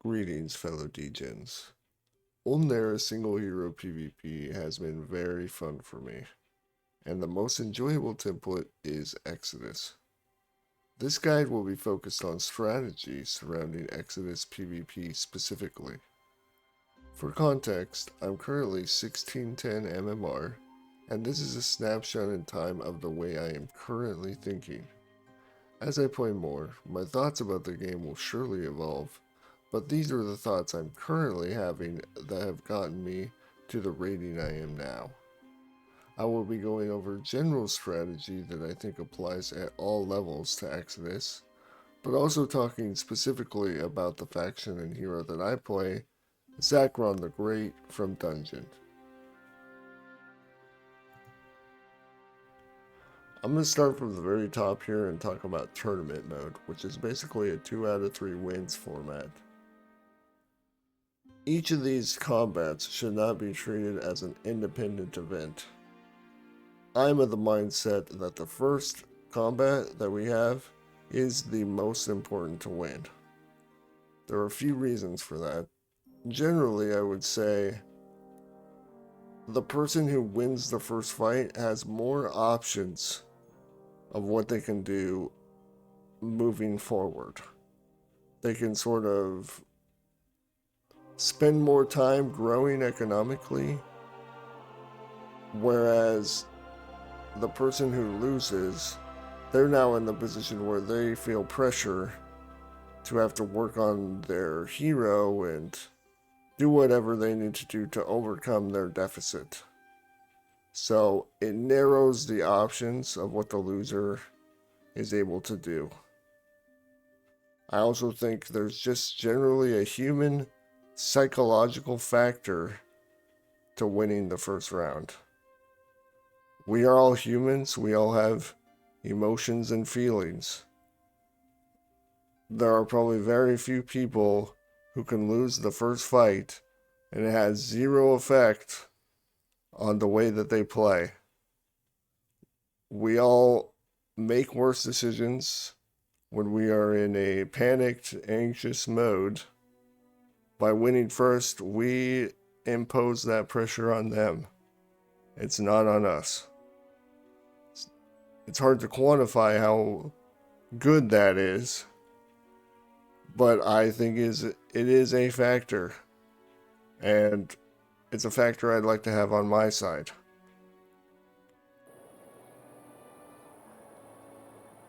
Greetings, fellow degens. Olden Era single hero PvP has been very fun for me, and the most enjoyable template is Exodus. This guide will be focused on strategies surrounding Exodus PvP specifically. For context, I'm currently 1610 MMR, and this is a snapshot in time of the way I am currently thinking. As I play more, my thoughts about the game will surely evolve, but these are the thoughts I'm currently having that have gotten me to the rating I am now. I will be going over general strategy that I think applies at all levels to Exodus, but also talking specifically about the faction and hero that I play, Zakron the Great from Dungeon. I'm going to start from the very top here and talk about tournament mode, which is basically a 2 out of 3 wins format. Each of these combats should not be treated as an independent event. I'm of the mindset that the first combat that we have is the most important to win. There are a few reasons for that. Generally, I would say the person who wins the first fight has more options of what they can do moving forward. They can sort of spend more time growing economically, whereas the person who loses, they're now in the position where they feel pressure to have to work on their hero and do whatever they need to do to overcome their deficit. So it narrows the options of what the loser is able to do. I also think there's just generally a human psychological factor to winning the first round. We are all humans, we all have emotions and feelings. There are probably very few people who can lose the first fight and it has zero effect on the way that they play. We all make worse decisions when we are in a panicked, anxious mode. By winning first, we impose that pressure on them. It's not on us. It's hard to quantify how good that is, but I think it is a factor, and it's a factor I'd like to have on my side.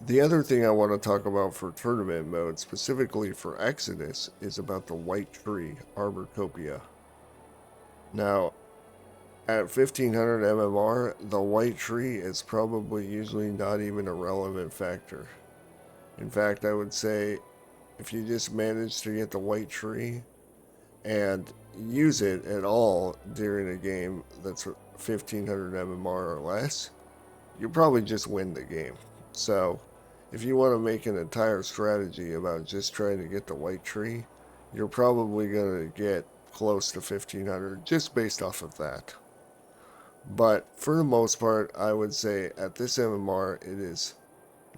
The other thing I want to talk about for tournament mode, specifically for Exodus, is about the white tree, Arborcopia. Now, at 1500 MMR, the white tree is probably usually not even a relevant factor. In fact, I would say if you just manage to get the white tree and use it at all during a game that's 1500 MMR or less, you probably just win the game. So, if you want to make an entire strategy about just trying to get the white tree, you're probably going to get close to 1500 just based off of that. But for the most part, I would say at this MMR, it is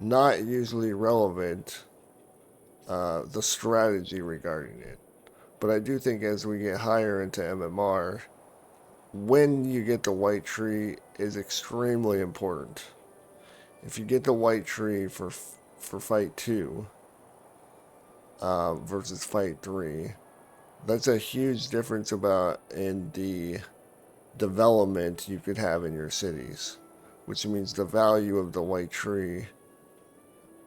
not usually relevant, the strategy regarding it. But I do think as we get higher into MMR, when you get the white tree is extremely important. If you get the white tree for fight 2 versus fight 3, that's a huge difference about in the development you could have in your cities, which means the value of the white tree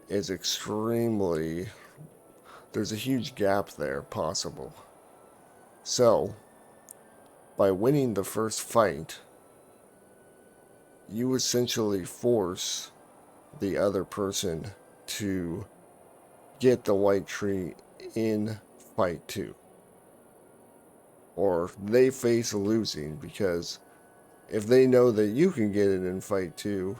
is extremely, there's a huge gap there possible. So by winning the first fight, you essentially force the other person to get the white tree in fight 2. Or they face losing, because if they know that you can get it in fight 2,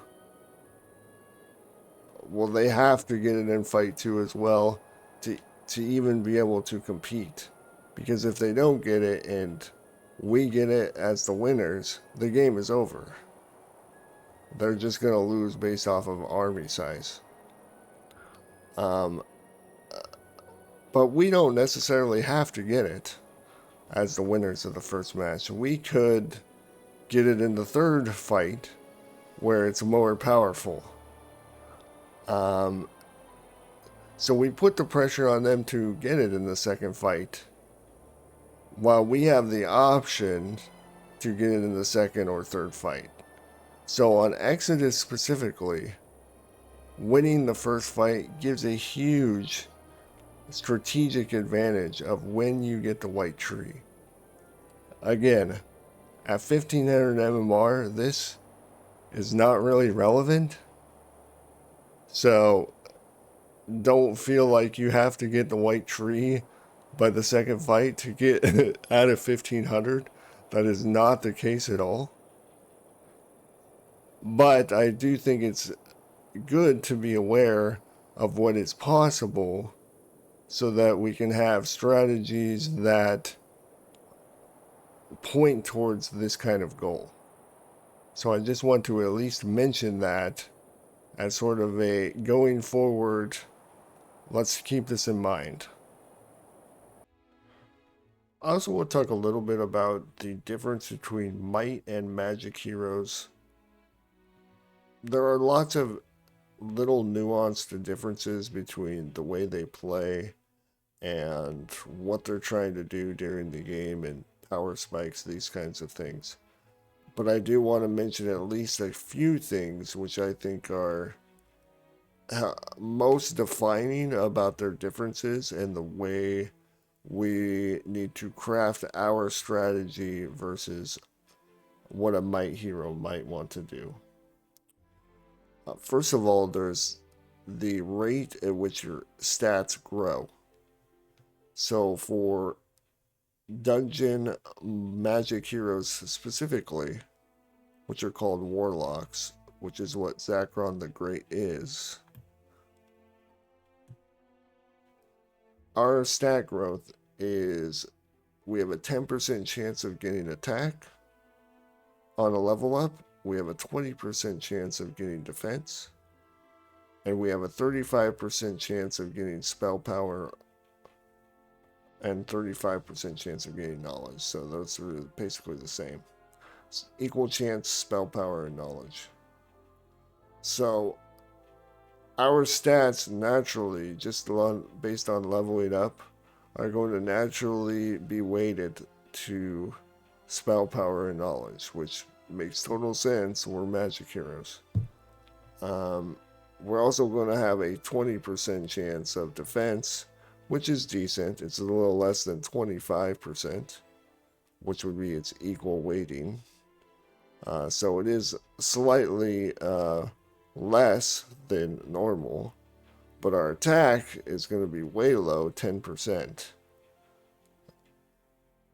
well, they have to get it in fight 2 as well to even be able to compete. Because if they don't get it and we get it as the winners, the game is over. They're just going to lose based off of army size. But we don't necessarily have to get it as the winners of the first match. We could get it in the third fight where it's more powerful. So we put the pressure on them to get it in the second fight, while we have the option to get it in the second or third fight. So on Exodus specifically, winning the first fight gives a huge strategic advantage of when you get the white tree. Again, at 1500 MMR, this is not really relevant. So don't feel like you have to get the white tree by the second fight to get out of 1500. That is not the case at all. But I do think it's good to be aware of what is possible so that we can have strategies that point towards this kind of goal. So I just want to at least mention that as sort of a going forward, let's keep this in mind. I also want to talk a little bit about the difference between might and magic heroes. There are lots of little nuanced differences between the way they play and what they're trying to do during the game and power spikes, these kinds of things. But I do want to mention at least a few things which I think are most defining about their differences and the way we need to craft our strategy versus what a might hero might want to do. First of all, there's the rate at which your stats grow. So for dungeon magic heroes specifically, which are called warlocks, which is what Zakron the Great is, our stat growth is we have a 10% chance of getting attack. On a level up, we have a 20% chance of getting defense. And we have a 35% chance of getting spell power and 35% chance of getting knowledge. So those are basically the same. It's equal chance, spell power, and knowledge. So our stats naturally, just based on leveling up, are going to naturally be weighted to spell power and knowledge, which makes total sense. We're magic heroes. We're also going to have a 20% chance of defense, which is decent. It's a little less than 25%, which would be its equal weighting. So it is slightly less than normal, but our attack is going to be way low, 10%.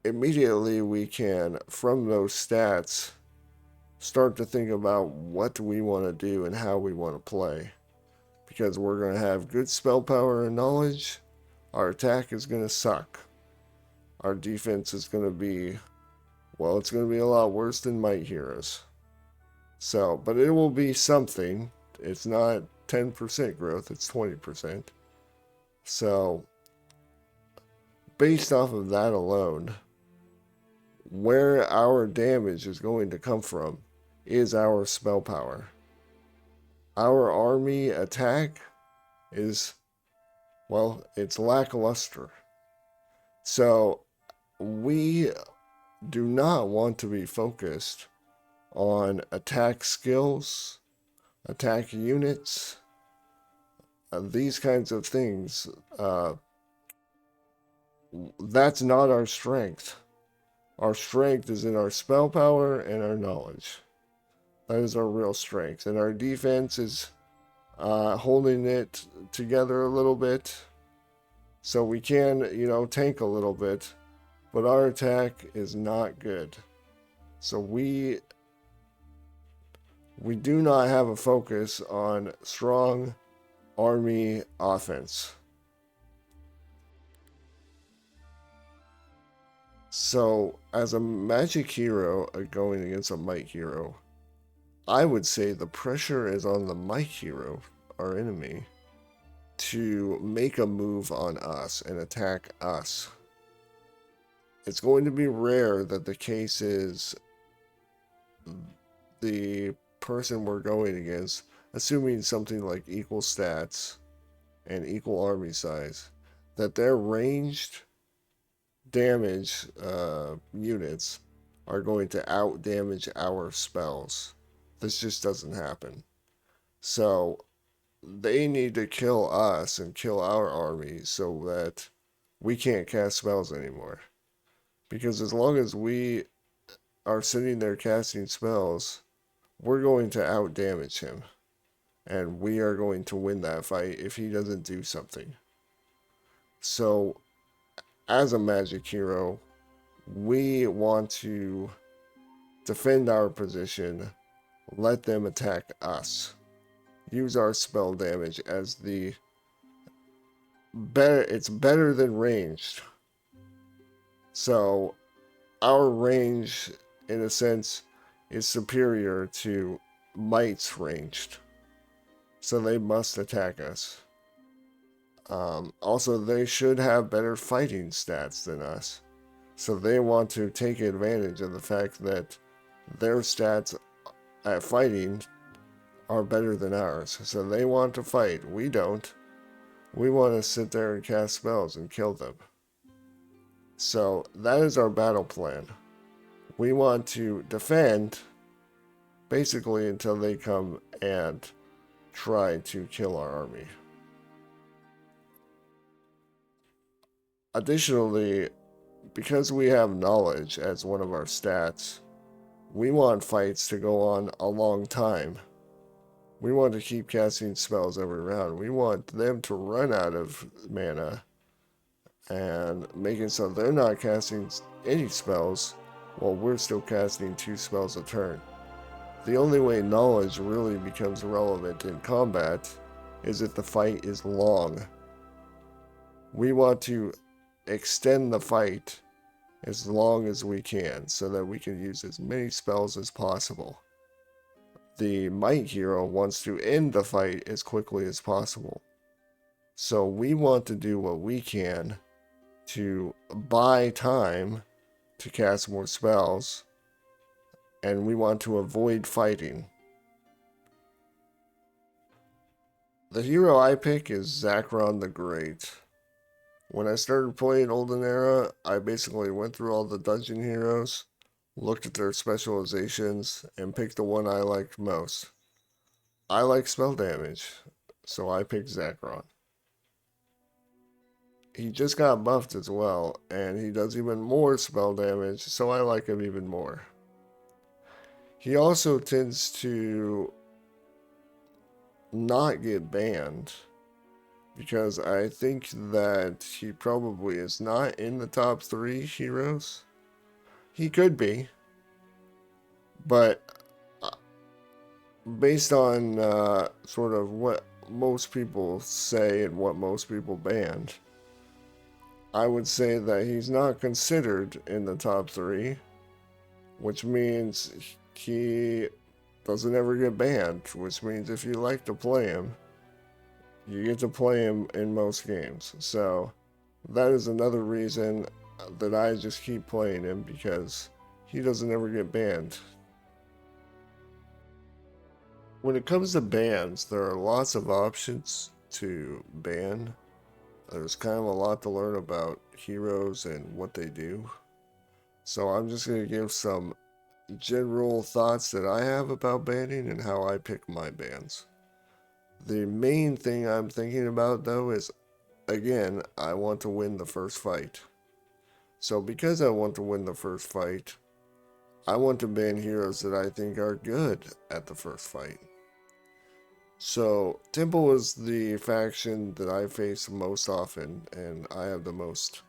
Immediately we can, from those stats, start to think about what we want to do and how we want to play. Because we're going to have good spell power and knowledge, our attack is going to suck. Our defense is going to be, well, it's going to be a lot worse than might heroes. So, but it will be something. It's not 10% growth, it's 20%. So, based off of that alone, where our damage is going to come from is our spell power. Our army attack is, well, it's lackluster. So, we do not want to be focused on attack skills, attack units, these kinds of things. That's not our strength. Our strength is in our spell power and our knowledge. That is our real strength. And our defense is holding it together a little bit. So we can, tank a little bit. But our attack is not good. So we do not have a focus on strong army offense. So, as a magic hero going against a might hero, I would say the pressure is on the might hero, our enemy, to make a move on us and attack us, it's going to be rare that the case is the person we're going against, assuming something like equal stats and equal army size, that their ranged damage units are going to out damage our spells. This just doesn't happen. So they need to kill us and kill our army so that we can't cast spells anymore. Because as long as we are sitting there casting spells, we're going to out damage him. And we are going to win that fight if he doesn't do something. So, as a magic hero, we want to defend our position, let them attack us. Use our spell damage as the better. It's better than ranged. So, our range, in a sense, is superior to Might's ranged. So they must attack us. Also, they should have better fighting stats than us. So they want to take advantage of the fact that their stats at fighting are better than ours. So they want to fight. We don't. We want to sit there and cast spells and kill them. So that is our battle plan. We want to defend basically until they come and try to kill our army. Additionally, because we have knowledge as one of our stats, we want fights to go on a long time. We want to keep casting spells every round. We want them to run out of mana and make it so they're not casting any spells while we're still casting 2 spells a turn. The only way knowledge really becomes relevant in combat is if the fight is long. We want to extend the fight as long as we can so that we can use as many spells as possible. The Might hero wants to end the fight as quickly as possible. So we want to do what we can to buy time to cast more spells, and we want to avoid fighting. The hero I pick is Zakron the Great. When I started playing Olden Era, I basically went through all the dungeon heroes, looked at their specializations, and picked the one I liked most. I like spell damage, so I picked Zakron. He just got buffed as well, and he does even more spell damage, so I like him even more. He also tends to not get banned, because I think that he probably is not in the top 3 heroes. He could be, but based on sort of what most people say and what most people banned, I would say that he's not considered in the top 3, which means he doesn't ever get banned, which means if you like to play him, you get to play him in most games. So that is another reason that I just keep playing him, because he doesn't ever get banned. When it comes to bans, there are lots of options to ban. There's kind of a lot to learn about heroes and what they do. So I'm just going to give some general thoughts that I have about banning and how I pick my bans. The main thing I'm thinking about, though, is, again, I want to win the first fight. So because I want to win the first fight, I want to ban heroes that I think are good at the first fight. So Temple is the faction that I face most often, and I have the most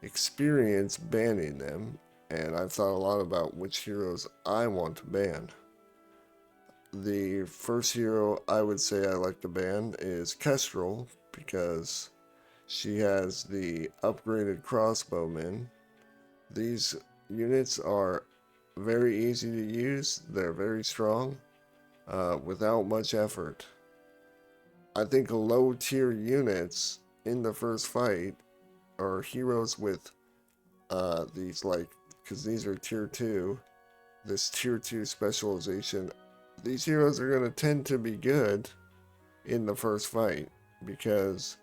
experience banning them, and I've thought a lot about which heroes I want to ban. The first hero I would say I like to ban is Kestrel, because she has the upgraded crossbowmen. These units are very easy to use, they're very strong, without much effort. I think low tier units in the first fight are heroes with these, like, because these are tier 2, this tier 2 specialization. These heroes are going to tend to be good in the first fight because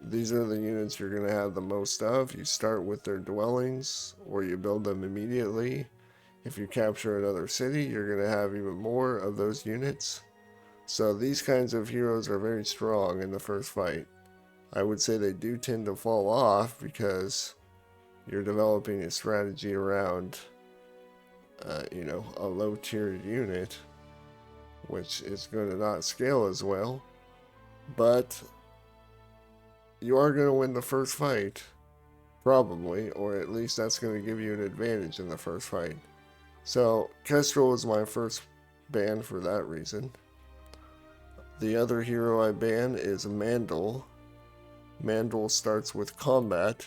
these are the units you're going to have the most of. You start with their dwellings or you build them immediately. If you capture another city, you're going to have even more of those units. So these kinds of heroes are very strong in the first fight. I would say they do tend to fall off because you're developing a strategy around, a low tiered unit, which is going to not scale as well. But you are going to win the first fight, probably, or at least that's going to give you an advantage in the first fight. So Kestrel is my first ban for that reason. The other hero I ban is Mandel. Mandel starts with combat.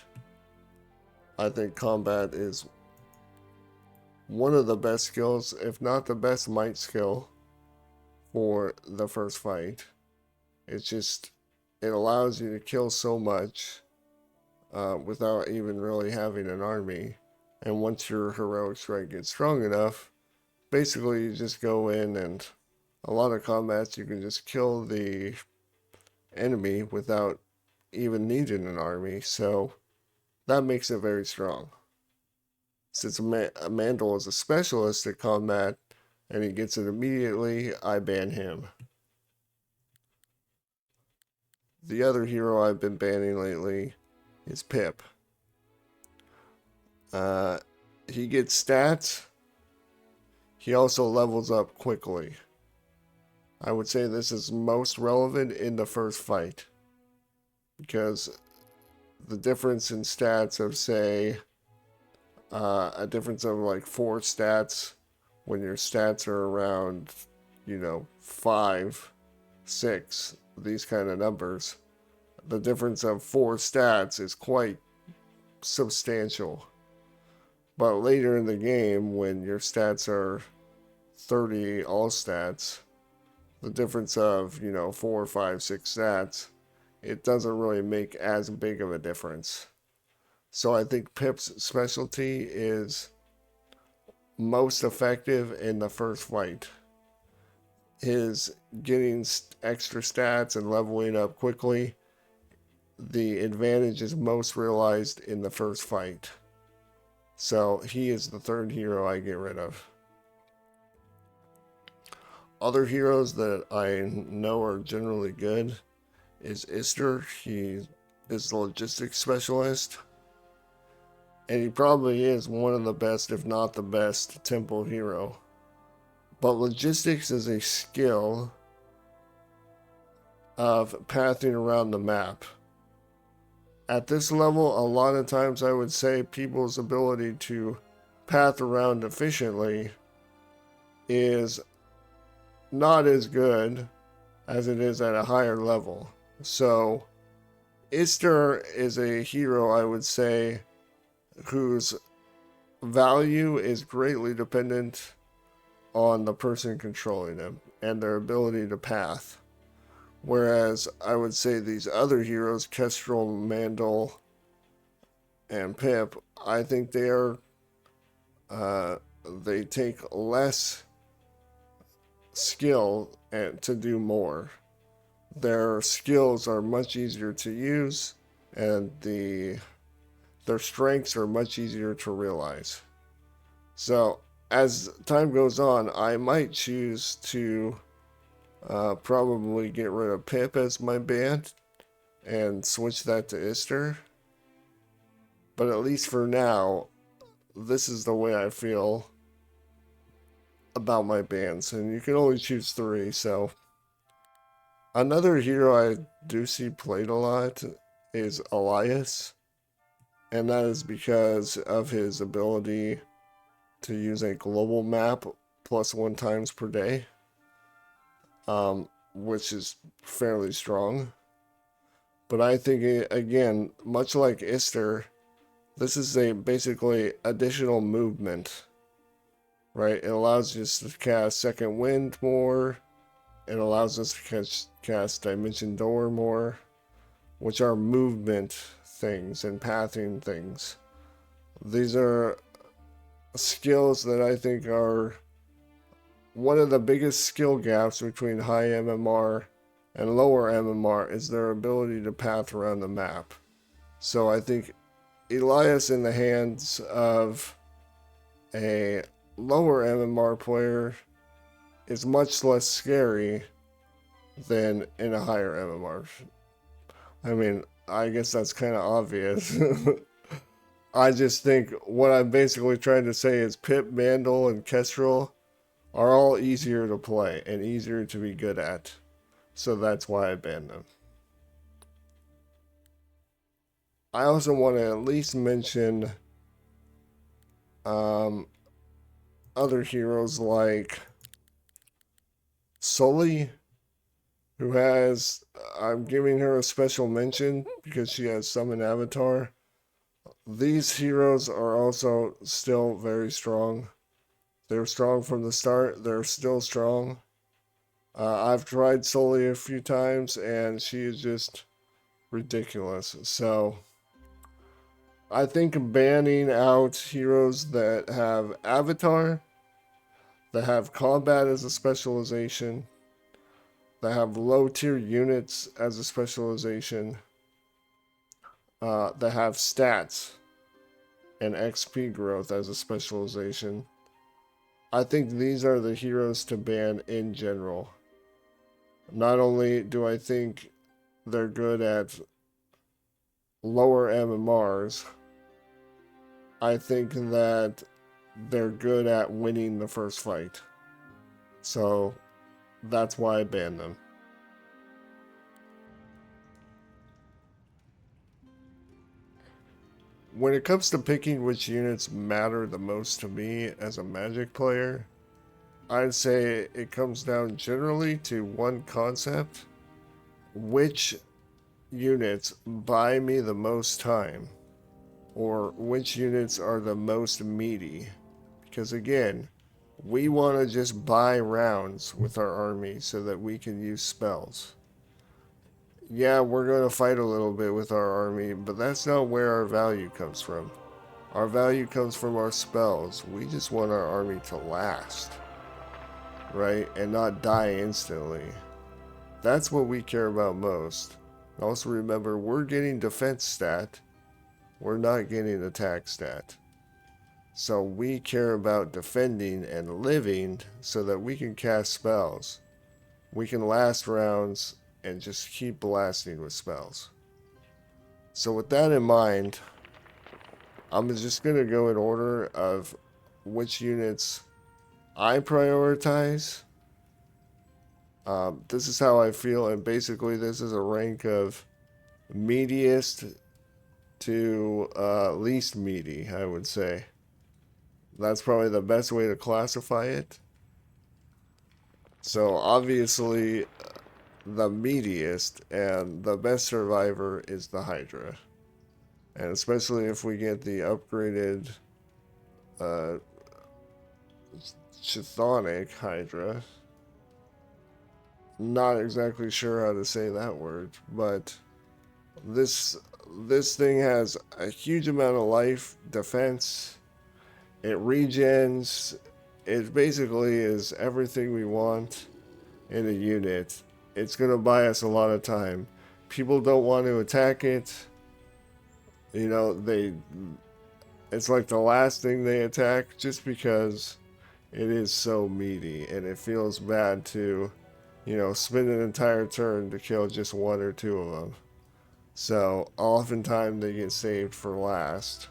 I think combat is one of the best skills, if not the best might skill for the first fight. It allows you to kill so much without even really having an army. And once your heroic strike gets strong enough, basically you just go in, and a lot of combats you can just kill the enemy without even needing an army. So that makes it very strong. Since Mandel is a specialist at combat and he gets it immediately, I ban him. The other hero I've been banning lately is Pip. He gets stats. He also levels up quickly. I would say this is most relevant in the first fight because the difference in stats of, say, a difference of like 4 stats when your stats are around, 5, 6, these kind of numbers. The difference of 4 stats is quite substantial. But later in the game, when your stats are 30 all stats, the difference of, 4, 5, 6 stats, it doesn't really make as big of a difference. So I think Pip's specialty is most effective in the first fight. His getting extra stats and leveling up quickly, the advantage is most realized in the first fight. So he is the third hero I get rid of. Other heroes that I know are generally good is Ister. He is the logistics specialist. And he probably is one of the best, if not the best, temple hero. But logistics is a skill of pathing around the map. At this level, a lot of times I would say people's ability to path around efficiently is not as good as it is at a higher level. So Ister is a hero, I would say, whose value is greatly dependent on the person controlling him and their ability to path. Whereas I would say these other heroes, Kestrel, Mandel, and Pip, I think they take less skill to do more. Their skills are much easier to use, and their strengths are much easier to realize. So as time goes on, I might choose to probably get rid of Pip as my ban and switch that to Ister. But at least for now, this is the way I feel about my bans. And you can only choose 3, so. Another hero I do see played a lot is Elias. And that is because of his ability to use a global map +1 times per day. Which is fairly strong. But I think, again, much like Ister, this is a basically additional movement, right? It allows you to cast Second Wind more. it allows us to cast Dimension Door more, which are movement things and pathing things. These are skills that I think are one of the biggest skill gaps between high MMR and lower MMR is their ability to path around the map. So I think Elias in the hands of a lower MMR player is much less scary than in a higher MMR. I mean, I guess that's kind of obvious. I just think what I'm basically trying to say is Pip, Mandel, and Kestrel are all easier to play and easier to be good at. So that's why I banned them. I also want to at least mention other heroes like Sully, who has, I'm giving her a special mention because she has Summon Avatar. These heroes are also still very strong. They're strong from the start. They're still strong. I've tried Sully a few times, and she is just ridiculous. So I think banning out heroes that have Avatar, that have combat as a specialization, that have low tier units as a specialization, that have stats and XP growth as a specialization. I think these are the heroes to ban in general. Not only do I think they're good at lower MMRs, I think that they're good at winning the first fight. So that's why I banned them. When it comes to picking which units matter the most to me as a Magic player, I'd say it comes down generally to one concept. Which units buy me the most time? Or which units are the most meaty? Because again, we want to just buy rounds with our army so that we can use spells. Yeah, we're going to fight a little bit with our army, but that's not where our value comes from. Our value comes from our spells. We just want our army to last, right? And not die instantly. That's what we care about most. Also remember, we're getting defense stat. We're not getting attack stat. So we care about defending and living so that we can cast spells. We can last rounds and just keep blasting with spells. So with that in mind, I'm just going to go in order of which units I prioritize. This is how I feel, and basically this is a rank of meatiest to least meaty, I would say. That's probably the best way to classify it. So obviously the meatiest and the best survivor is the Hydra. And especially if we get the upgraded Chthonic Hydra. Not exactly sure how to say that word, but this thing has a huge amount of life, defense, it regens, it basically is everything we want in a unit. It's going to buy us a lot of time. People don't want to attack it. You know, it's like the last thing they attack just because it is so meaty and it feels bad to, you know, spend an entire turn to kill just one or two of them. So oftentimes they get saved for last.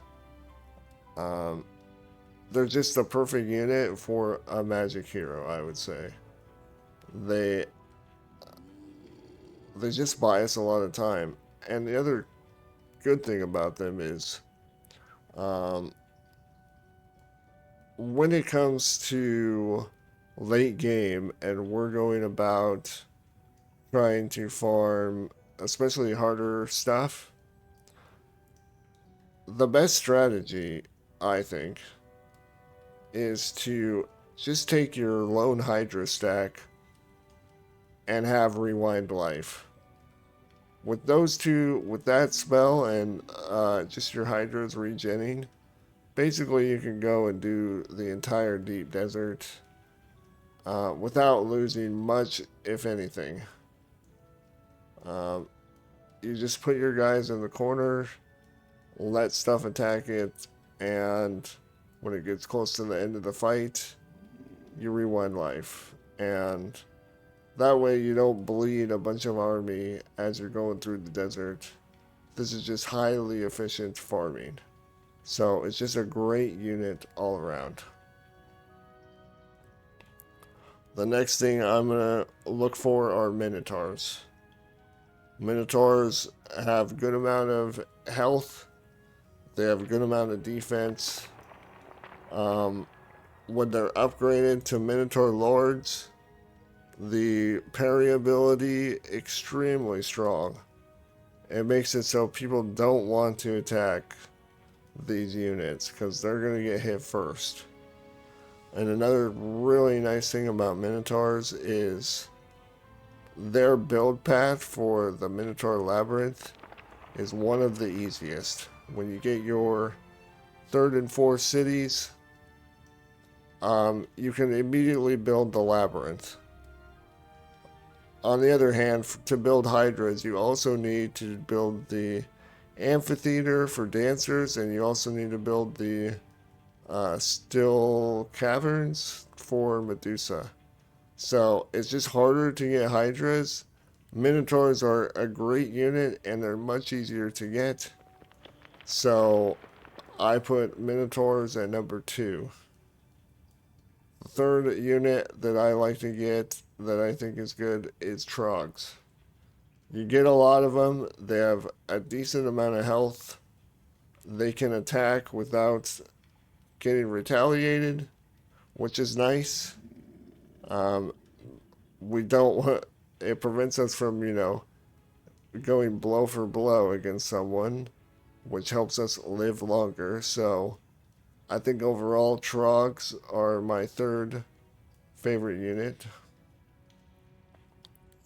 They're just the perfect unit for a magic hero, I would say. They just buy us a lot of time. And the other good thing about them is when it comes to late game and we're going about trying to farm especially harder stuff, the best strategy, I think, is to just take your lone Hydra stack and have rewind life. With those two, with that spell and just your Hydras regenning, basically you can go and do the entire deep desert without losing much, if anything. You just put your guys in the corner, let stuff attack it, and when it gets close to the end of the fight, you rewind life. And that way you don't bleed a bunch of army as you're going through the desert. This is just highly efficient farming. So it's just a great unit all around. The next thing I'm going to look for are Minotaurs. Minotaurs have a good amount of health. They have a good amount of defense. When they're upgraded to Minotaur Lords, the parry ability extremely strong. It makes it so people don't want to attack these units because they're going to get hit first. And another really nice thing about Minotaurs is their build path for the Minotaur Labyrinth is one of the easiest. When you get your 3rd and 4th cities, you can immediately build the Labyrinth. On the other hand, to build Hydras, you also need to build the Amphitheater for dancers, and you also need to build the Still Caverns for Medusa. So it's just harder to get Hydras. Minotaurs are a great unit, and they're much easier to get. So I put Minotaurs at number 2. The third unit that I like to get that I think is good is Trogs. You get a lot of them. They have a decent amount of health. They can attack without getting retaliated, which is nice. We don't want, it prevents us from, going blow for blow against someone, which helps us live longer. So I think overall Trogs are my 3rd favorite unit.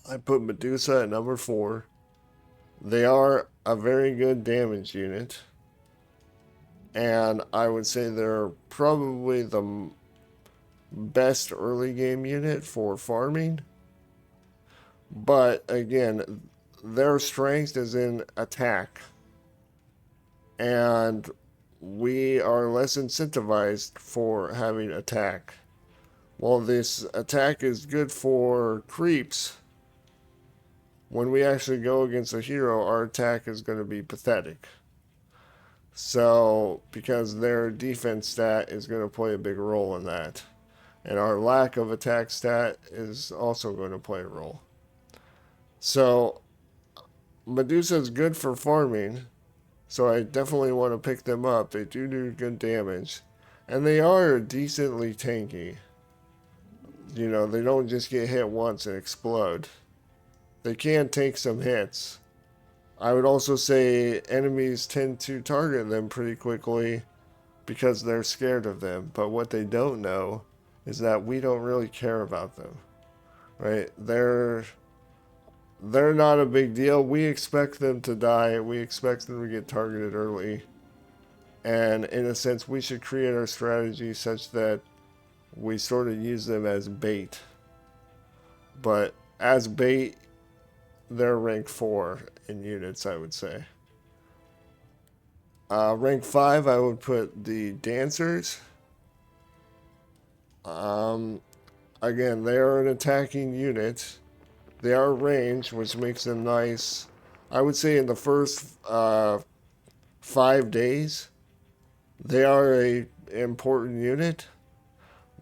I put Medusa at number 4. They are a very good damage unit, and I would say they're probably the best early game unit for farming. But again, their strength is in attack, and we are less incentivized for having attack. While this attack is good for creeps, when we actually go against a hero, our attack is going to be pathetic. So, because their defense stat is going to play a big role in that. And our lack of attack stat is also going to play a role. So, Medusa is good for farming, so I definitely want to pick them up. They do good damage. And they are decently tanky. They don't just get hit once and explode. They can take some hits. I would also say enemies tend to target them pretty quickly because they're scared of them. But what they don't know is that we don't really care about them. Right? They're not a big deal. We expect them to die. We expect them to get targeted early. And in a sense, we should create our strategy such that we sort of use them as bait. But as bait, they're rank 4 in units, I would say. Rank 5, I would put the Dancers. Again, they are an attacking unit. They are ranged, which makes them nice. I would say in the first 5 days, they are an important unit.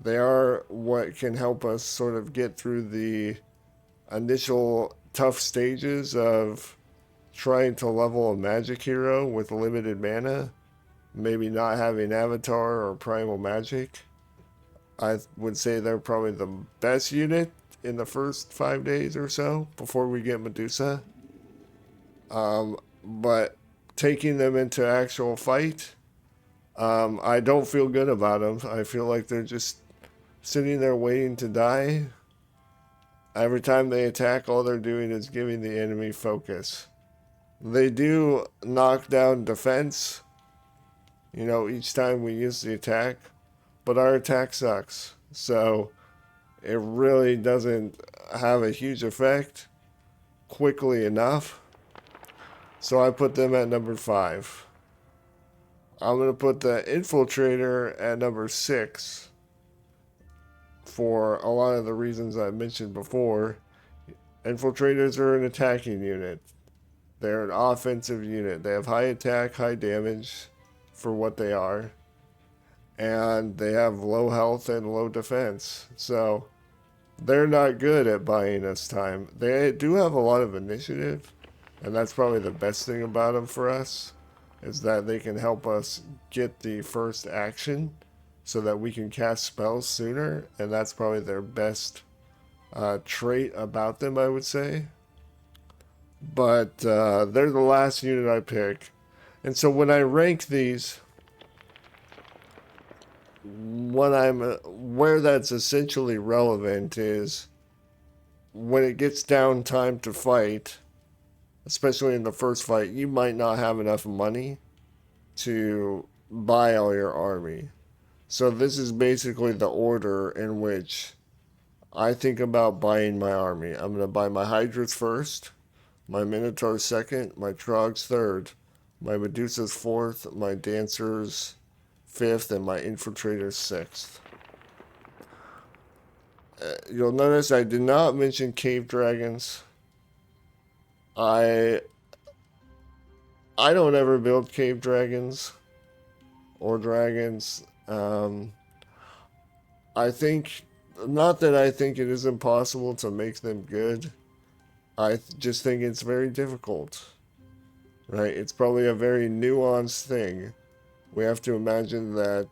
They are what can help us sort of get through the initial tough stages of trying to level a magic hero with limited mana, maybe not having avatar or primal magic. I would say they're probably the best unit in the first 5 days or so before we get Medusa. But taking them into actual fight, I don't feel good about them. I feel like they're just sitting there waiting to die. Every time they attack, all they're doing is giving the enemy focus. They do knock down defense, you know, each time we use the attack, but our attack sucks. So it really doesn't have a huge effect quickly enough. So I put them at number 5. I'm going to put the Infiltrator at number 6 for a lot of the reasons I mentioned before. Infiltrators are an attacking unit. They're an offensive unit. They have high attack, high damage for what they are. And they have low health and low defense. So they're not good at buying us time. They do have a lot of initiative. And that's probably the best thing about them for us, is that they can help us get the first action so that we can cast spells sooner. And that's probably their best trait about them, I would say. But they're the last unit I pick. And so when I rank these, where that's essentially relevant is when it gets down time to fight, especially in the first fight, you might not have enough money to buy all your army. So this is basically the order in which I think about buying my army. I'm going to buy my Hydras first, my Minotaurs second, my Trogs third, my Medusas fourth, my Dancers fifth, and my Infiltrators sixth. You'll notice I did not mention Cave Dragons. I don't ever build Cave Dragons or dragons. I think, not that I think it is impossible to make them good. I just think it's very difficult. Right? It's probably a very nuanced thing. We have to imagine that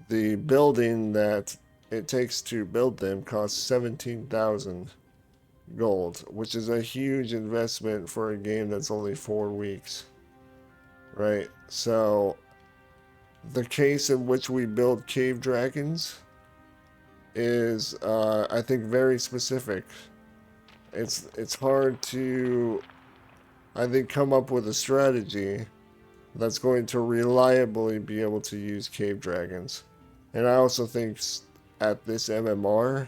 the building that it takes to build them costs 17,000 gold, which is a huge investment for a game that's only 4 weeks. Right? So the case in which we build cave dragons is, I think, very specific. It's hard to, I think, come up with a strategy that's going to reliably be able to use cave dragons. And I also think at this MMR,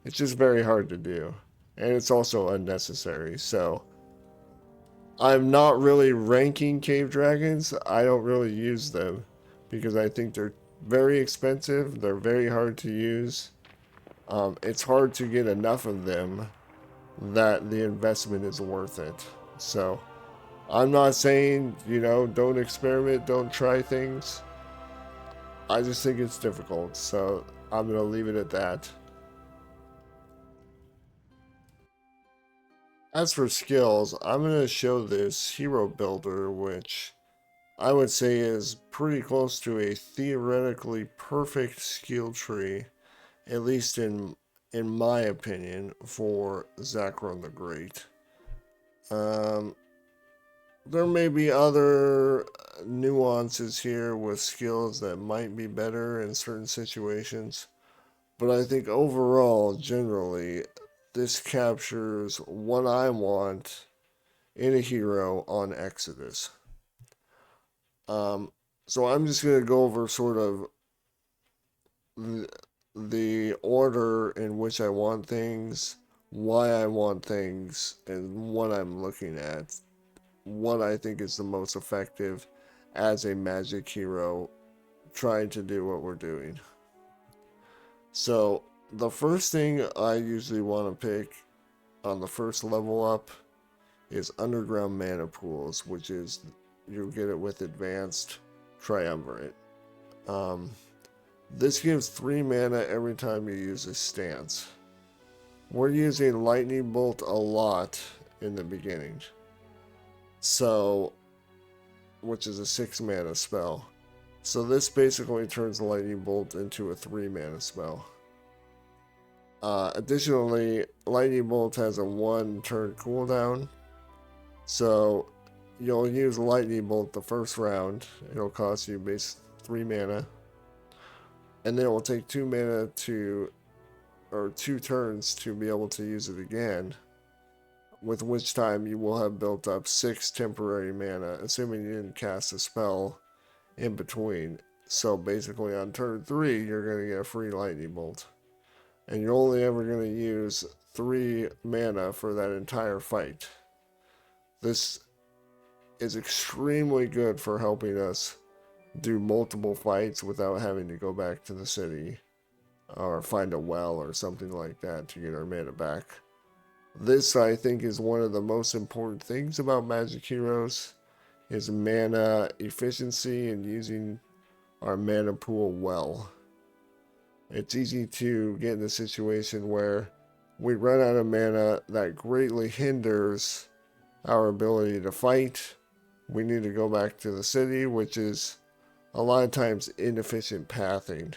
it's just very hard to do. And it's also unnecessary. So I'm not really ranking cave dragons. I don't really use them because I think they're very expensive. They're very hard to use. It's hard to get enough of them that the investment is worth it. So I'm not saying, you know, don't experiment, don't try things. I just think it's difficult. So I'm going to leave it at that. As for skills, I'm going to show this hero builder, which I would say is pretty close to a theoretically perfect skill tree, at least in my opinion, for Zakron the Great. There may be other nuances here with skills that might be better in certain situations, but I think overall, generally, this captures what I want in a hero on Exodus. So I'm just going to go over sort of the order in which I want things, why I want things, and what I'm looking at. What I think is the most effective as a magic hero trying to do what we're doing. So the first thing I usually want to pick on the first level up is underground mana pools, which is, you'll get it with advanced triumvirate. This gives 3 mana every time you use a stance. We're using lightning bolt a lot in the beginning, so, which is a 6 mana spell. So this basically turns lightning bolt into a 3 mana spell. Additionally, lightning bolt has a 1 turn cooldown, so you'll use lightning bolt the first round. It'll cost you base 3 mana. and then it will take 2 mana to, or 2 turns to be able to use it again, with which time you will have built up 6 temporary mana, assuming you didn't cast a spell in between. So basically on turn 3, you're going to get a free lightning bolt. And you're only ever going to use 3 mana for that entire fight. This is extremely good for helping us do multiple fights without having to go back to the city or find a well or something like that to get our mana back. This, I think, is one of the most important things about Magic Heroes, is mana efficiency and using our mana pool well. It's easy to get in a situation where we run out of mana that greatly hinders our ability to fight. We need to go back to the city, which is a lot of times inefficient pathing.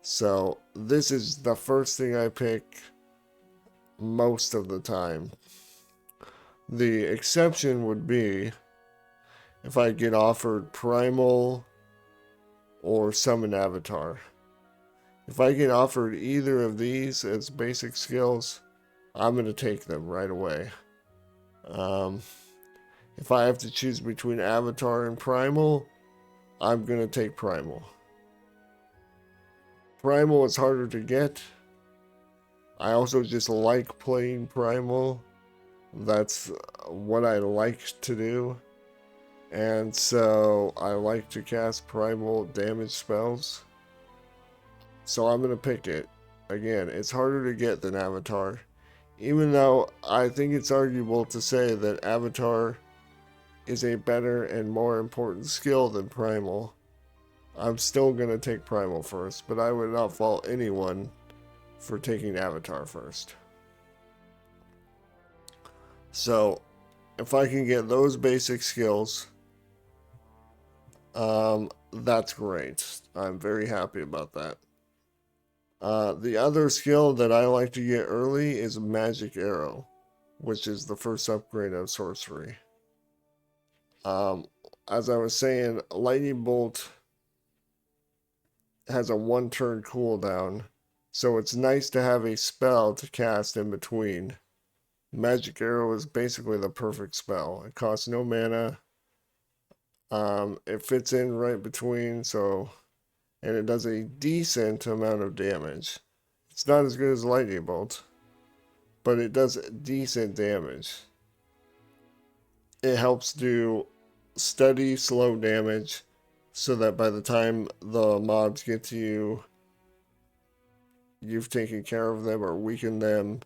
So this is the first thing I pick most of the time. The exception would be if I get offered Primal or Summon Avatar. If I get offered either of these as basic skills, I'm going to take them right away. If I have to choose between Avatar and Primal, I'm going to take Primal. Primal is harder to get. I also just like playing Primal. That's what I like to do. And so I like to cast Primal damage spells. So I'm going to pick it. Again, it's harder to get than Avatar. Even though I think it's arguable to say that Avatar is a better and more important skill than Primal, I'm still going to take Primal first, but I would not fault anyone for taking Avatar first. So, if I can get those basic skills, that's great. I'm very happy about that. The other skill that I like to get early is Magic Arrow, which is the first upgrade of Sorcery. As I was saying, Lightning Bolt has a 1-turn cooldown, so it's nice to have a spell to cast in between. Magic Arrow is basically the perfect spell. It costs no mana. It fits in right between, and it does a decent amount of damage. It's not as good as Lightning Bolt, but it does decent damage. It helps do steady, slow damage, so that by the time the mobs get to you, you've taken care of them or weakened them.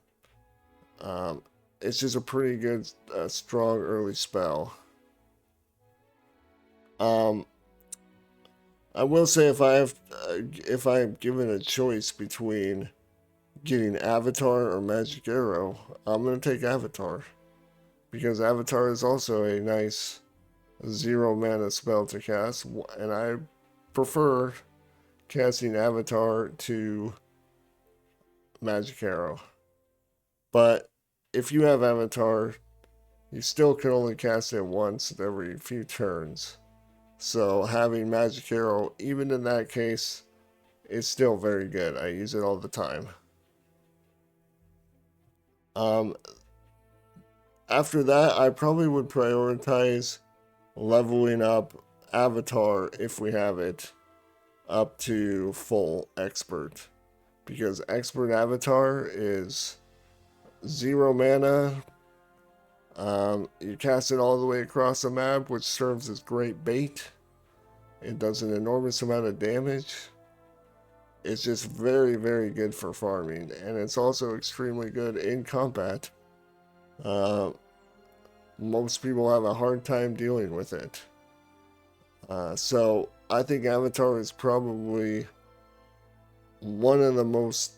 It's just a pretty good, strong early spell. I will say if I'm given a choice between getting Avatar or Magic Arrow, I'm gonna take Avatar, because Avatar is also a nice 0 mana spell to cast, and I prefer casting Avatar to Magic Arrow. But if you have Avatar, you still can only cast it once every few turns. So having Magic Arrow, even in that case, is still very good. I use it all the time. After that, I probably would prioritize leveling up Avatar, if we have it, up to full Expert. Because Expert Avatar is 0 mana. You cast it all the way across the map, which serves as great bait. It does an enormous amount of damage. It's just very, very good for farming, and it's also extremely good in combat. Most people have a hard time dealing with it. So I think Avatar is probably one of the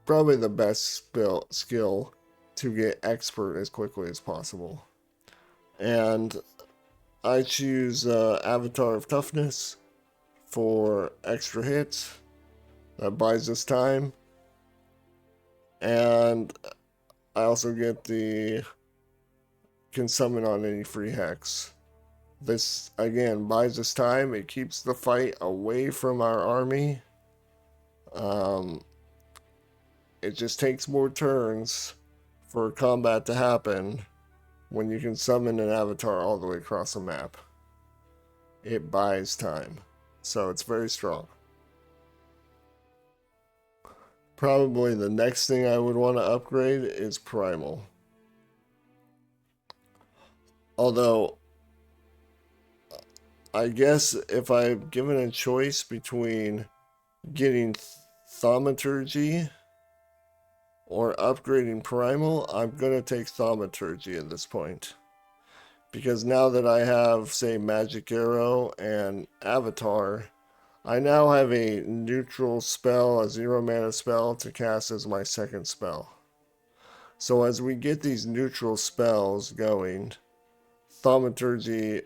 probably the best skill to get Expert as quickly as possible. And I choose Avatar of Toughness for extra hits. That buys us time. And I also get can summon on any free hex. This, again, buys us time. It keeps the fight away from our army. Um, it just takes more turns for combat to happen when you can summon an avatar all the way across the map. It buys time. So it's very strong. Probably the next thing I would want to upgrade is Primal. Although, I guess if I'm given a choice between getting Thaumaturgy or upgrading Primal, I'm going to take Thaumaturgy at this point. Because now that I have, say, Magic Arrow and Avatar, I now have a neutral spell, a 0 mana spell to cast as my second spell. So as we get these neutral spells going, Thaumaturgy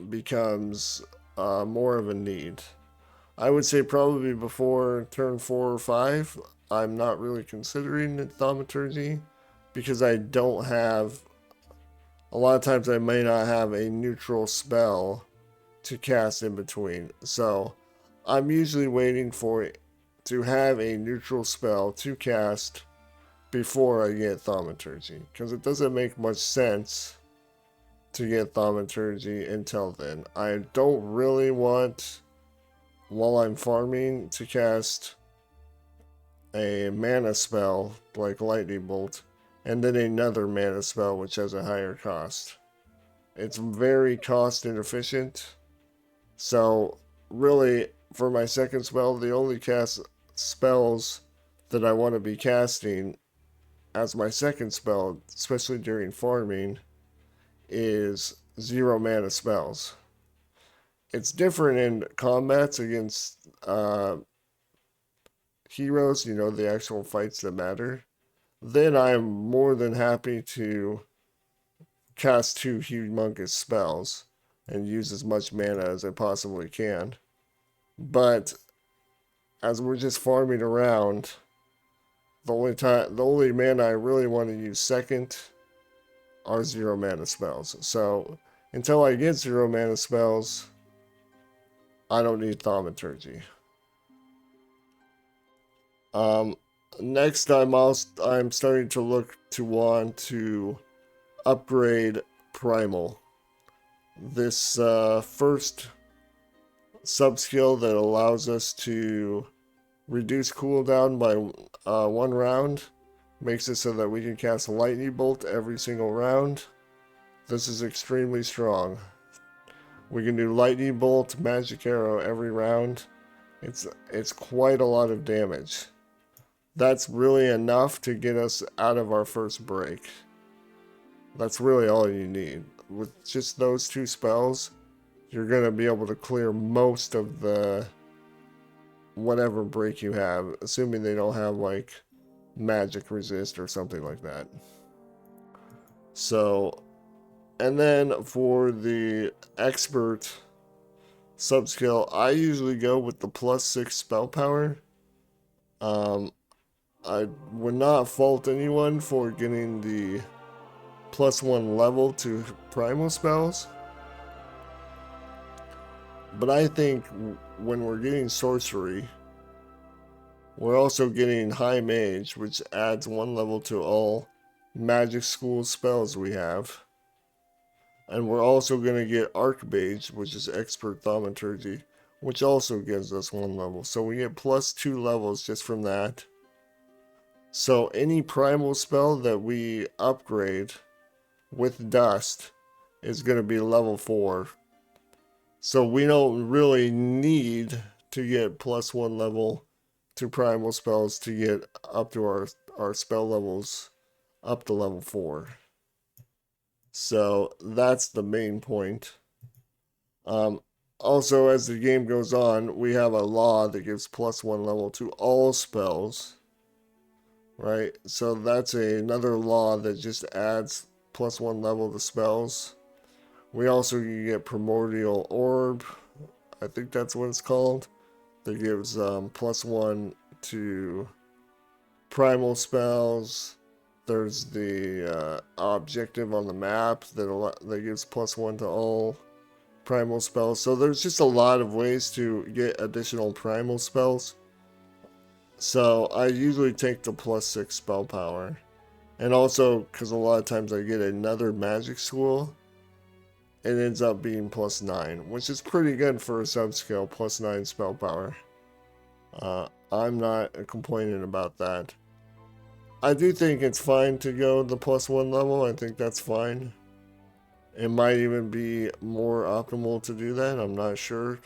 becomes more of a need. I would say probably before turn 4 or 5, I'm not really considering Thaumaturgy because I don't have. A lot of times I may not have a neutral spell to cast in between. So I'm usually waiting for it to have a neutral spell to cast before I get Thaumaturgy, because it doesn't make much sense to get Thaumaturgy until then. I don't really want, while I'm farming, to cast a mana spell like Lightning Bolt and then another mana spell which has a higher cost. It's very cost inefficient. So really, for my second spell, the only cast spells that I want to be casting as my second spell, especially during farming, is 0 mana spells. It's different in combats against heroes, the actual fights that matter. Then I'm more than happy to cast 2 humongous spells and use as much mana as I possibly can. But as we're just farming around, the only mana I really want to use second are 0 mana spells. So until I get 0 mana spells, I don't need Thaumaturgy. Next, I'm starting to look to want to upgrade Primal. This first subskill that allows us to reduce cooldown by 1 round makes it so that we can cast Lightning Bolt every single round. This is extremely strong. We can do Lightning Bolt, Magic Arrow every round. It's quite a lot of damage. That's really enough to get us out of our first break. That's really all you need. With just those 2 spells, you're going to be able to clear most of the whatever break you have, assuming they don't have like magic resist or something like that. So, and then for the expert subskill, I usually go with the +6 spell power. I would not fault anyone for getting the +1 level to primal spells, but I think when we're getting sorcery, we're also getting high mage, which adds 1 level to all magic school spells we have. And we're also going to get Archmage, which is expert thaumaturgy, which also gives us 1 level. So we get +2 levels just from that. So any primal spell that we upgrade with dust is going to be level 4. So we don't really need to get +1 level to primal spells to get up to our spell levels up to level 4. So that's the main point. Also, as the game goes on, we have a law that gives +1 level to all spells. Right? So that's another law that just adds +1 level to spells. We also get Primordial Orb. I think that's what it's called. That gives +1 to primal spells. There's the objective on the map that gives +1 to all primal spells. So there's just a lot of ways to get additional primal spells. So I usually take the +6 spell power. And also, because a lot of times I get another magic school, it ends up being +9, which is pretty good for a subskill, +9 spell power. I'm not complaining about that. I do think it's fine to go the +1 level. I think that's fine. It might even be more optimal to do that. I'm not sure.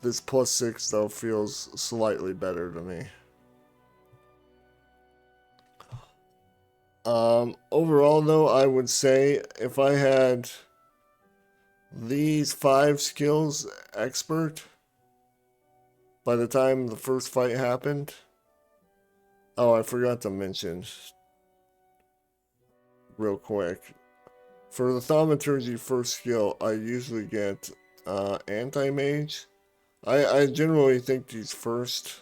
This +6 though feels slightly better to me. Overall though, I would say if I had these 5 skills expert by the time the first fight happened. Oh, I forgot to mention real quick. For the thaumaturgy first skill, I usually get anti-mage. I generally think these first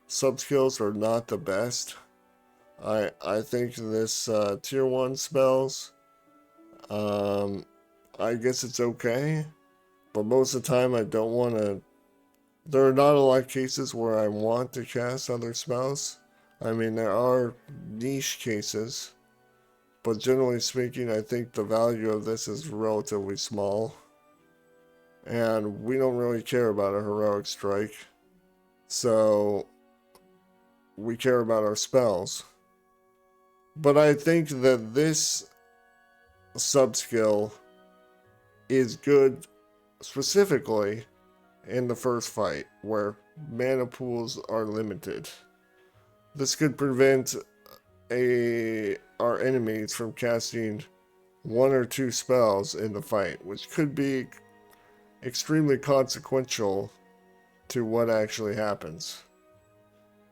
sub-skills are not the best. I think this tier 1 spells, I guess it's okay, but most of the time I don't want to. There are not a lot of cases where I want to cast other spells. I mean, there are niche cases, but generally speaking, I think the value of this is relatively small. And we don't really care about a heroic strike, so we care about our spells. But I think that this sub-skill is good specifically in the first fight, where mana pools are limited. This could prevent our enemies from casting 1 or 2 spells in the fight, which could be extremely consequential to what actually happens.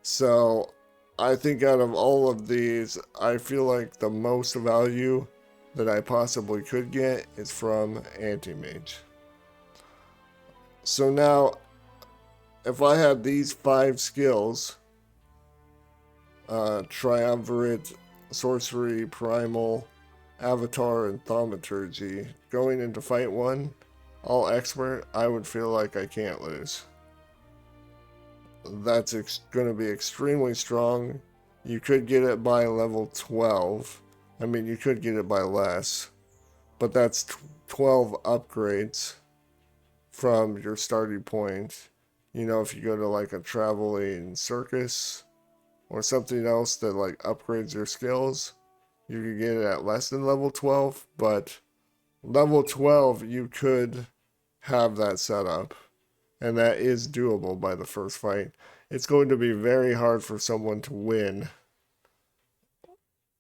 So I think out of all of these, I feel like the most value that I possibly could get is from Anti-Mage. So now, if I had these 5 skills, Triumvirate, Sorcery, Primal, Avatar, and Thaumaturgy, going into Fight 1, all expert, I would feel like I can't lose. That's going to be extremely strong. You could get it by level 12. I mean, you could get it by less, but that's 12 upgrades from your starting point. You know, if you go to like a traveling circus or something else that like upgrades your skills, you could get it at less than level 12, but level 12 you could have that set up, and that is doable by the first fight. It's going to be very hard for someone to win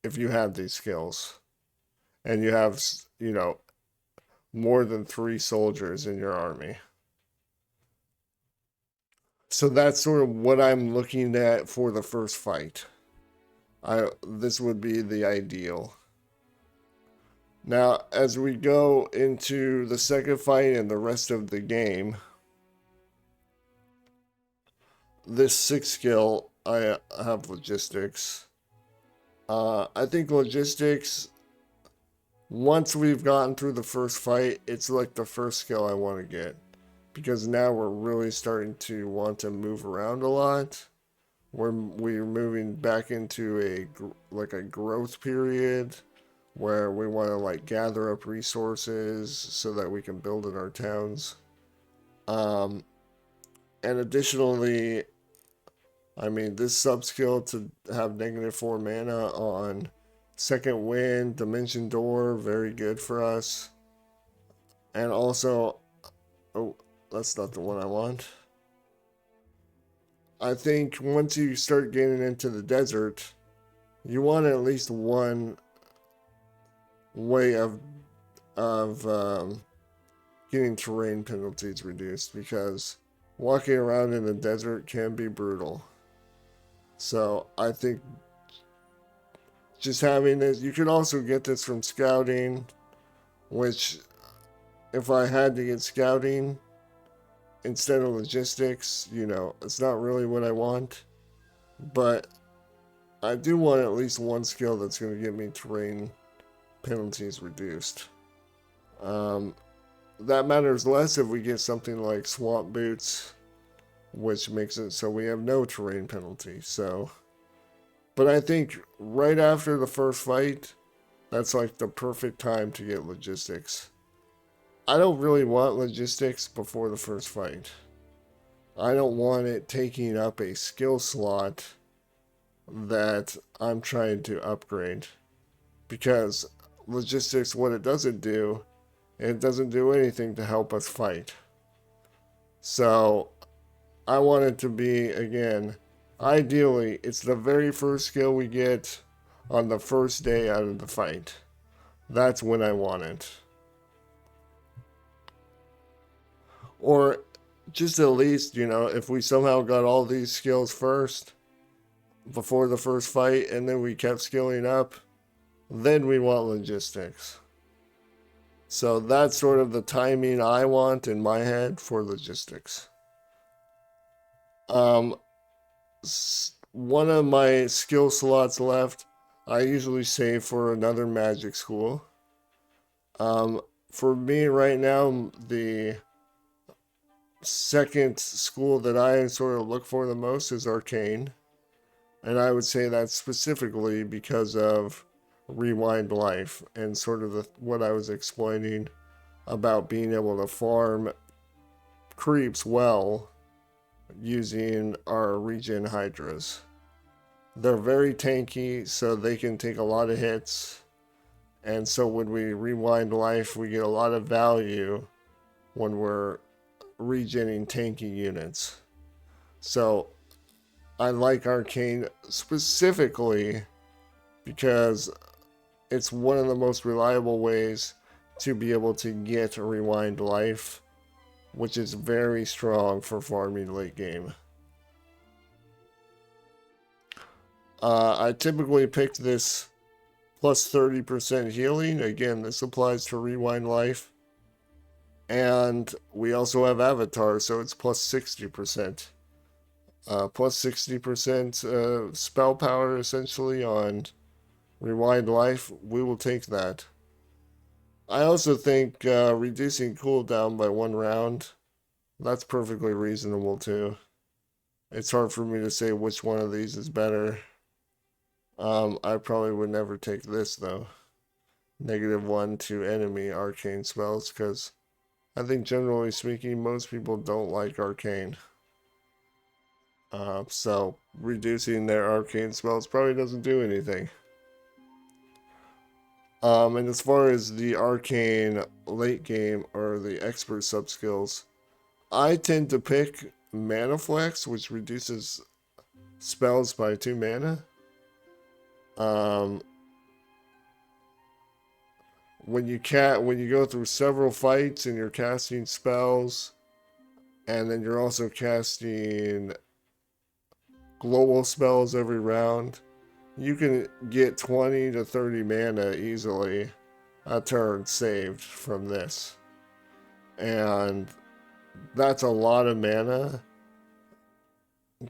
if you have these skills and you have, you know, more than 3 soldiers in your army. So that's sort of what I'm looking at for the first fight. This would be the ideal. Now, as we go into the second fight and the rest of the game, this 6th skill, I have logistics. I think logistics, once we've gotten through the first fight, it's like the first skill I want to get. Because now we're really starting to want to move around a lot. We're moving back into a growth period where we want to like gather up resources so that we can build in our towns. And additionally, I mean, this sub-skill to have -4 mana on Second Wind, Dimension Door, very good for us. And also, oh, that's not the one I want. I think once you start getting into the desert, you want at least one way of getting terrain penalties reduced, because walking around in the desert can be brutal. So I think just having this, you can also get this from scouting, which if I had to get scouting instead of logistics, you know, it's not really what I want, but I do want at least one skill that's going to get me terrain penalties reduced. That matters less if we get something like swamp boots, which makes it so we have no terrain penalty. So, but I think right after the first fight, that's like the perfect time to get logistics. I don't really want logistics before the first fight. I don't want it taking up a skill slot that I'm trying to upgrade. Because logistics, what it doesn't do anything to help us fight. So I want it to be, again, ideally, it's the very first skill we get on the first day out of the fight. That's when I want it. Or just at least, if we somehow got all these skills first, before the first fight, and then we kept skilling up, then we want logistics. So that's sort of the timing I want in my head for logistics. One of my skill slots left, I usually save for another magic school. For me right now, the second school that I sort of look for the most is Arcane. And I would say that specifically because of Rewind Life and sort of what I was explaining about being able to farm creeps well using our regen hydras. They're very tanky, so they can take a lot of hits. And so when we rewind life, we get a lot of value when we're regenning tanky units. So I like Arcane specifically because it's one of the most reliable ways to be able to get a rewind life, which is very strong for farming late game. I typically pick this plus 30% healing. Again, this applies to rewind life. And we also have Avatar, so it's plus 60%. Plus 60% spell power essentially on rewind life. We will take that. I also think reducing cooldown by 1 round, that's perfectly reasonable too. It's hard for me to say which one of these is better. I probably would never take this though. -1 to enemy arcane spells, because I think generally speaking most people don't like arcane. So reducing their arcane spells probably doesn't do anything. And as far as the arcane late game or the expert sub skills, I tend to pick Mana Flex, which reduces spells by 2 mana. When you go through several fights and you're casting spells, and then you're also casting global spells every round, you can get 20 to 30 mana easily a turn saved from this. And that's a lot of mana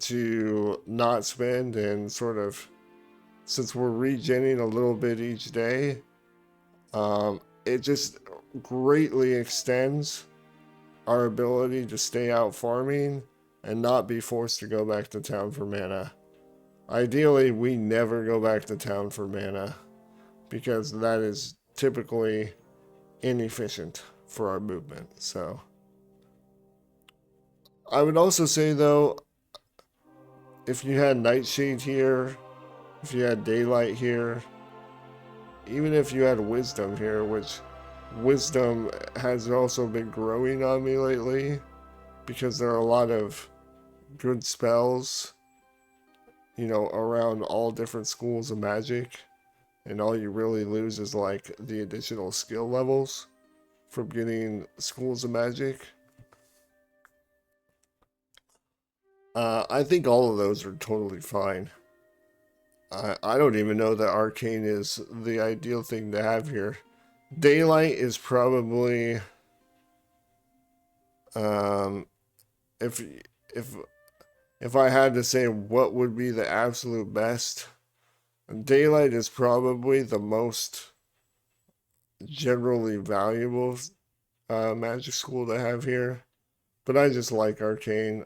to not spend, and sort of, since we're regenning a little bit each day, it just greatly extends our ability to stay out farming and not be forced to go back to town for mana. Ideally, we never go back to town for mana, because that is typically inefficient for our movement. So I would also say though, if you had Nightshade here, if you had Daylight here, even if you had Wisdom here, which Wisdom has also been growing on me lately because there are a lot of good spells, around all different schools of magic, and all you really lose is like the additional skill levels from getting schools of magic. I think all of those are totally fine. I don't even know that Arcane is the ideal thing to have here. Daylight is probably, if I had to say what would be the absolute best, Daylight is probably the most generally valuable magic school to have here. But I just like Arcane.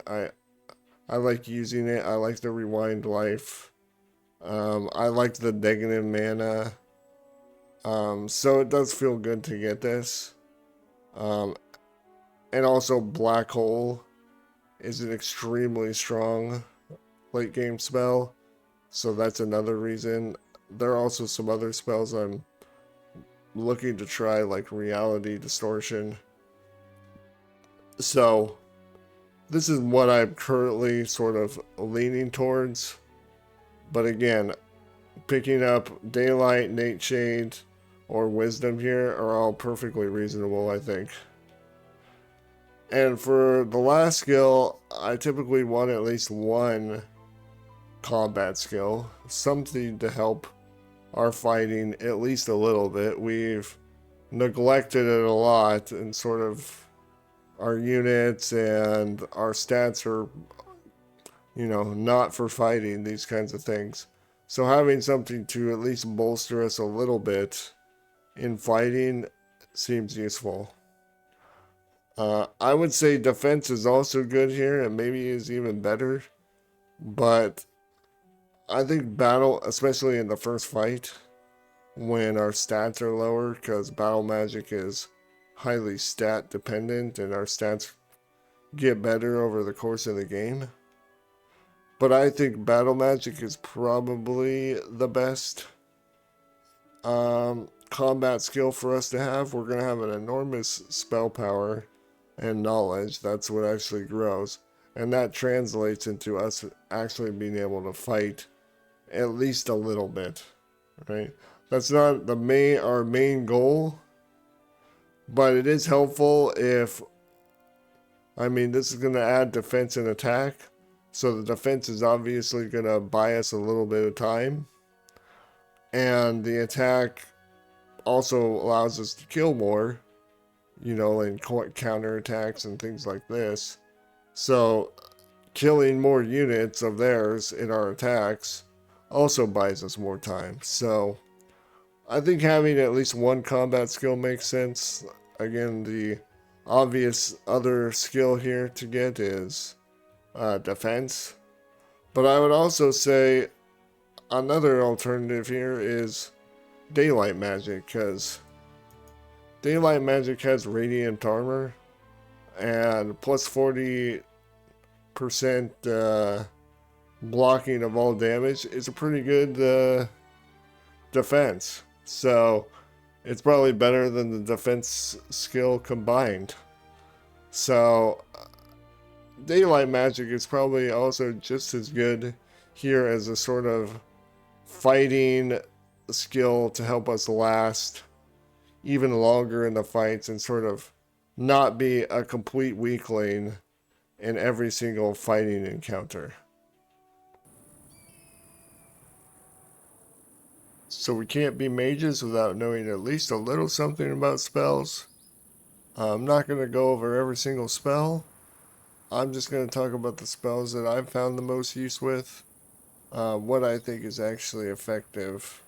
I like using it. I like the rewind life. I like the negative mana. So it does feel good to get this. Um, and also Black Hole is an extremely strong late game spell. So that's another reason. There are also some other spells I'm looking to try, like Reality Distortion. So this is what I'm currently sort of leaning towards. But again, picking up Daylight, Nightshade, or Wisdom here are all perfectly reasonable, I think. And for the last skill, I typically want at least one combat skill, something to help our fighting at least a little bit. We've neglected it a lot, and sort of our units and our stats are, not for fighting, these kinds of things. So having something to at least bolster us a little bit in fighting seems useful. I would say defense is also good here, and maybe is even better. But I think battle, especially in the first fight, when our stats are lower, because battle magic is highly stat dependent, and our stats get better over the course of the game. But I think battle magic is probably the best combat skill for us to have. We're going to have an enormous spell power and knowledge. That's what actually grows. And that translates into us actually being able to fight at least a little bit, right? That's not our main goal, but it is helpful if, this is going to add defense and attack. So the defense is obviously going to buy us a little bit of time. And the attack also allows us to kill more, and counter attacks and things like this. So killing more units of theirs in our attacks also buys us more time. So I think having at least one combat skill makes sense. Again, the obvious other skill here to get is defense. But I would also say another alternative here is daylight magic, because daylight magic has radiant armor and plus 40% blocking of all damage is a pretty good defense. So it's probably better than the defense skill combined. So daylight magic is probably also just as good here as a sort of fighting skill to help us last even longer in the fights and sort of not be a complete weakling in every single fighting encounter. So we can't be mages without knowing at least a little something about spells. I'm not going to go over every single spell. I'm just going to talk about the spells that I've found the most use with, what I think is actually effective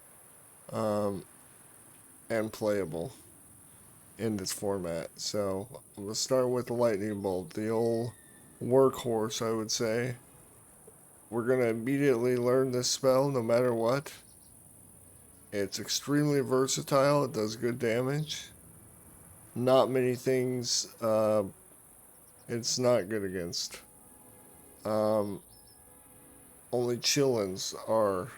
and playable in this format. So we'll start with the lightning bolt, the old workhorse, I would say. We're going to immediately learn this spell no matter what. It's extremely versatile. It does good damage. Not many things it's not good against. Only chillins are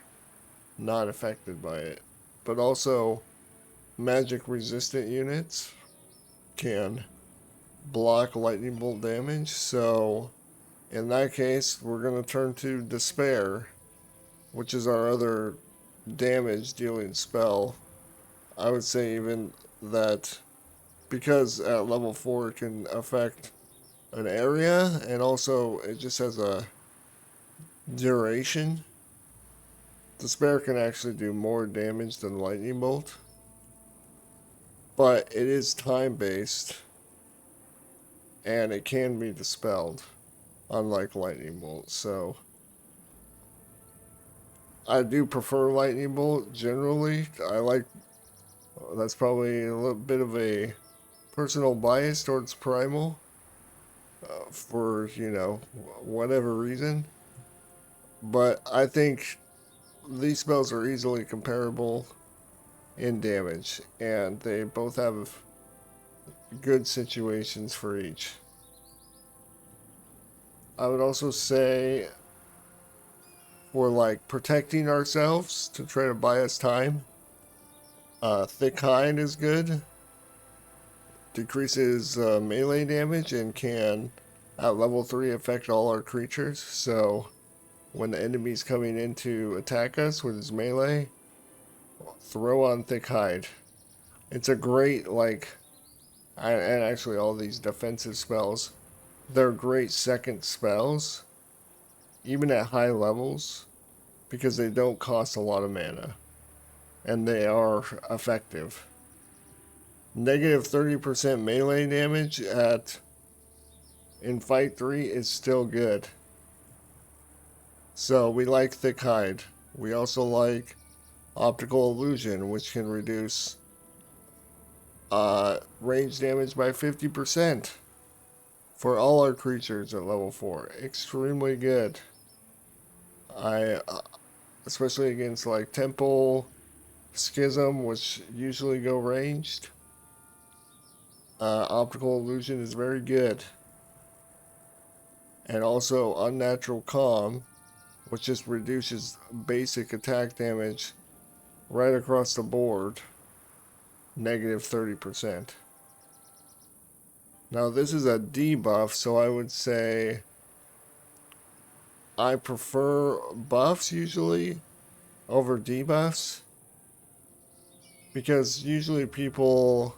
not affected by it. But also, magic resistant units can block lightning bolt damage. So, in that case, we're going to turn to Despair, which is our other damage dealing spell. I would say even that because at level 4 it can affect an area, and also it just has a duration. Despair can actually do more damage than Lightning Bolt, but it is time based and it can be dispelled, unlike Lightning Bolt. So I do prefer Lightning Bolt generally. That's probably a little bit of a personal bias towards Primal. for, you know, whatever reason. But I think these spells are easily comparable in damage, and they both have good situations for each. I would also say for like protecting ourselves to try to buy us time, Thick Hide is good. Decreases melee damage and can at level 3 affect all our creatures. So when the enemy's coming in to attack us with his melee, throw on Thick Hide. It's a great, like, and actually all these defensive spells, they're great second spells, even at high levels, because they don't cost a lot of mana, and they are effective. Negative 30% melee damage in Fight 3 is still good. So we like Thick Hide. We also like Optical Illusion, which can reduce range damage by 50% for all our creatures at level 4. Extremely good. Especially against like Temple, Schism, which usually go ranged. Optical Illusion is very good. And also Unnatural Calm, which just reduces basic attack damage right across the board, negative 30%. Now this is a debuff, so I would say I prefer buffs usually over debuffs, because usually people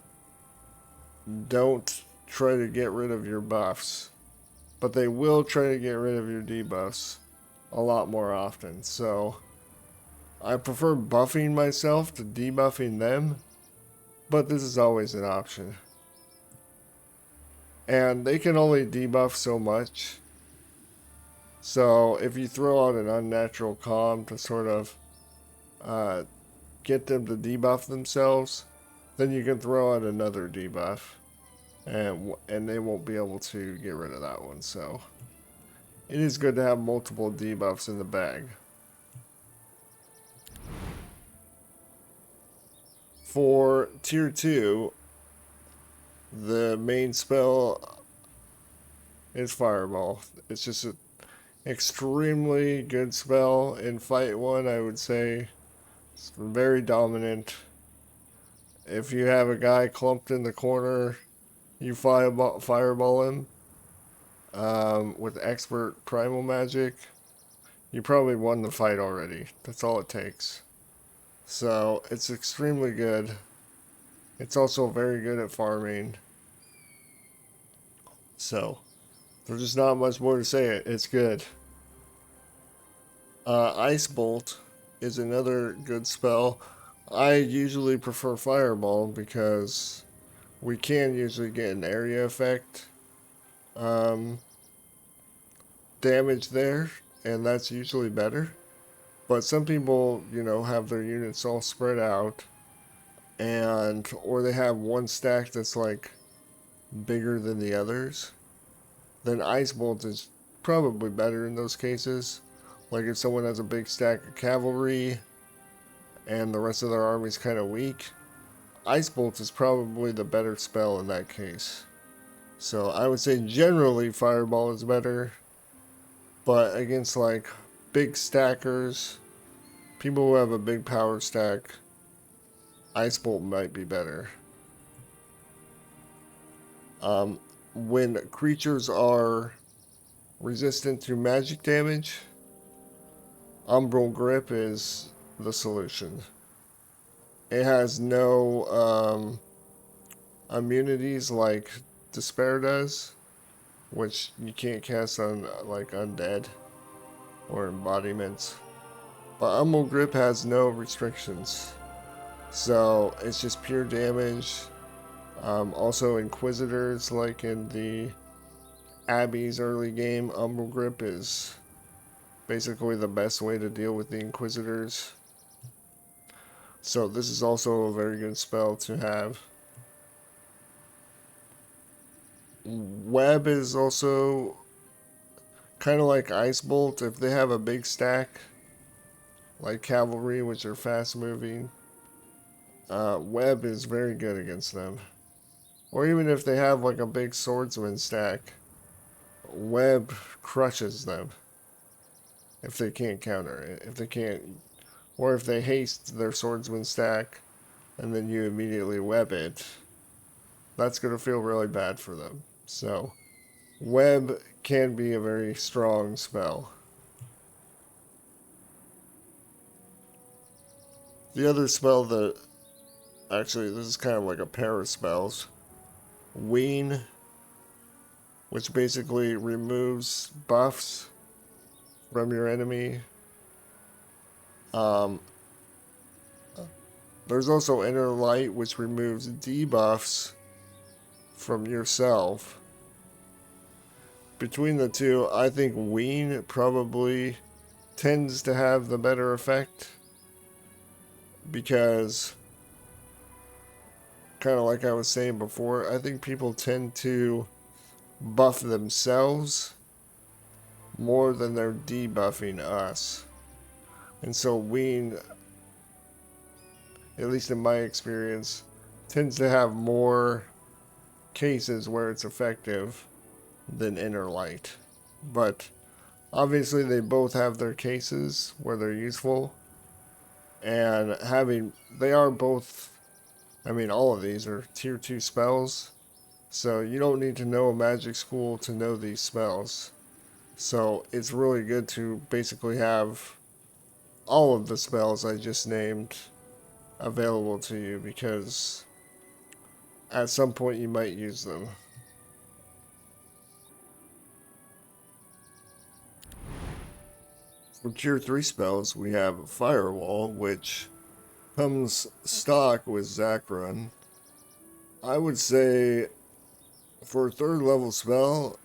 don't try to get rid of your buffs, but they will try to get rid of your debuffs a lot more often. So I prefer buffing myself to debuffing them, but this is always an option. And they can only debuff so much. So if you throw out an Unnatural Calm to sort of get them to debuff themselves, then you can throw out another debuff, and they won't be able to get rid of that one. So it is good to have multiple debuffs in the bag. For tier 2, the main spell is Fireball. It's just an extremely good spell. In Fight 1, I would say it's very dominant. If you have a guy clumped in the corner, you fireball him with expert primal magic, you probably won the fight already. That's all it takes. So it's extremely good. It's also very good at farming. So there's just not much more to say. It's good. Ice Bolt is another good spell. I usually prefer Fireball because we can usually get an area effect damage there, and that's usually better. But some people, you know, have their units all spread out, or they have one stack that's like bigger than the others. Then Ice Bolt is probably better in those cases. Like if someone has a big stack of cavalry and the rest of their army's kind of weak, Ice Bolt is probably the better spell in that case. So I would say generally Fireball is better, but against like big stackers, people who have a big power stack, Ice Bolt might be better. When creatures are resistant to magic damage, Umbral Grip is the solution. It has no immunities like Despair does, which you can't cast on like undead or embodiments. But Umbral Grip has no restrictions, so it's just pure damage. Also Inquisitors, like in the Abbey's early game, Umbral Grip is basically the best way to deal with the Inquisitors. So this is also a very good spell to have. Web is also kind of like Ice Bolt. If they have a big stack, like Cavalry, which are fast moving, Web is very good against them. Or even if they have like a big swordsman stack, Web crushes them if they can't counter it. If they can't, or if they haste their swordsman stack and then you immediately web it, that's going to feel really bad for them. So, Web can be a very strong spell. The other spell that, actually, this is kind of like a pair of spells. Wean, which basically removes buffs from your enemy. Um, there's also Inner Light, which removes debuffs from yourself. Between the two, I think Wean probably tends to have the better effect, because, kind of like I was saying before, I think people tend to buff themselves more than they're debuffing us. And so Wean, at least in my experience, tends to have more cases where it's effective than Inner Light. But obviously they both have their cases where they're useful. And they are both, I mean, all of these are tier 2 spells. So you don't need to know a magic school to know these spells. So it's really good to basically have all of the spells I just named available to you, because at some point you might use them. For tier 3 spells, we have Firewall, which comes stock with Zakron. I would say for a 3rd level spell,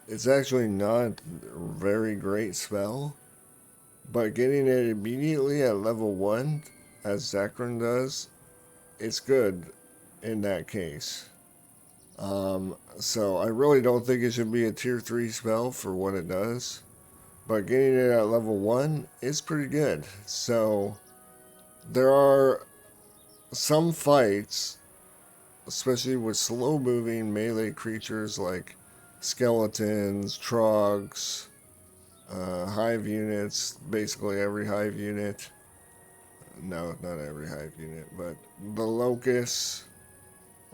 it's actually not a very great spell, but getting it immediately at level 1, as Zakron does, it's good in that case. So I really don't think it should be a tier 3 spell for what it does, but getting it at level 1 is pretty good. So there are some fights, especially with slow moving melee creatures like skeletons, trogs, hive units, basically every hive unit. No, not every hive unit, but the locusts,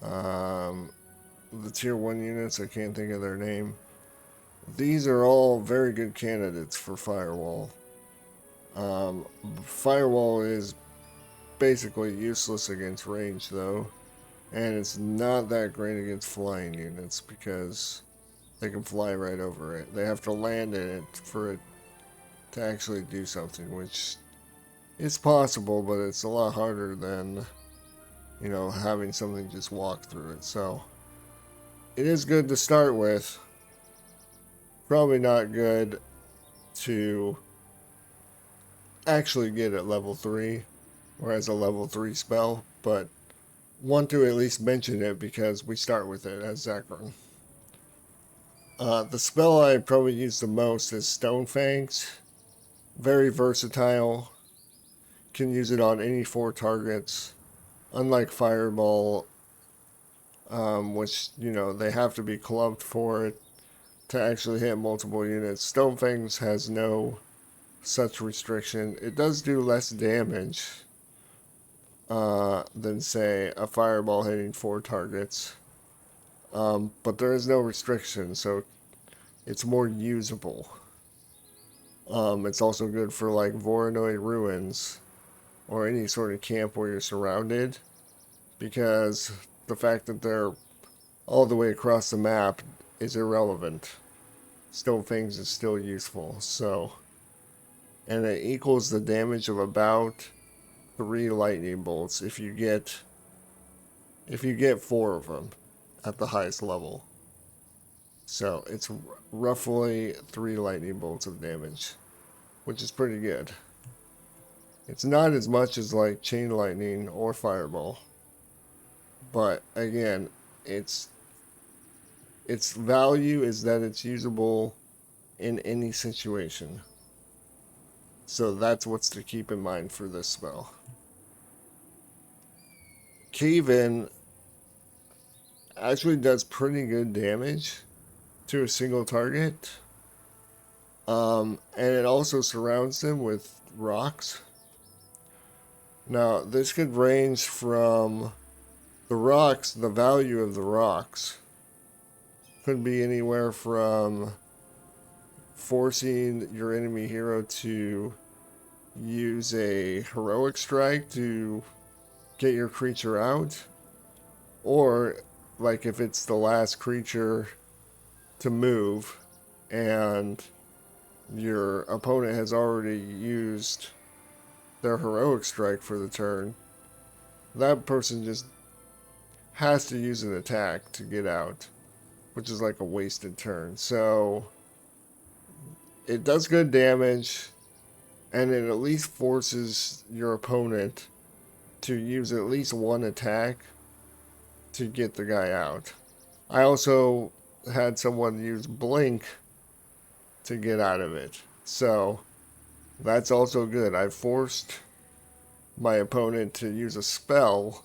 the tier 1 units, I can't think of their name. These are all very good candidates for Firewall. Firewall is basically useless against range, though, and it's not that great against flying units because they can fly right over it. They have to land in it for it to actually do something, which is possible, but it's a lot harder than, having something just walk through it. So it is good to start with. Probably not good to actually get at level 3 or as a level 3 spell, but want to at least mention it because we start with it as Zakron. The spell I probably use the most is Stone Fangs. Very versatile. Can use it on any 4 targets. Unlike Fireball, which, they have to be clubbed for it to actually hit multiple units. Stone Fangs has no such restriction. It does do less damage than, say, a Fireball hitting 4 targets. But there is no restriction, so it's more usable. It's also good for like Voronoi Ruins or any sort of camp where you're surrounded, because the fact that they're all the way across the map is irrelevant. Stone Fangs is still useful, so, and it equals the damage of about 3 lightning bolts if you get 4 of them at the highest level. So it's roughly 3 lightning bolts of damage, which is pretty good. It's not as much as like Chain Lightning or Fireball, but again, it's its value is that it's usable in any situation. So that's what's to keep in mind for this spell. Cave In actually does pretty good damage to a single target. And it also surrounds them with rocks. Now, this could range from the rocks, the value of the rocks could be anywhere from forcing your enemy hero to use a heroic strike to get your creature out, or like if it's the last creature to move and your opponent has already used their heroic strike for the turn, that person just has to use an attack to get out, which is like a wasted turn. So it does good damage, and it at least forces your opponent to use at least one attack to get the guy out. I also had someone use Blink to get out of it, so that's also good. I forced my opponent to use a spell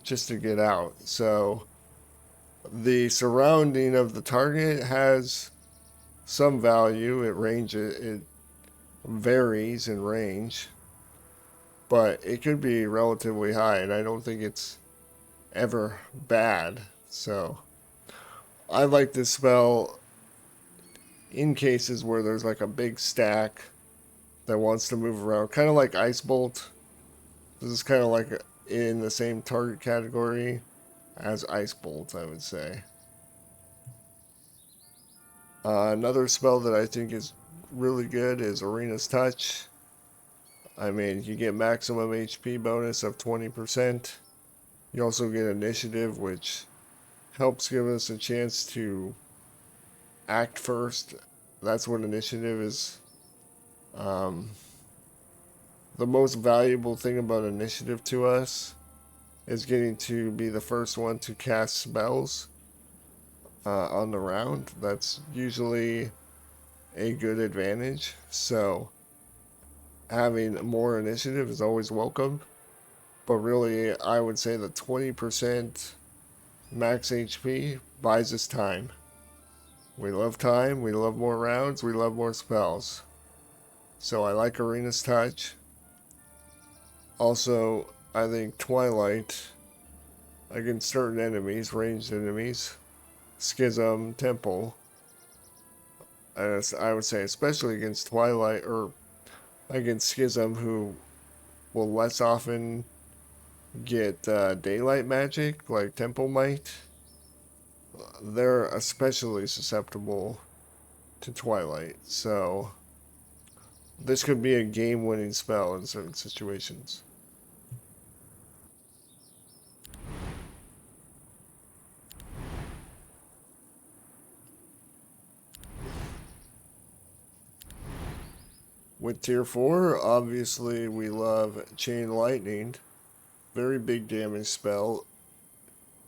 just to get out. So the surrounding of the target has some value. It varies in range, but it could be relatively high, and I don't think it's ever bad. So I like this spell in cases where there's like a big stack that wants to move around, kind of like Ice Bolt. This is kind of like in the same target category as Ice Bolt, I would say. Another spell that I think is really good is Arena's Touch. I mean, you get maximum HP bonus of 20%. You also get Initiative, which helps give us a chance to act first. That's what Initiative is. The most valuable thing about Initiative to us is getting to be the first one to cast spells on the round. That's usually a good advantage. So having more initiative is always welcome. But really, I would say the 20% max HP buys us time. We love time, we love more rounds, we love more spells. So I like Arena's Touch. Also, I think Twilight against certain enemies, ranged enemies, Schism, Temple, I would say especially against Twilight, or against Schism, who will less often get daylight magic like Temple might. They're especially susceptible to Twilight, so this could be a game-winning spell in certain situations. With tier 4, obviously we love Chain Lightning. Very big damage spell.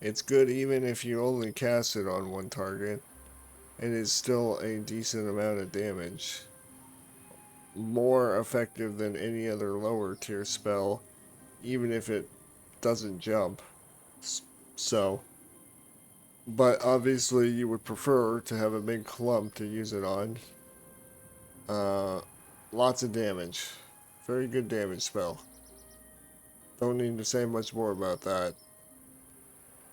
It's good even if you only cast it on one target. It is still a decent amount of damage. More effective than any other lower tier spell, even if it doesn't jump. So, but obviously you would prefer to have a big clump to use it on. Lots of damage. Very good damage spell. Don't need to say much more about that.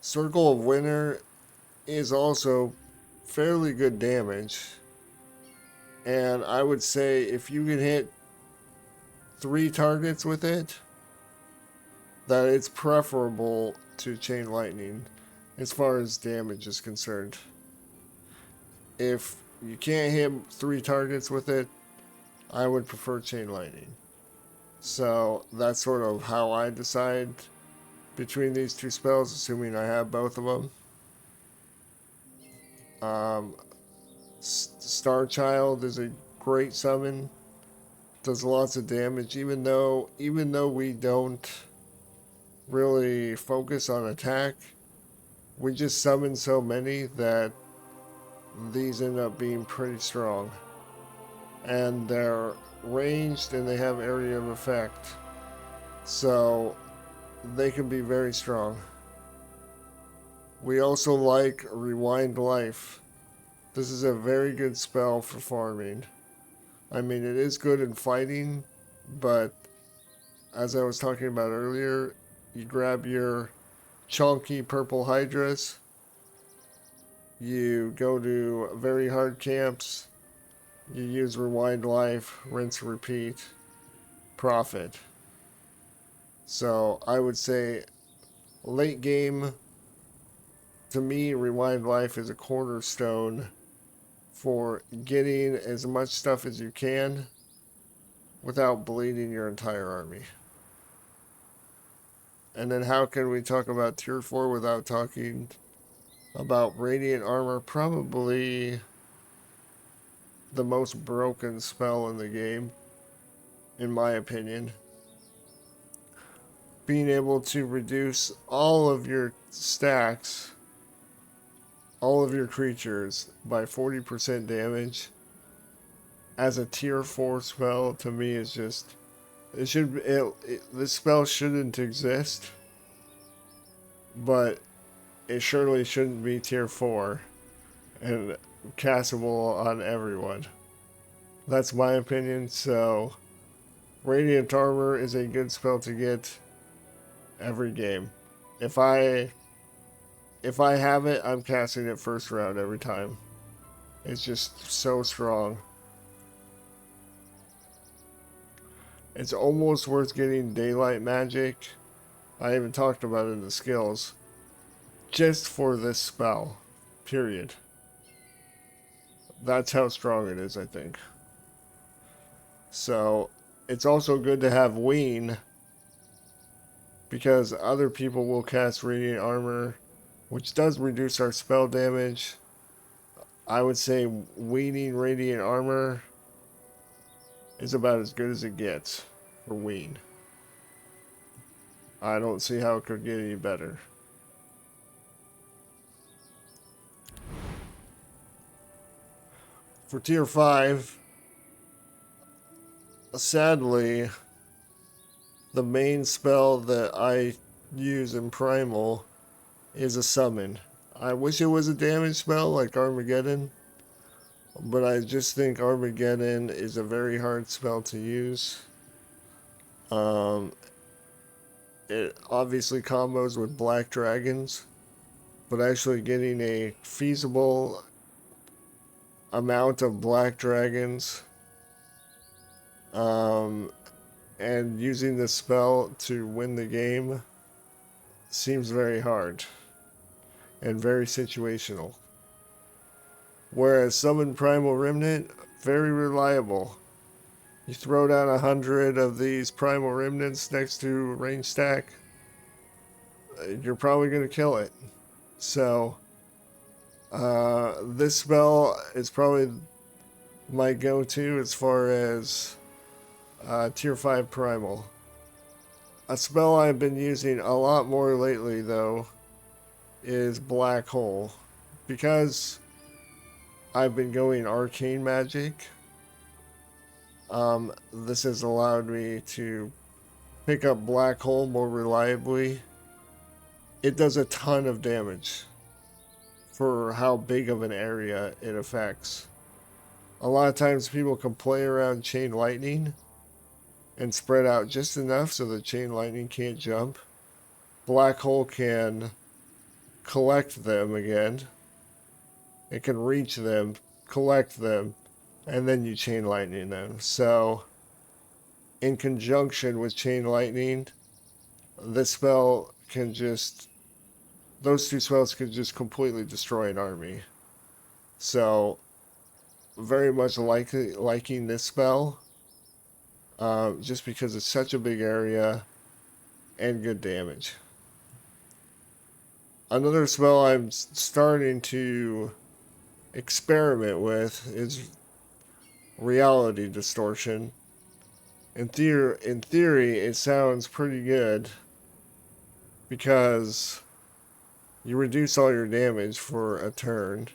Circle of Winter is also fairly good damage. And I would say if you can hit 3 targets with it, that it's preferable to Chain Lightning as far as damage is concerned. If you can't hit 3 targets with it, I would prefer Chain Lightning. So that's sort of how I decide between these two spells, assuming I have both of them. Star Child is a great summon. Does lots of damage, even though we don't really focus on attack. We just summon so many that these end up being pretty strong. And they're ranged and they have area of effect. So they can be very strong. We also like Rewind Life. This is a very good spell for farming. I mean, it is good in fighting, but as I was talking about earlier, you grab your chunky purple hydras, you go to very hard camps, you use Rewind Life, rinse, repeat, profit. So I would say late game, to me, Rewind Life is a cornerstone for getting as much stuff as you can without bleeding your entire army. And then how can we talk about tier 4 without talking about Radiant Armor? Probably the most broken spell in the game, in my opinion. Being able to reduce all of your stacks, all of your creatures by 40% damage as a tier 4 spell, to me is just, this spell shouldn't exist, but it surely shouldn't be tier 4 and castable on everyone. That's my opinion. So Radiant Armor is a good spell to get every game. If I have it, I'm casting it first round every time. It's just so strong. It's almost worth getting Daylight Magic. I even talked about it in the skills. Just for this spell. Period. That's how strong it is, I think. So, it's also good to have Wean, because other people will cast Radiant Armor, which does reduce our spell damage. I would say Weaning Radiant Armor is about as good as it gets for Wean. I don't see how it could get any better. For tier 5, sadly, the main spell that I use in Primal is a summon. I wish it was a damage spell like Armageddon, but I just think Armageddon is a very hard spell to use. It obviously combos with Black Dragons, but actually getting a feasible amount of Black Dragons and using the spell to win the game seems very hard and very situational. Whereas Summon Primal Remnant, very reliable. You throw down 100 of these Primal Remnants next to a range stack, you're probably going to kill it. So, this spell is probably my go-to as far as tier 5 Primal. A spell I've been using a lot more lately, though, is Black Hole. Because I've been going Arcane Magic, this has allowed me to pick up Black Hole more reliably. It does a ton of damage for how big of an area it affects. A lot of times people can play around Chain Lightning and spread out just enough so the Chain Lightning can't jump. Black Hole can collect them again. It can reach them, collect them, and then you Chain Lightning them. So, in conjunction with Chain Lightning, this spell can just, those two spells can just completely destroy an army. So, very much liking this spell, just because it's such a big area and good damage. Another spell I'm starting to experiment with is Reality Distortion. In theory, it sounds pretty good because you reduce all your damage for a turn,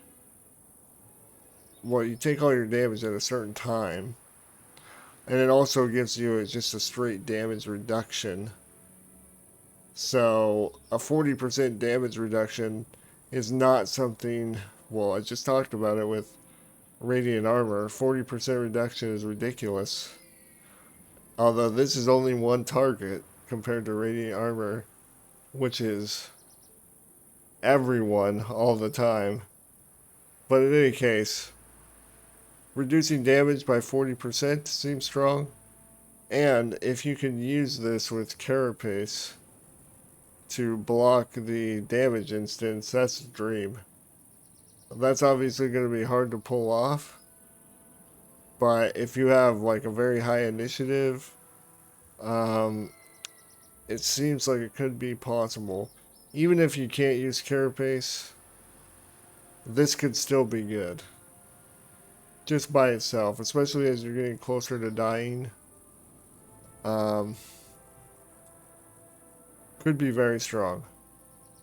well, you take all your damage at a certain time, and it also gives you just a straight damage reduction. So a 40% damage reduction is not something, well, I just talked about it with Radiant Armor. 40% reduction is ridiculous. Although this is only one target compared to Radiant Armor, which is everyone all the time. But in any case, reducing damage by 40% seems strong. And if you can use this with Carapace to block the damage instance, that's a dream. That's obviously going to be hard to pull off. But if you have like a very high initiative, um, it seems like it could be possible. Even if you can't use Carapace, this could still be good. Just by itself, especially as you're getting closer to dying. Could be very strong.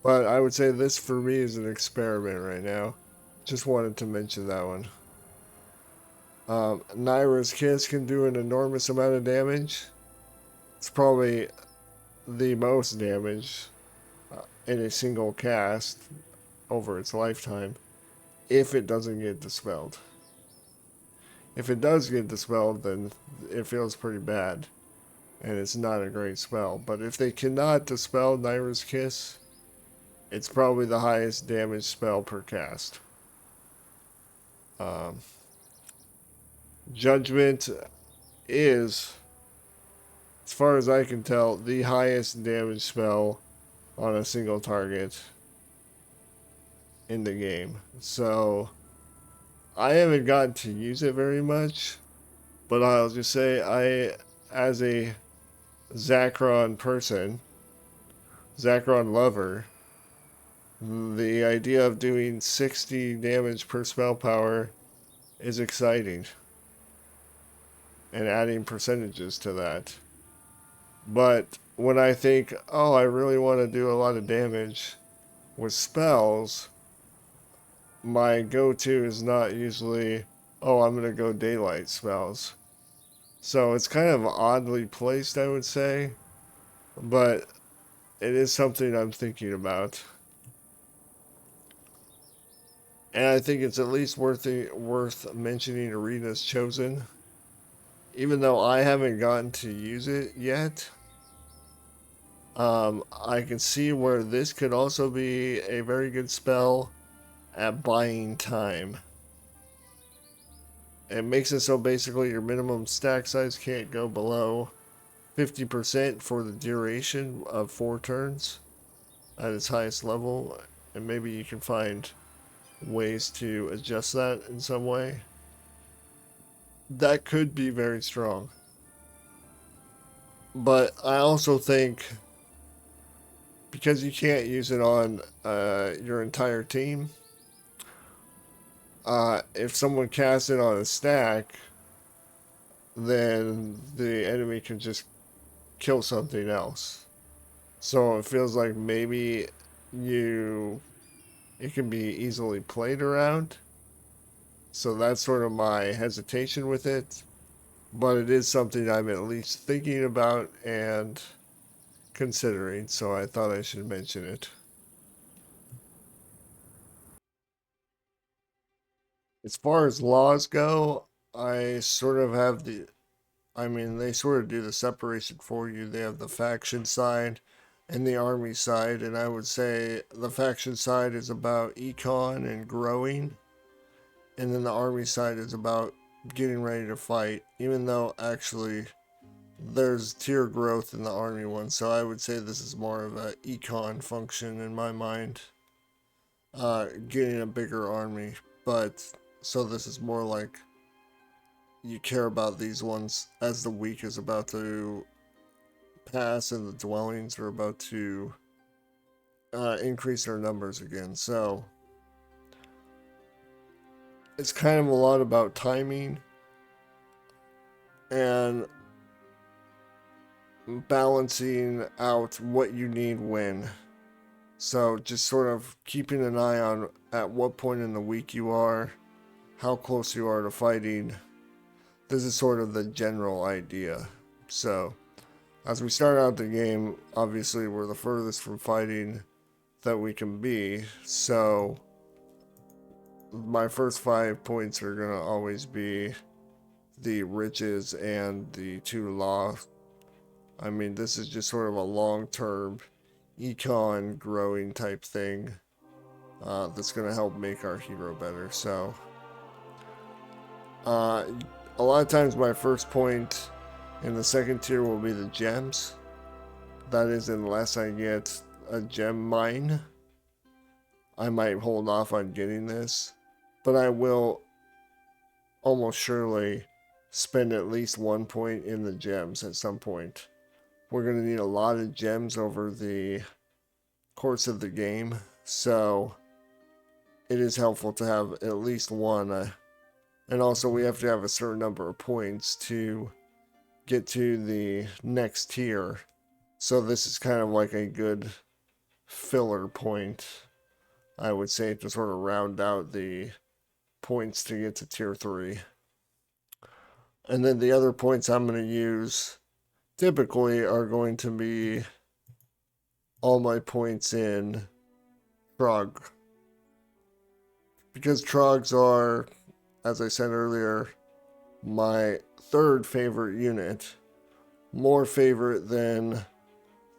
But I would say this for me is an experiment right now. Just wanted to mention that one. Naira's Kiss can do an enormous amount of damage. It's probably the most damage in a single cast over its lifetime if it doesn't get dispelled. If it does get dispelled, then it feels pretty bad, and it's not a great spell. But if they cannot dispel Naira's Kiss, it's probably the highest damage spell per cast. Judgment is, as far as I can tell, the highest damage spell on a single target in the game. So I haven't gotten to use it very much, but I'll just say as a Zakron person, Zakron lover, the idea of doing 60 damage per spell power is exciting, and adding percentages to that. But when I think, oh, I really want to do a lot of damage with spells, my go-to is not usually, oh, I'm going to go daylight spells. So it's kind of oddly placed, I would say, but it is something I'm thinking about. And I think it's at least worth mentioning Arena's Chosen. Even though I haven't gotten to use it yet, I can see where this could also be a very good spell at buying time. It makes it so basically your minimum stack size can't go below 50% for the duration of 4 turns at its highest level, and maybe you can find ways to adjust that in some way. That could be very strong. But I also think because you can't use it on your entire team, if someone casts it on a stack, then the enemy can just kill something else. So it feels like maybe it can be easily played around. So that's sort of my hesitation with it. But it is something I'm at least thinking about and considering, so I thought I should mention it. As far as laws go, I sort of have they sort of do the separation for you. They have the faction side and the army side, and I would say the faction side is about econ and growing, and then the army side is about getting ready to fight, even though actually there's tier growth in the army one, so I would say this is more of a econ function in my mind, getting a bigger army. But so this is more like you care about these ones as the week is about to pass and the dwellings are about to increase their numbers again. So it's kind of a lot about timing and balancing out what you need when. So just sort of keeping an eye on at what point in the week you are, how close you are to fighting. This is sort of the general idea. So, as we start out the game, obviously we're the furthest from fighting that we can be. So, my first 5 points are going to always be the riches and the 2 law. I mean, this is just sort of a long-term econ growing type thing that's going to help make our hero better. So, a lot of times my first point in the second tier will be the gems. That is, unless I get a gem mine, I might hold off on getting this, but I will almost surely spend at least 1 point in the gems at some point. We're going to need a lot of gems over the course of the game, so it is helpful to have at least one. And also we have to have a certain number of points to get to the next tier. So this is kind of like a good filler point, I would say, to sort of round out the points to get to tier 3. And then the other points I'm going to use typically are going to be all my points in Trog. Because Trogs are, as I said earlier, my third favorite unit. More favorite than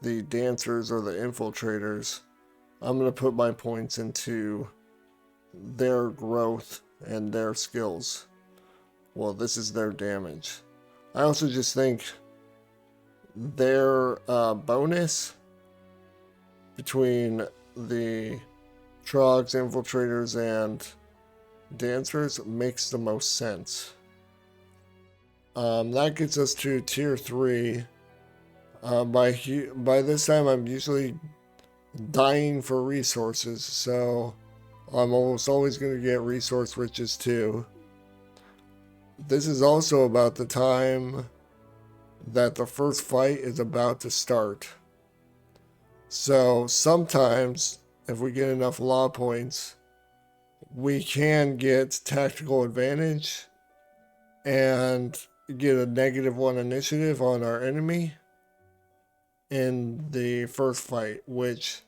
the dancers or the infiltrators. I'm going to put my points into their growth and their skills. Well, this is their damage. I also just think their bonus between the Trogs, infiltrators, and dancers makes the most sense. That gets us to tier 3. By this time, I'm usually dying for resources, so I'm almost always going to get resource riches too. This is also about the time that the first fight is about to start. So sometimes, if we get enough law points, we can get tactical advantage and get a -1 initiative on our enemy in the first fight, which,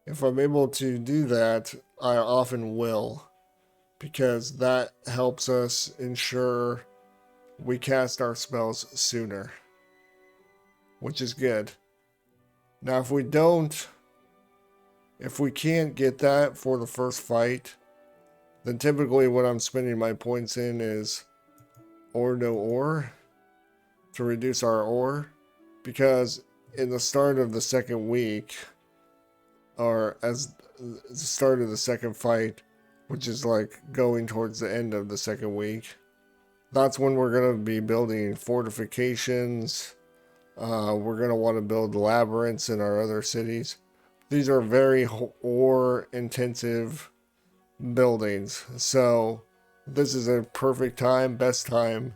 if I'm able to do that, I often will, because that helps us ensure we cast our spells sooner, which is good. Now, if we can't get that for the first fight, then typically what I'm spending my points in is or no ore to reduce our ore, because in the start of the second week, or as the start of the second fight, which is like going towards the end of the second week, that's when we're going to be building fortifications. We're going to want to build labyrinths in our other cities. These are very ore intensive buildings, so this is a perfect time, best time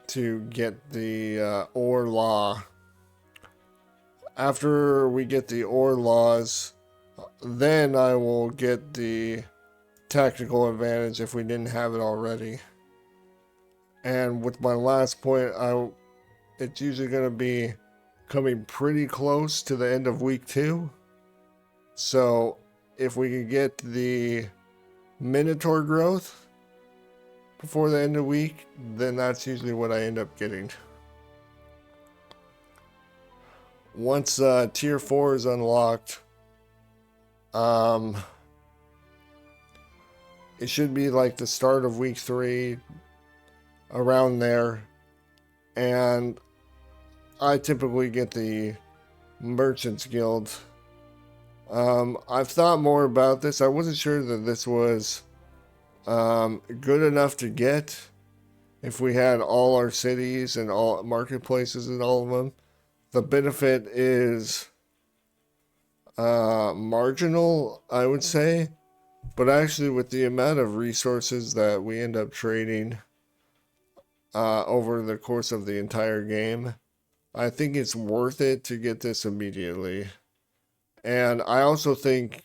to get the ore law. After we get the ore laws, then I will get the tactical advantage if we didn't have it already. And with my last point, it's usually going to be coming pretty close to the end of week 2. So if we can get the Minotaur growth before the end of the week, then that's usually what I end up getting. Once tier 4 is unlocked, it should be like the start of week 3, around there, and I typically get the Merchants Guild. I've thought more about this. I wasn't sure that this was good enough to get if we had all our cities and all marketplaces and all of them. The benefit is marginal, I would say, but actually with the amount of resources that we end up trading over the course of the entire game, I think it's worth it to get this immediately. And I also think,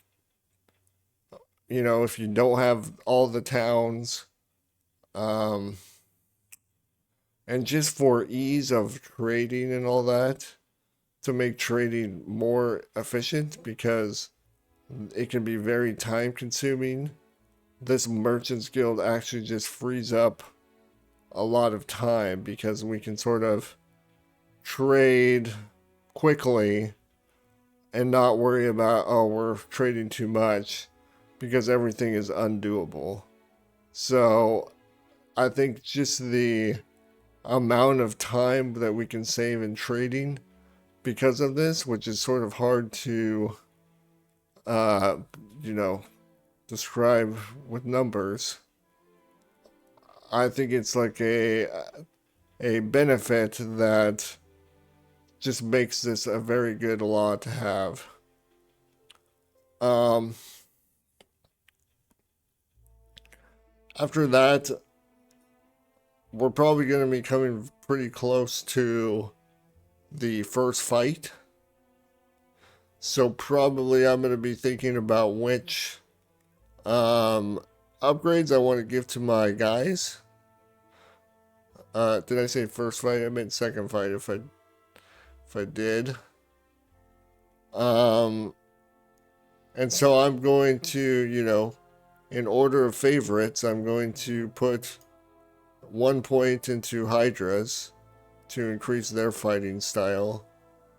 if you don't have all the towns Um, and just for ease of trading and all that, to make trading more efficient because it can be very time consuming. This Merchants Guild actually just frees up a lot of time because we can sort of trade quickly and not worry about, oh, we're trading too much because everything is undoable. So I think just the amount of time that we can save in trading because of this, which is sort of hard to, uh, you know, describe with numbers. I think it's like a benefit that just makes this a very good law to have. Um, After that, we're probably going to be coming pretty close to the first fight. So probably I'm going to be thinking about which upgrades I want to give to my guys. Did I say first fight? I meant second fight if I did. And so I'm going to, in order of favorites, I'm going to put 1 point into Hydras to increase their fighting style,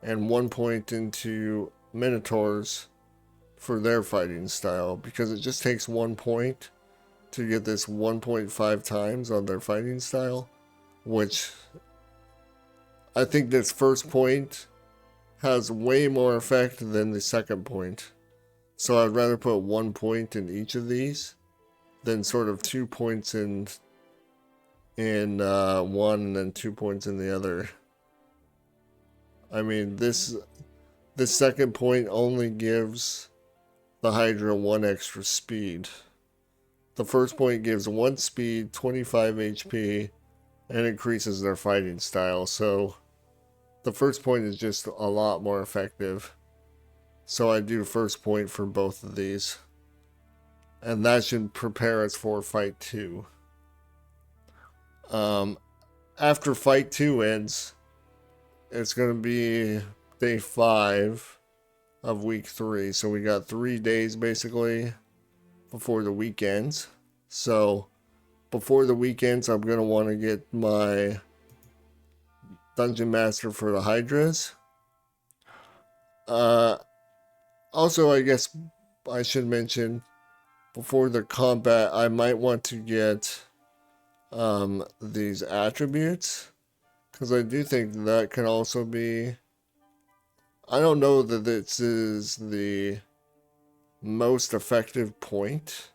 and 1 point into Minotaurs for their fighting style, because it just takes 1 point to get this 1.5 times on their fighting style, which I think this first point has way more effect than the second point. So I'd rather put 1 point in each of these than sort of 2 points in one and then 2 points in the other. I mean, this second point only gives the Hydra 1 extra speed. The first point gives 1 speed, 25 HP, and increases their fighting style. So the first point is just a lot more effective. So I do first point for both of these. And that should prepare us for fight 2. After fight 2 ends, it's going to be day 5 of week 3. So we got 3 days basically before the weekends. So before the weekends, I'm going to want to get my Dungeon Master for the Hydras. Also, I guess I should mention, before the combat, I might want to get these attributes, because I do think that can also be, I don't know that this is the most effective point.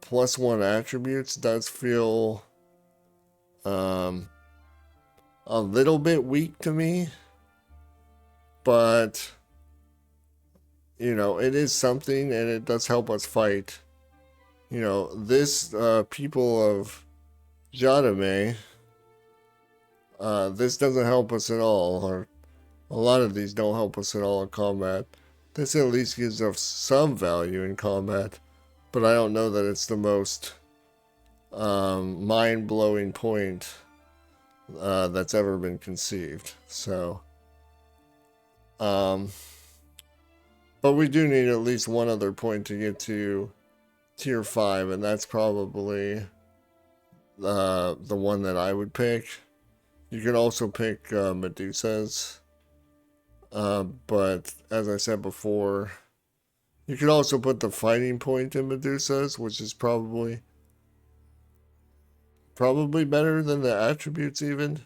+1 attributes does feel a little bit weak to me, but it is something, and it does help us fight. This people of Jadame, this doesn't help us at all, or a lot of these don't help us at all in combat. This at least gives us some value in combat, but I don't know that it's the most mind-blowing point that's ever been conceived. So, but we do need at least one other point to get to tier 5, and that's probably the one that I would pick. You can also pick Medusas, but as I said before, you can also put the fighting point in Medusas, which is probably better than the attributes even.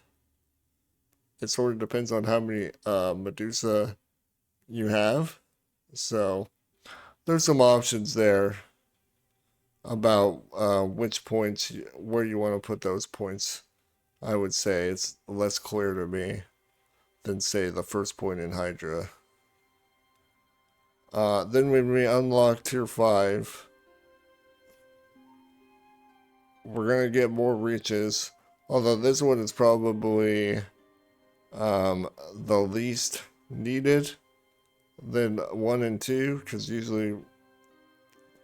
It sort of depends on how many Medusa you have. So there's some options there about which points, where you want to put those points. I would say it's less clear to me than, say, the first point in Hydra. Then when we unlock tier 5, we're going to get more reaches. Although this one is probably the least needed than 1 and 2, because usually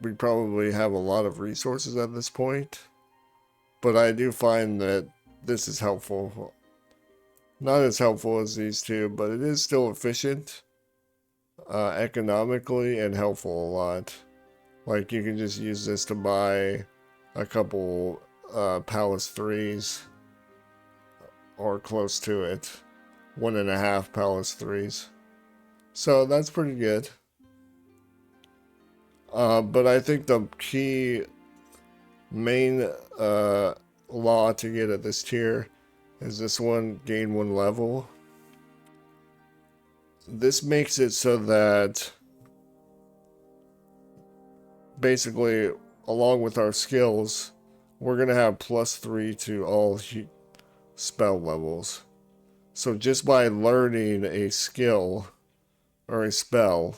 we probably have a lot of resources at this point. but I do find that this is helpful. Not as helpful as these two, but it is still efficient, economically, and helpful a lot. Like, you can just use this to buy a couple Palace 3s, or close to it. 1.5 Palace 3s. So that's pretty good. But I think the key main law to get at this tier is this one, gain 1 level. This makes it so that basically, along with our skills, we're going to have +3 to all spell levels. So just by learning a skill or a spell,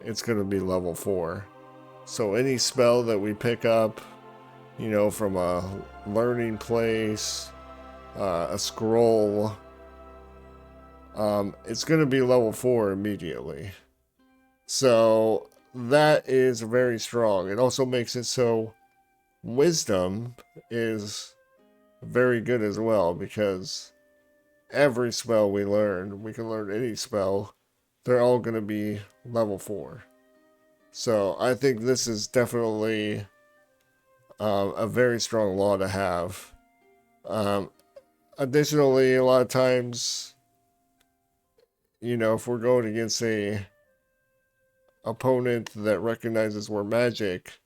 it's going to be level 4. So any spell that we pick up, you know, from a learning place, a scroll, it's going to be level 4 immediately. So that is very strong. It also makes it so wisdom is very good as well, because every spell we can learn any spell, they're all going to be level 4. So I think this is definitely a very strong law to have. Additionally, a lot of times, you know, if we're going against a opponent that recognizes we're magic,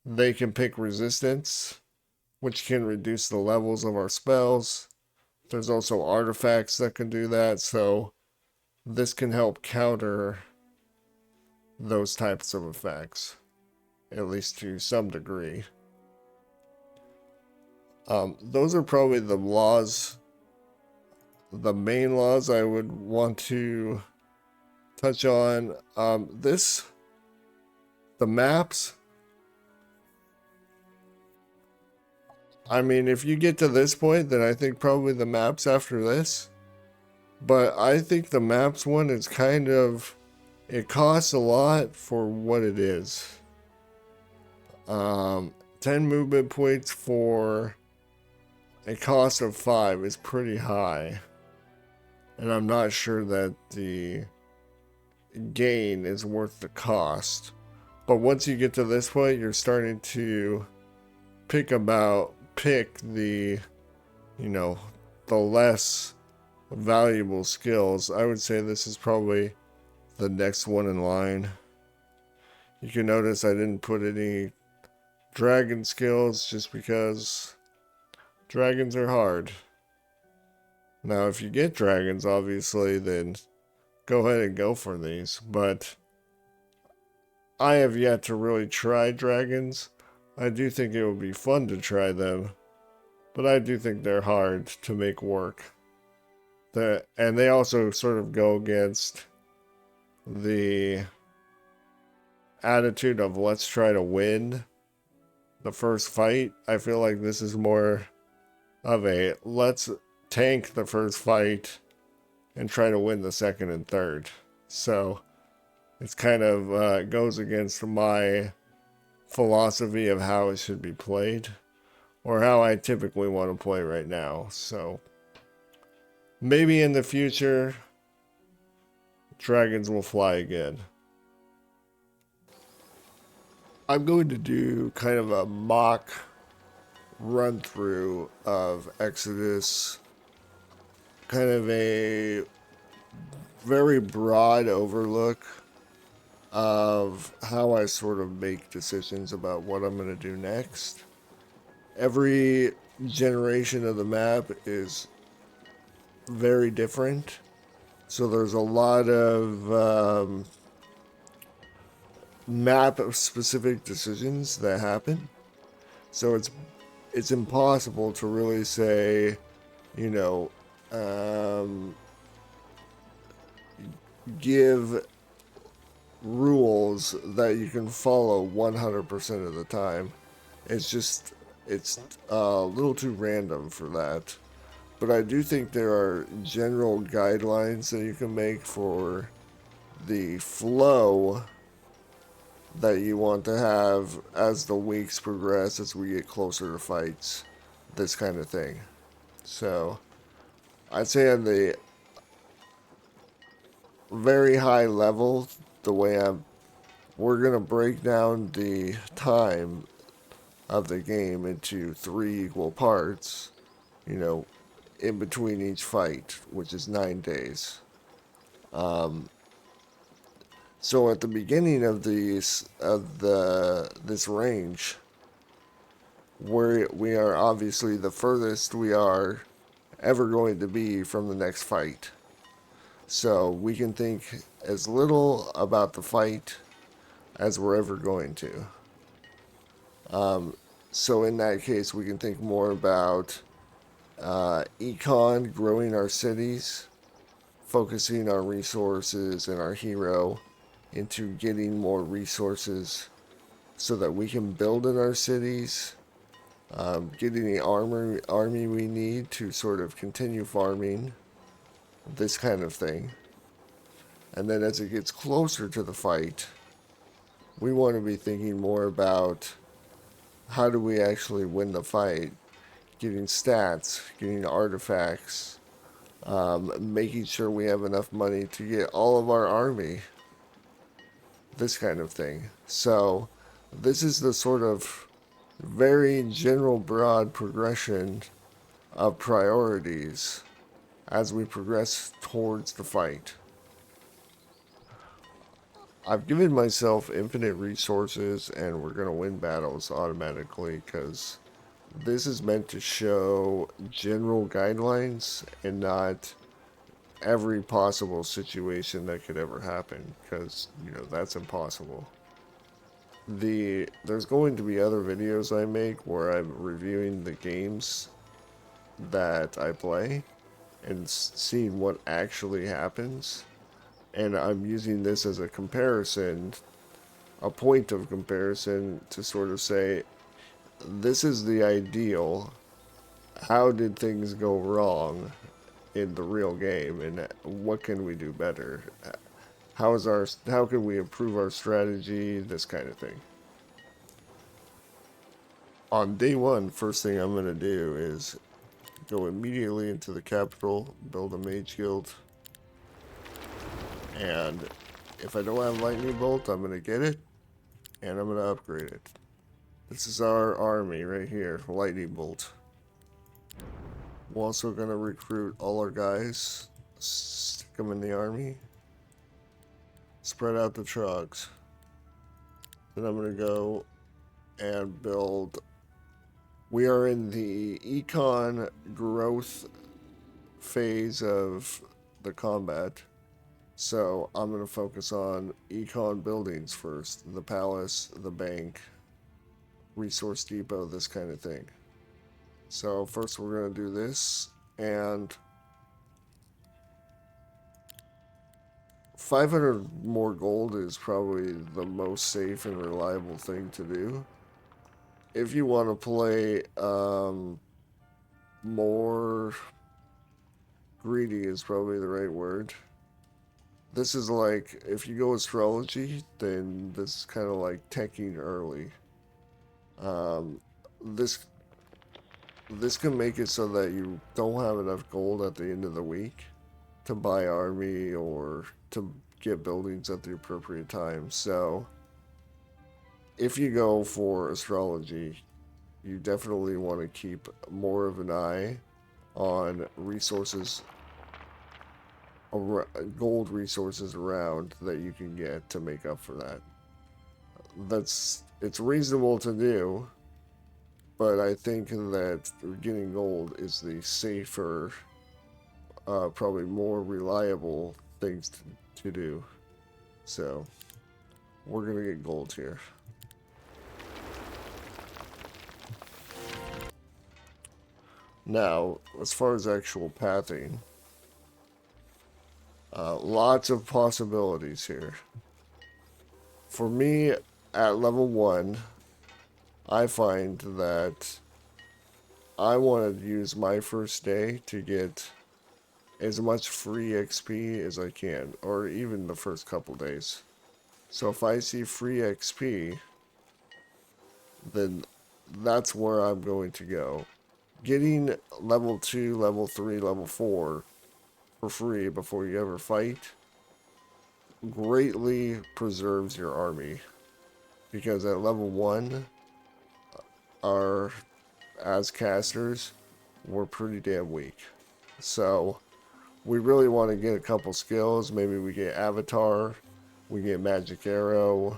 they can pick resistance, which can reduce the levels of our spells. There's also artifacts that can do that, so this can help counter those types of effects, at least to some degree. Those are probably the laws, the main laws I would want to touch on. The maps, I mean, if you get to this point, then I think probably the maps after this. But I think the maps one is kind of, it costs a lot for what it is. 10 movement points for a cost of 5 is pretty high. And I'm not sure that the gain is worth the cost. But once you get to this point, you're starting to pick the, you know, the less valuable skills. I would say this is probably the next one in line. You can notice I didn't put any dragon skills just because dragons are hard. Now, if you get dragons, obviously, then go ahead and go for these. But I have yet to really try dragons. I do think it would be fun to try them, but I do think they're hard to make work. And they also sort of go against the attitude of let's try to win the first fight. I feel like this is more of a let's tank the first fight and try to win the second and third. So it's kind of goes against my philosophy of how it should be played, or how I typically want to play right now. So maybe in the future, dragons will fly again. I'm going to do kind of a mock run through of Exodus, kind of a very broad overlook of how I sort of make decisions about what I'm going to do next. Every generation of the map is very different, so there's a lot of map specific decisions that happen. So it's impossible to really say, you know, give rules that you can follow 100% of the time. It's a little too random for that. But I do think there are general guidelines that you can make for the flow that you want to have as the weeks progress, as we get closer to fights. this kind of thing. So I'd say on the very high level, the way we're gonna break down the time of the game into 3 equal parts, you know, in between each fight, which is 9 days. So at the beginning of this range, we are obviously the furthest we are ever going to be from the next fight. So we can think as little about the fight as we're ever going to. So in that case, we can think more about Econ, growing our cities, focusing our resources and our hero into getting more resources so that we can build in our cities, getting the army we need to sort of continue farming, this kind of thing. And then as it gets closer to the fight, we want to be thinking more about how do we actually win the fight, getting stats, getting artifacts, making sure we have enough money to get all of our army, this kind of thing. So this is the sort of very general broad progression of priorities as we progress towards the fight. I've given myself infinite resources and we're going to win battles automatically because this is meant to show general guidelines and not every possible situation that could ever happen because, that's impossible. There's going to be other videos I make where I'm reviewing the games that I play and seeing what actually happens. And I'm using this as a comparison, a point of comparison to sort of say, this is the ideal. How did things go wrong in the real game, and what can we do better? How can we improve our strategy? This kind of thing. On day one, first thing I'm gonna do is go immediately into the capital, build a mage guild. And if I don't have lightning bolt, I'm gonna get it and I'm gonna upgrade it. This is our army right here, lightning bolt. We're also gonna recruit all our guys, stick them in the army, spread out the trucks. Then I'm gonna go and build. We are in the econ growth phase of the combat. So I'm going to focus on econ buildings first. The palace, the bank, resource depot, this kind of thing. So first we're going to do this, and 500 more gold is probably the most safe and reliable thing to do. If you want to play more greedy is probably the right word. This is like, if you go astrology, then this is kind of like teching early. This can make it so that you don't have enough gold at the end of the week to buy army or to get buildings at the appropriate time. So if you go for astrology, you definitely want to keep more of an eye on resources, gold resources around that you can get to make up for that. It's reasonable to do, but I think that getting gold is the safer, probably more reliable things to do. So we're gonna get gold here. Now, as far as actual pathing, lots of possibilities here. For me, at level 1, I find that I want to use my first day to get as much free XP as I can, or even the first couple days. So if I see free XP, then that's where I'm going to go. getting level 2, level 3, level 4 for free before you ever fight greatly preserves your army. Because at level 1, our as casters, we're pretty damn weak. So we really want to get a couple skills. Maybe we get Avatar, we get Magic Arrow.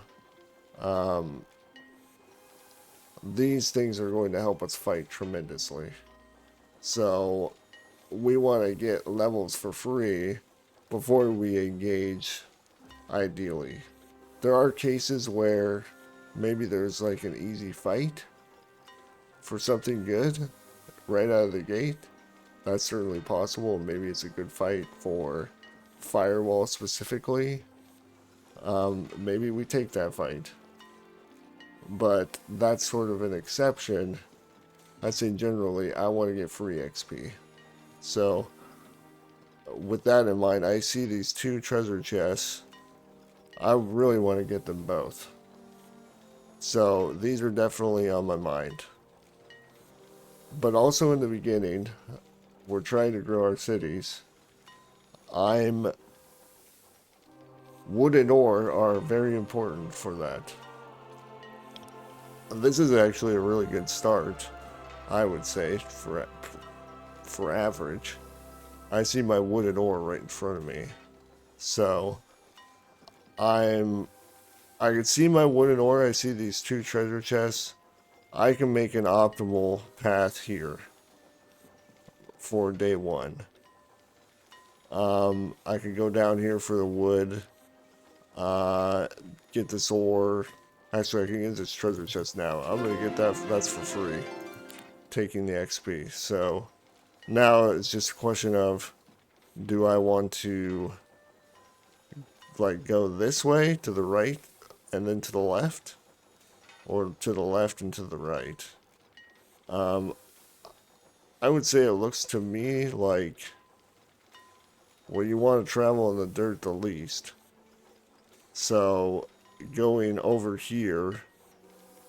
These things are going to help us fight tremendously. So we want to get levels for free before we engage, ideally. There are cases where maybe there's like an easy fight for something good right out of the gate. That's certainly possible. Maybe it's a good fight for Firewall specifically. Maybe we take that fight. But that's sort of an exception. I say generally, I want to get free XP. So, with that in mind, I see these 2 treasure chests. I really want to get them both. So, these are definitely on my mind. But also in the beginning, we're trying to grow our cities. Wood and ore are very important for that. This is actually a really good start, I would say, for average. I see my wood and ore right in front of me. So, I can see my wood and ore. I see these 2 treasure chests. I can make an optimal path here for day 1. I could go down here for the wood, get this ore. Actually, I can get this treasure chest now. I'm going to get that. That's for free. Taking the XP. So, now it's just a question of, do I want to, like, go this way to the right and then to the left? Or to the left and to the right? I would say it looks to me like, well, you want to travel in the dirt the least. So, going over here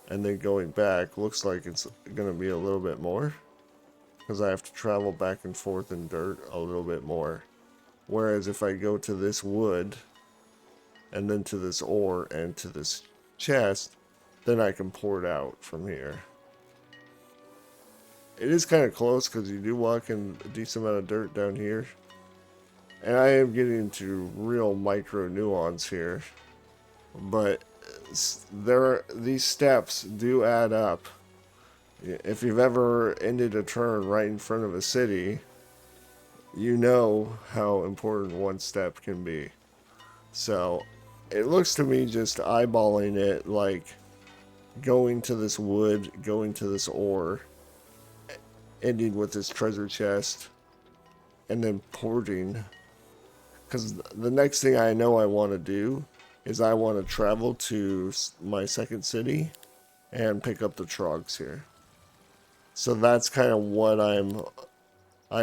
and then going back looks like it's going to be a little bit more. Because I have to travel back and forth in dirt a little bit more. Whereas if I go to this wood, and then to this ore, and to this chest, then I can pour it out from here. It is kind of close because you do walk in a decent amount of dirt down here. And I am getting into real micro nuance here. But these steps do add up. If you've ever ended a turn right in front of a city, you know how important one step can be. So, it looks to me just eyeballing it like going to this wood, going to this ore, ending with this treasure chest, and then porting. Because the next thing I know I want to do is I want to travel to my second city and pick up the trogs here. So that's kind of what I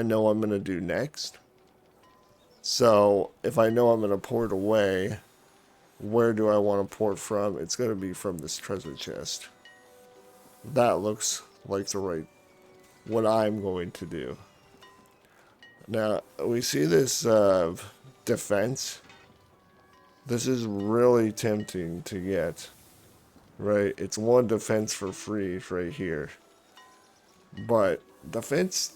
know I'm going to do next. So if I know I'm going to port away, where do I want to port from? It's going to be from this treasure chest. That looks like what I'm going to do. Now, we see this defense. This is really tempting to get, right? It's 1 defense for free right here. But defense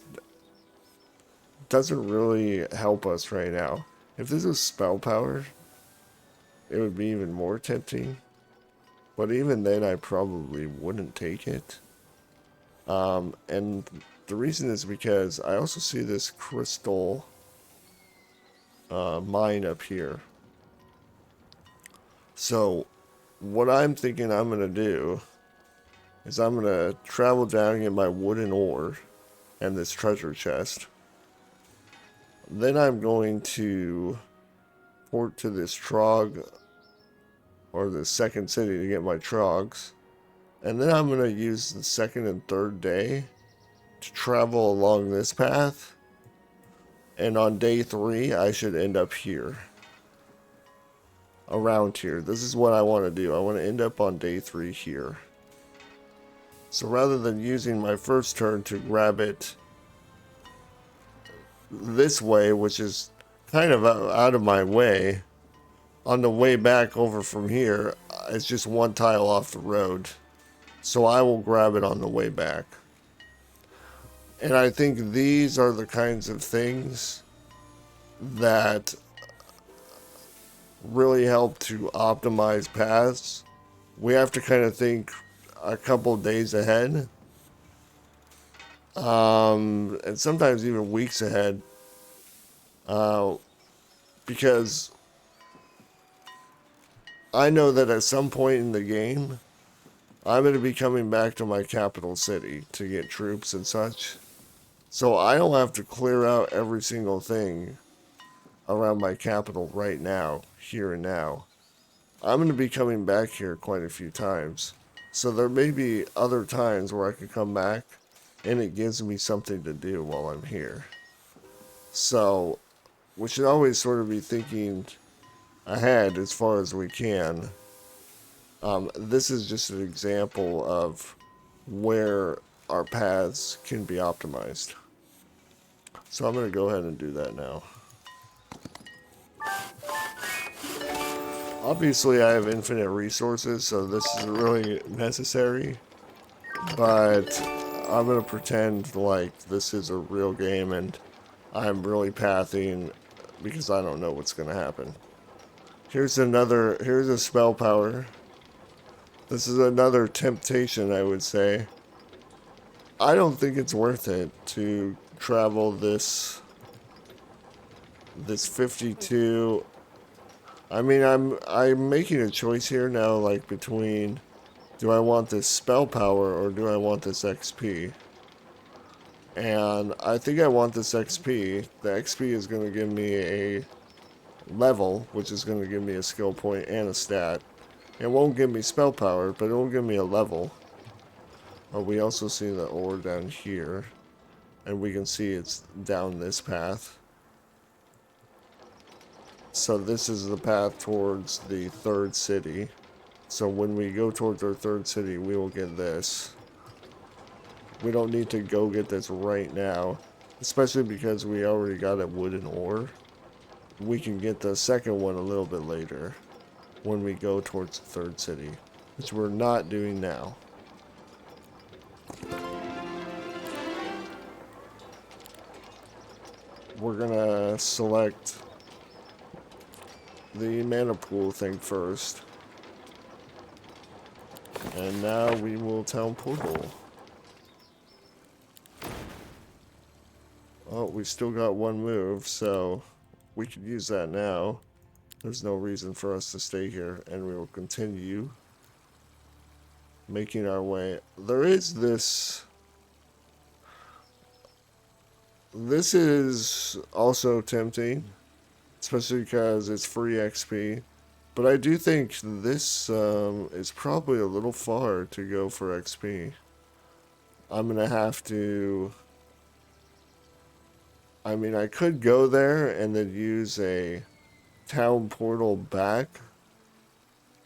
doesn't really help us right now. If this was spell power, it would be even more tempting. But even then, I probably wouldn't take it. And the reason is because I also see this crystal mine up here. So, what I'm thinking I'm going to do is I'm going to travel down and get my wooden ore and this treasure chest. Then I'm going to port to this trog, or the second city, to get my trogs. And then I'm going to use the second and third day to travel along this path. And on day 3, I should end up here. Around here. This is what I want to do. I want to end up on day 3 here. So rather than using my first turn to grab it this way, which is kind of out of my way, on the way back over from here, it's just one tile off the road. So I will grab it on the way back. And I think these are the kinds of things that really help to optimize paths. We have to kind of think a couple days ahead, and sometimes even weeks ahead, because I know that at some point in the game, I'm going to be coming back to my capital city to get troops and such. So I don't have to clear out every single thing around my capital right now, here and now. I'm going to be coming back here quite a few times. So there may be other times where I can come back and it gives me something to do while I'm here. So we should always sort of be thinking ahead as far as we can. This is just an example of where our paths can be optimized. So I'm going to go ahead and do that now. Obviously I have infinite resources, so this isn't really necessary, but I'm going to pretend like this is a real game and I'm really pathing because I don't know what's going to happen. Here's a spell power. This is another temptation, I would say. I don't think it's worth it to travel this 52. I mean, I'm making a choice here now, like between, do I want this spell power or do I want this XP? And I think I want this XP. The XP is going to give me a level, which is going to give me a skill point and a stat. It won't give me spell power, but it will give me a level. We also see the ore down here, and we can see it's down this path. So this is the path towards the third city. So when we go towards our third city, we will get this. We don't need to go get this right now, especially because we already got a wooden ore. We can get the second one a little bit later when we go towards the third city, which we're not doing now. We're gonna select the mana pool thing first. And now we will town portal. Oh, we still got one move, so we could use that now. There's no reason for us to stay here, and we will continue making our way. There is this. This is also tempting, especially because it's free XP. But I do think this is probably a little far to go for XP. I'm going to have to... I mean, I could go there and then use a town portal back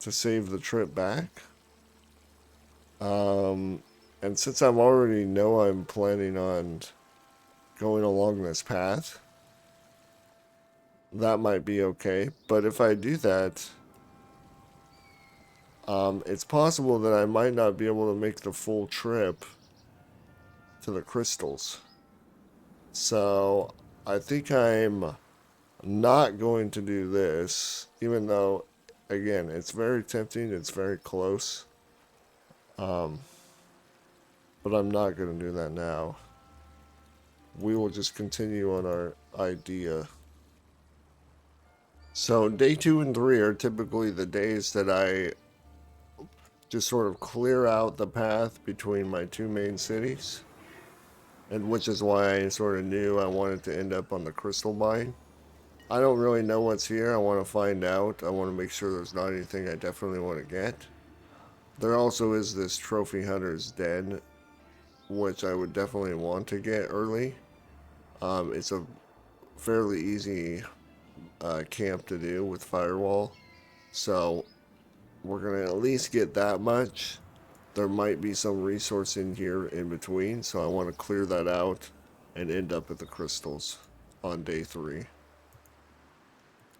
to save the trip back. And since I'm already know I'm planning on going along this path, that might be okay. But if I do that, it's possible that I might not be able to make the full trip to the crystals. So I think I'm not going to do this, even though, again, it's very tempting, it's very close. But I'm not going to do that now. We will just continue on our idea. So day 2 and 3 are typically the days that I just sort of clear out the path between my two main cities. And which is why I sort of knew I wanted to end up on the crystal mine. I don't really know what's here. I want to find out. I want to make sure there's not anything I definitely want to get. There also is this trophy hunter's den, which I would definitely want to get early. It's a fairly easy camp to do with firewall. So we're going to at least get that much. there might be some resource in here in between, so I want to clear that out and end up at the crystals on day 3.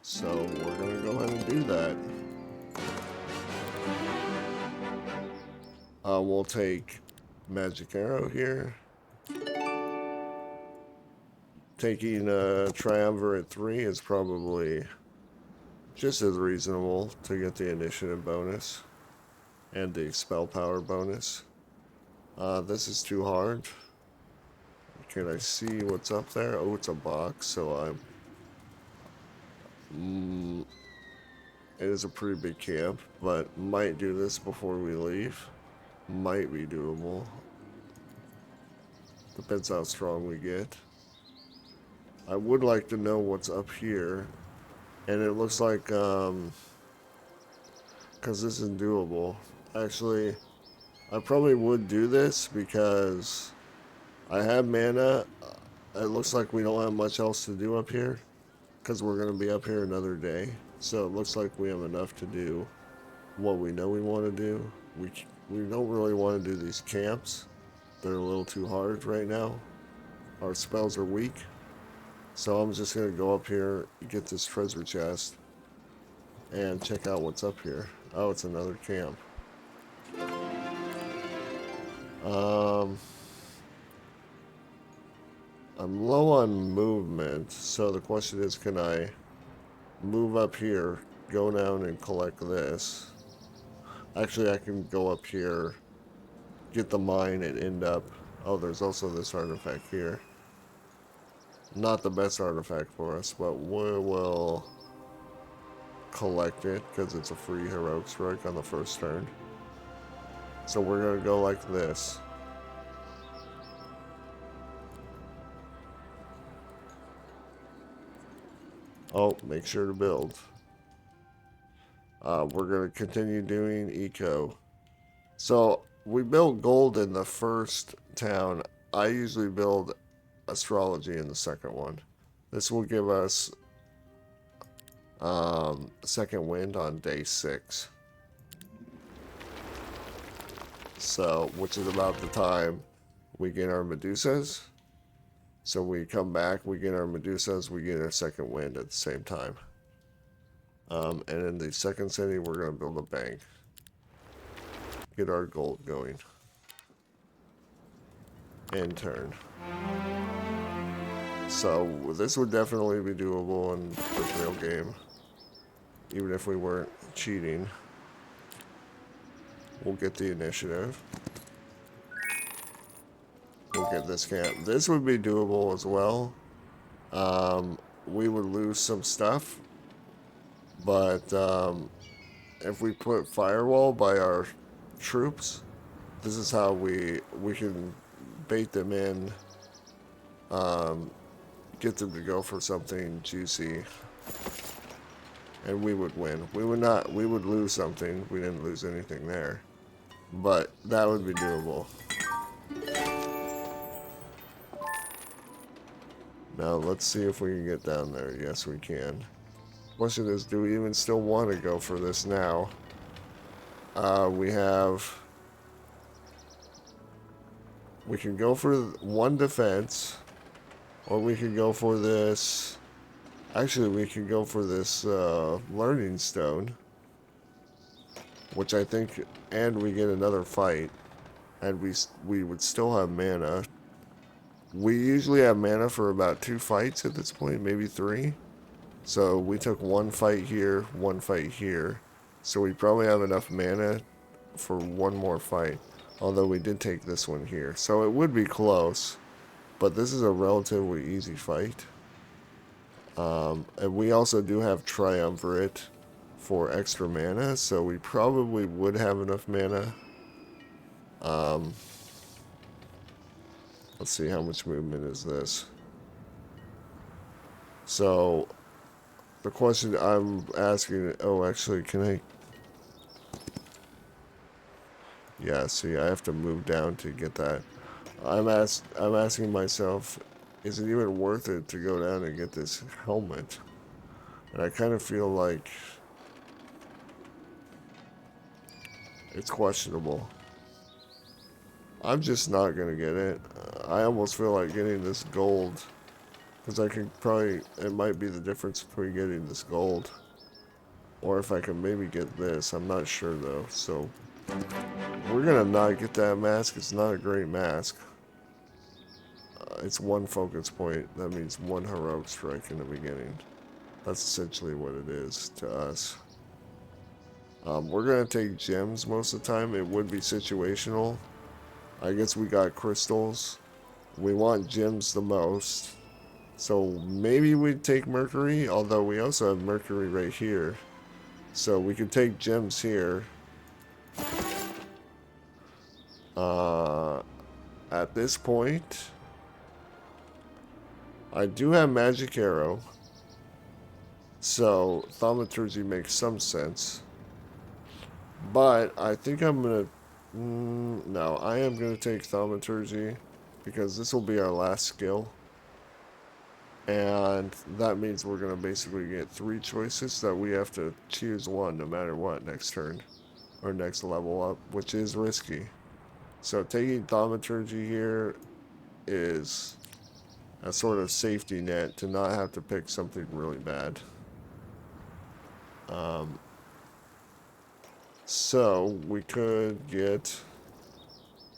So we're going to go ahead and do that. We'll take magic arrow here. Taking a triumvirate 3 is probably just as reasonable to get the initiative bonus and the spell power bonus. This is too hard. Can I see what's up there? Oh, it's a box, so it is a pretty big camp, but might do this before we leave. Might be doable. Depends how strong we get. I would like to know what's up here. And it looks like, because this is doable. Actually, I probably would do this because I have mana. It looks like we don't have much else to do up here because we're going to be up here another day. So it looks like we have enough to do what we know we want to do. We don't really want to do these camps. They're a little too hard right now. Our spells are weak. So I'm just going to go up here, get this treasure chest, and check out what's up here. Oh, it's another camp. I'm low on movement, so the question is, can I move up here, go down and collect this? Actually, I can go up here, get the mine, and end up... Oh, there's also this artifact here. Not the best artifact for us, but we will collect it because it's a free heroic strike on the first turn. So we're going to go like this. Oh, make sure to build. We're going to continue doing eco. So we built gold in the first town. I usually build astrology in the second one. This will give us second wind on day 6. So, which is about the time we get our Medusas. So we come back, we get our Medusas, we get our second wind at the same time. And in the second city, we're going to build a bank. Get our gold going. End turn. So this would definitely be doable in the real game. Even if we weren't cheating. We'll get the initiative. We'll get this camp. This would be doable as well. We would lose some stuff. But if we put firewall by our troops, this is how we can bait them in, get them to go for something juicy, and we would win. We would lose something. We didn't lose anything there, but that would be doable. Now let's see if we can get down there. Yes, we can. Question is, do we even still want to go for this now? We can go for 1 defense, or we can go for this. Actually, we can go for this learning stone, which I think, and we get another fight, and we would still have mana. We usually have mana for about 2 fights at this point, maybe 3. So we took 1 fight here, 1 fight here. So we probably have enough mana for 1 more fight. Although we did take this one here. So it would be close. But this is a relatively easy fight. And we also do have triumvirate for extra mana. So we probably would have enough mana. Let's see, how much movement is this? So the question I'm asking, oh, actually, can I? Yeah, see, I have to move down to get that. I'm asking myself, is it even worth it to go down and get this helmet? And I kind of feel like it's questionable. I'm just not gonna get it. I almost feel like getting this gold. Because I can probably, it might be the difference between getting this gold. Or if I can maybe get this. I'm not sure though. So, we're gonna not get that mask. It's not a great mask. It's one focus point. That means one heroic strike in the beginning. That's essentially what it is to us. We're gonna take gems most of the time. It would be situational. I guess we got crystals. We want gems the most. So maybe we'd take mercury, although we also have mercury right here. So we could take gems here. At this point, I do have magic arrow. So thaumaturgy makes some sense. But I think I'm going to... no, I am going to take thaumaturgy because this will be our last skill. And that means we're going to basically get 3 choices that we have to choose one no matter what next turn. Or next level up, which is risky. So taking thaumaturgy here is a sort of safety net to not have to pick something really bad. So we could get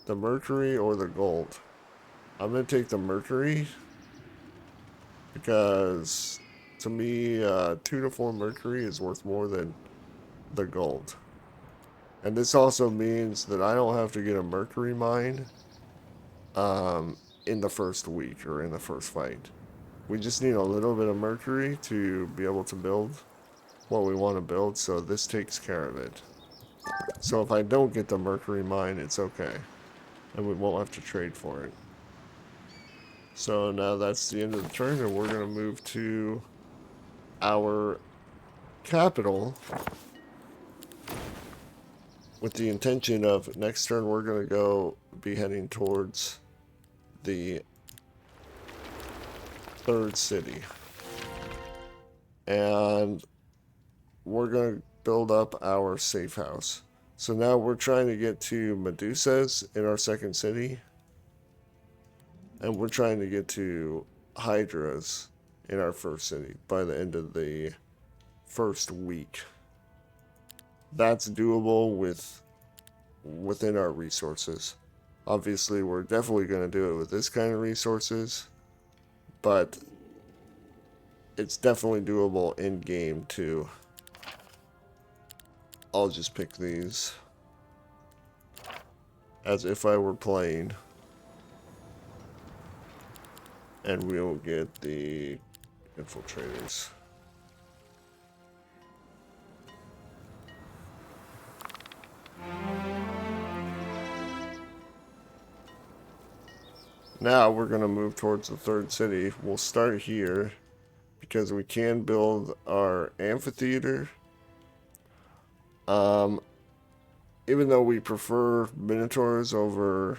the mercury or the gold. I'm going to take the mercury because to me 2 to 4 mercury is worth more than the gold. And this also means that I don't have to get a mercury mine in the first week or in the first fight. We just need a little bit of mercury to be able to build what we want to build, so this takes care of it. So if I don't get the mercury mine, it's okay. And we won't have to trade for it. So now that's the end of the turn, and we're going to move to our capital with the intention of next turn we're going to go be heading towards the 3rd city. And we're going to build up our safe house. So now we're trying to get to Medusas in our 2nd city. And we're trying to get to Hydras in our 1st city by the end of the 1st week. That's doable within our resources. Obviously, we're definitely going to do it with this kind of resources, but it's definitely doable in game too. I'll just pick these as if I were playing, and we'll get the infiltrators. Now we're going to move towards the 3rd city. We'll start here because we can build our amphitheater. Even though we prefer minotaurs over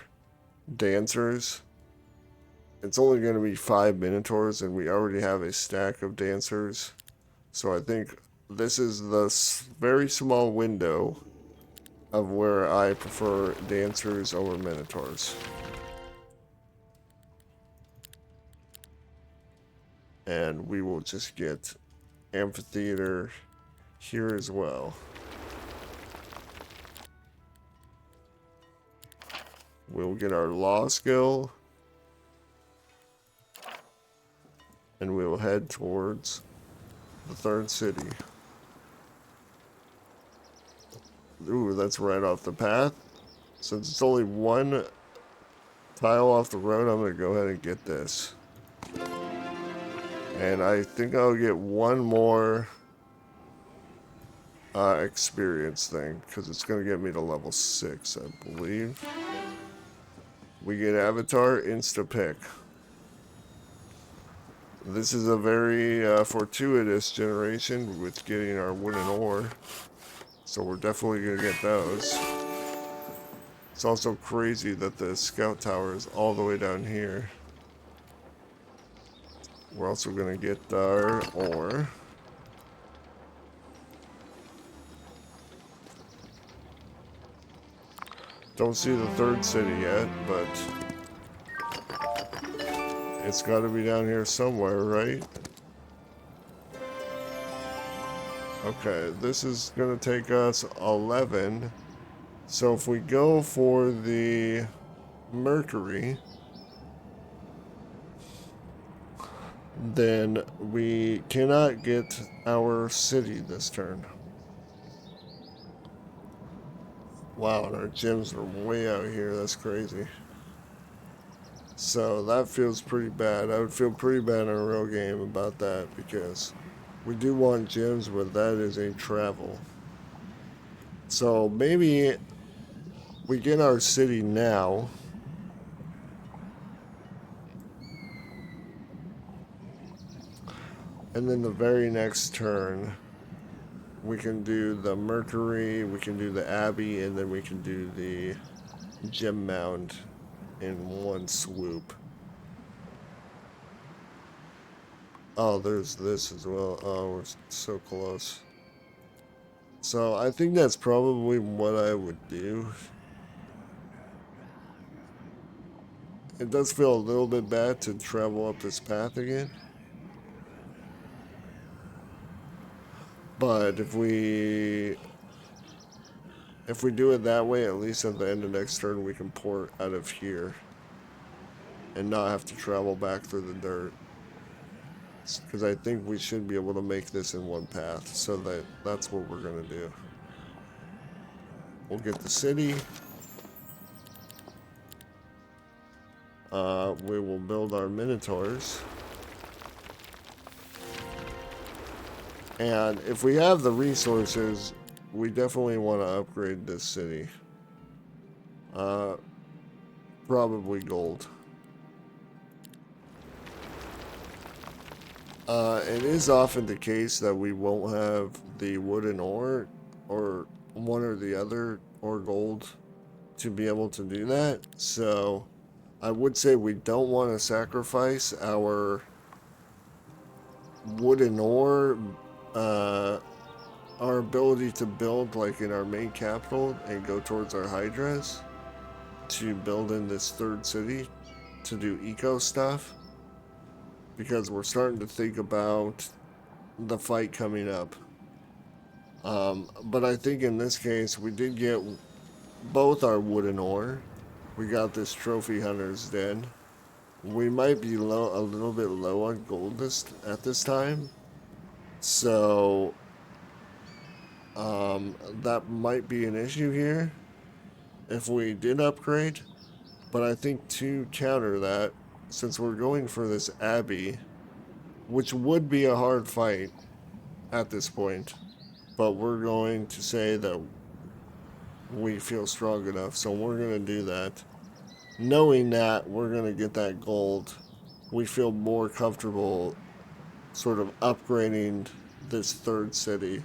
dancers, it's only going to be 5 minotaurs and we already have a stack of dancers. So I think this is the very small window of where I prefer dancers over minotaurs. And we will just get amphitheater here as well. We'll get our law skill. And we will head towards the 3rd city. Ooh, that's right off the path. Since it's only 1 tile off the road, I'm going to go ahead and get this. And I think I'll get 1 more experience thing, because it's going to get me to level 6, I believe. We get Avatar Insta-Pick. This is a very fortuitous generation with getting our wood and ore. So we're definitely going to get those. It's also crazy that the scout tower is all the way down here. We're also going to get our ore. Don't see the third city yet, but it's got to be down here somewhere, right? Okay, this is going to take us 11. So if we go for the Mercury, then we cannot get our city this turn. Wow, and our gyms are way out here. That's crazy. So that feels pretty bad. I would feel pretty bad in a real game about that because we do want gyms, but that is a travel. So maybe we get our city now. And then the very next turn, we can do the Mercury, we can do the Abbey, and then we can do the Gem Mound in one swoop. Oh, there's this as well. Oh, we're so close. So I think that's probably what I would do. It does feel a little bit bad to travel up this path again. But if we do it that way, at least at the end of next turn, we can port out of here and not have to travel back through the dirt. Because I think we should be able to make this in one path, so that's what we're going to do. We'll get the city. We will build our Minotaurs. And if we have the resources, we definitely want to upgrade this city. Probably gold. It is often the case that we won't have the wooden ore, or one or the other, or gold, to be able to do that. So I would say we don't want to sacrifice our wooden ore, our ability to build like in our main capital and go towards our hydras to build in this third city to do eco stuff, because we're starting to think about the fight coming up. But I think in this case we did get both our wooden ore. We got this trophy hunter's den. We might be a little bit low on gold at this time, so that might be an issue here if we did upgrade. But I think to counter that, since we're going for this Abbey, which would be a hard fight at this point, but we're going to say that we feel strong enough, so we're going to do that. Knowing that we're going to get that gold, we feel more comfortable sort of upgrading this third city,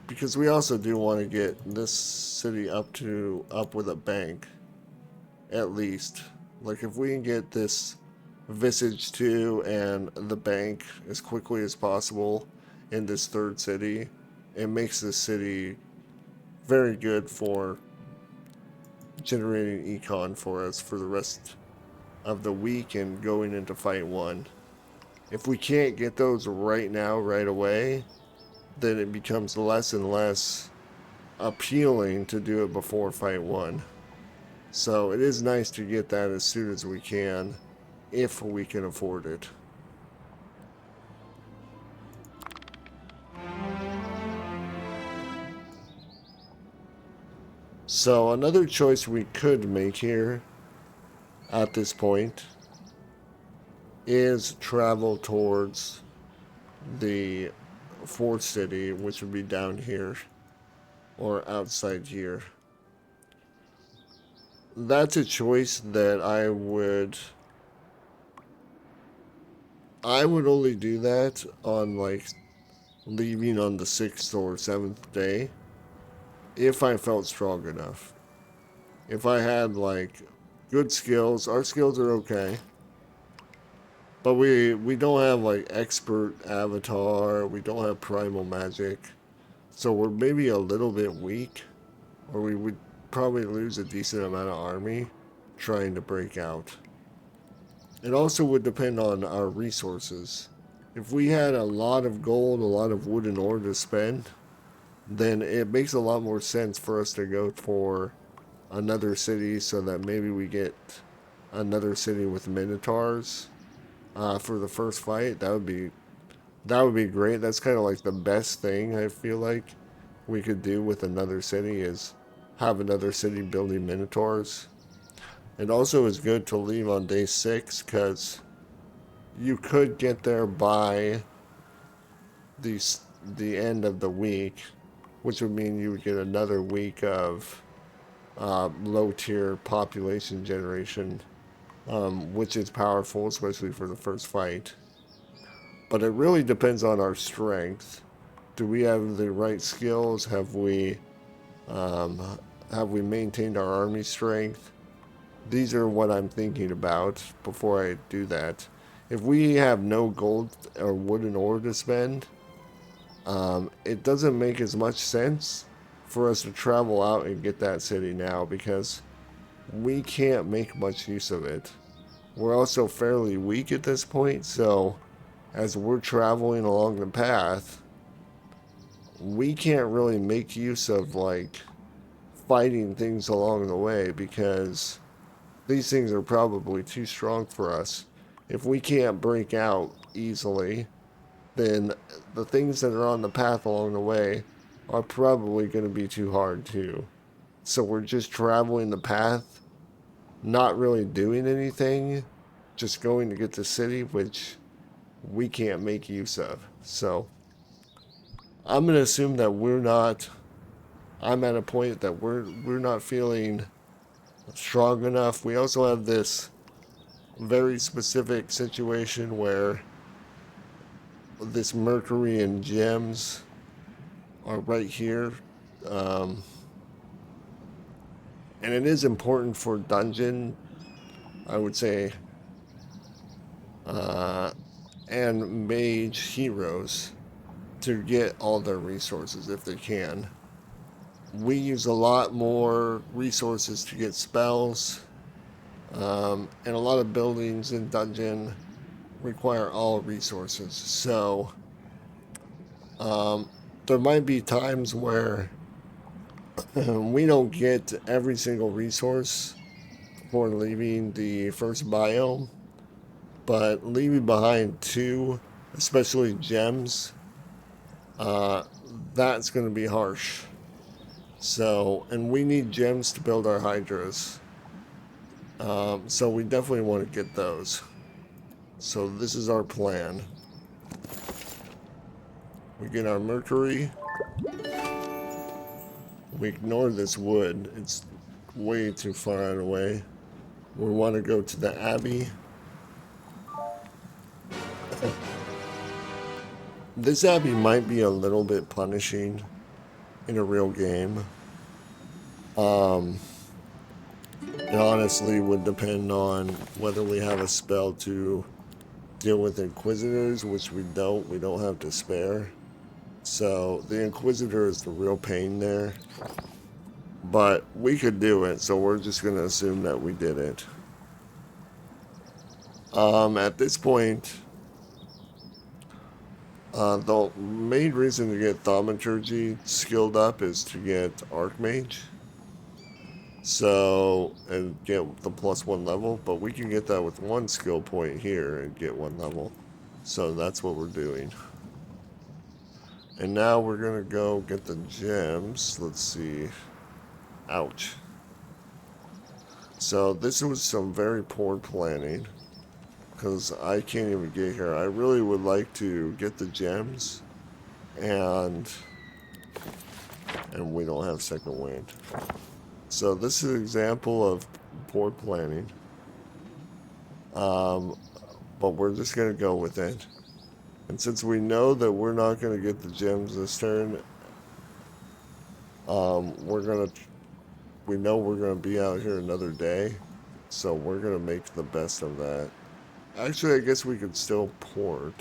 because we also do want to get this city up with a bank, at least. Like if we can get this Visage 2 and the bank as quickly as possible in this third city, it makes this city very good for generating econ for us for the rest of the week and going into fight 1. If we can't get those right now, right away, then it becomes less and less appealing to do it before fight 1. So it is nice to get that as soon as we can, if we can afford it. So another choice we could make here at this point is travel towards the fourth city, which would be down here or outside here. That's a choice that I would only do that on like leaving on the 6th or 7th day if I felt strong enough. If I had like good skills, our skills are okay, but we don't have like expert avatar, we don't have primal magic, so we're maybe a little bit weak, or we would probably lose a decent amount of army trying to break out. It also would depend on our resources. If we had a lot of gold, a lot of wooden ore to spend, then it makes a lot more sense for us to go for another city so that maybe we get another city with minotaurs for the first fight. That would be great. That's kind of like the best thing I feel like we could do with another city is have another city building minotaurs. It also is good to leave on day 6 because you could get there by the the end of the week, which would mean you would get another week of low tier population generation, which is powerful, especially for the first fight. But it really depends on our strength. Do we have the right skills? Um, have we maintained our army strength? These are what I'm thinking about before I do that. If we have no gold or wooden ore to spend, it doesn't make as much sense for us to travel out and get that city now because we can't make much use of it. We're also fairly weak at this point, so as we're traveling along the path, we can't really make use of like fighting things along the way because these things are probably too strong for us. If we can't break out easily, then the things that are on the path along the way are probably going to be too hard too. So we're just traveling the path, not really doing anything, just going to get to the city, which we can't make use of. So I'm going to assume that I'm at a point that we're not feeling strong enough. We also have this very specific situation where this mercury and gems are right here. Um, and it is important for dungeon, I would say, and mage heroes to get all their resources if they can. We use a lot more resources to get spells, and a lot of buildings in dungeon require all resources. So there might be times where we don't get every single resource for leaving the first biome, but leaving behind 2, especially gems, that's going to be harsh. So, and we need gems to build our hydras. So we definitely want to get those. So this is our plan. We get our mercury. We ignore this wood. It's way too far out of the way. We want to go to the Abbey. This Abbey might be a little bit punishing in a real game. It honestly would depend on whether we have a spell to deal with Inquisitors, which we don't. We don't have to spare. So the Inquisitor is the real pain there. But we could do it, so we're just going to assume that we did it. At this point, the main reason to get Thaumaturgy skilled up is to get Archmage. So, and get the +1 level, but we can get that with 1 skill point here and get 1 level. So that's what we're doing. And now we're going to go get the gems. Let's see. Ouch. So this was some very poor planning, because I can't even get here. I really would like to get the gems, and we don't have second wind. So this is an example of poor planning. But we're just going to go with it. And since we know that we're not going to get the gems this turn, we know we're going to be out here another day. So we're going to make the best of that. Actually, I guess we could still port.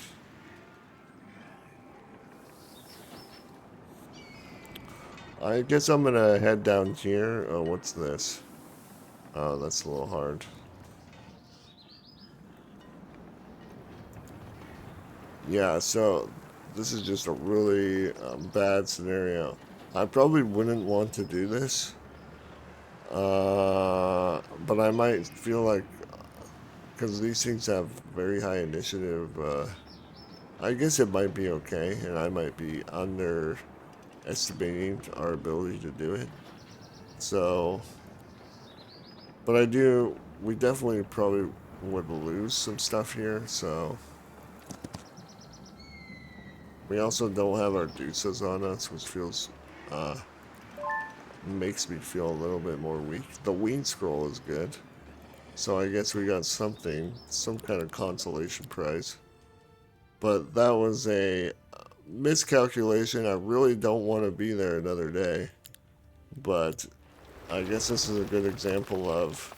I guess I'm gonna head down here. Oh, what's this? Oh, that's a little hard. Yeah, so this is just a really bad scenario. I probably wouldn't want to do this. But I might feel like, because these things have very high initiative, I guess it might be okay, and I might be underestimating our ability to do it. So, but we definitely probably would lose some stuff here, so. We also don't have our deuces on us, which makes me feel a little bit more weak. The wing scroll is good. So I guess we got something, some kind of consolation prize. But that was a miscalculation. I really don't want to be there another day. But I guess this is a good example of,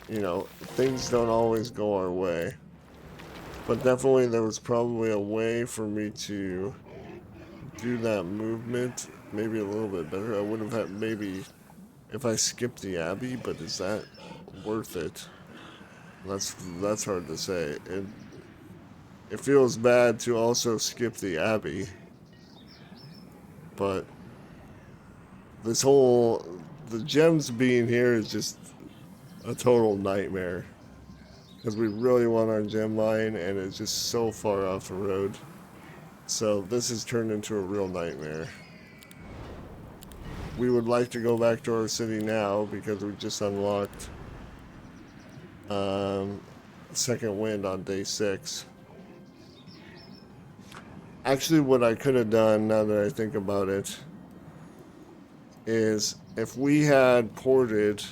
things don't always go our way. But definitely there was probably a way for me to do that movement maybe a little bit better. I would have had maybe if I skipped the Abbey, but is that worth it? That's hard to say. It feels bad to also skip the Abbey, but the gems being here is just a total nightmare. Because we really want our gem line, and it's just so far off the road. So this has turned into a real nightmare. We would like to go back to our city now because we just unlocked second wind on day 6. Actually, what I could have done, now that I think about it, is if we had ported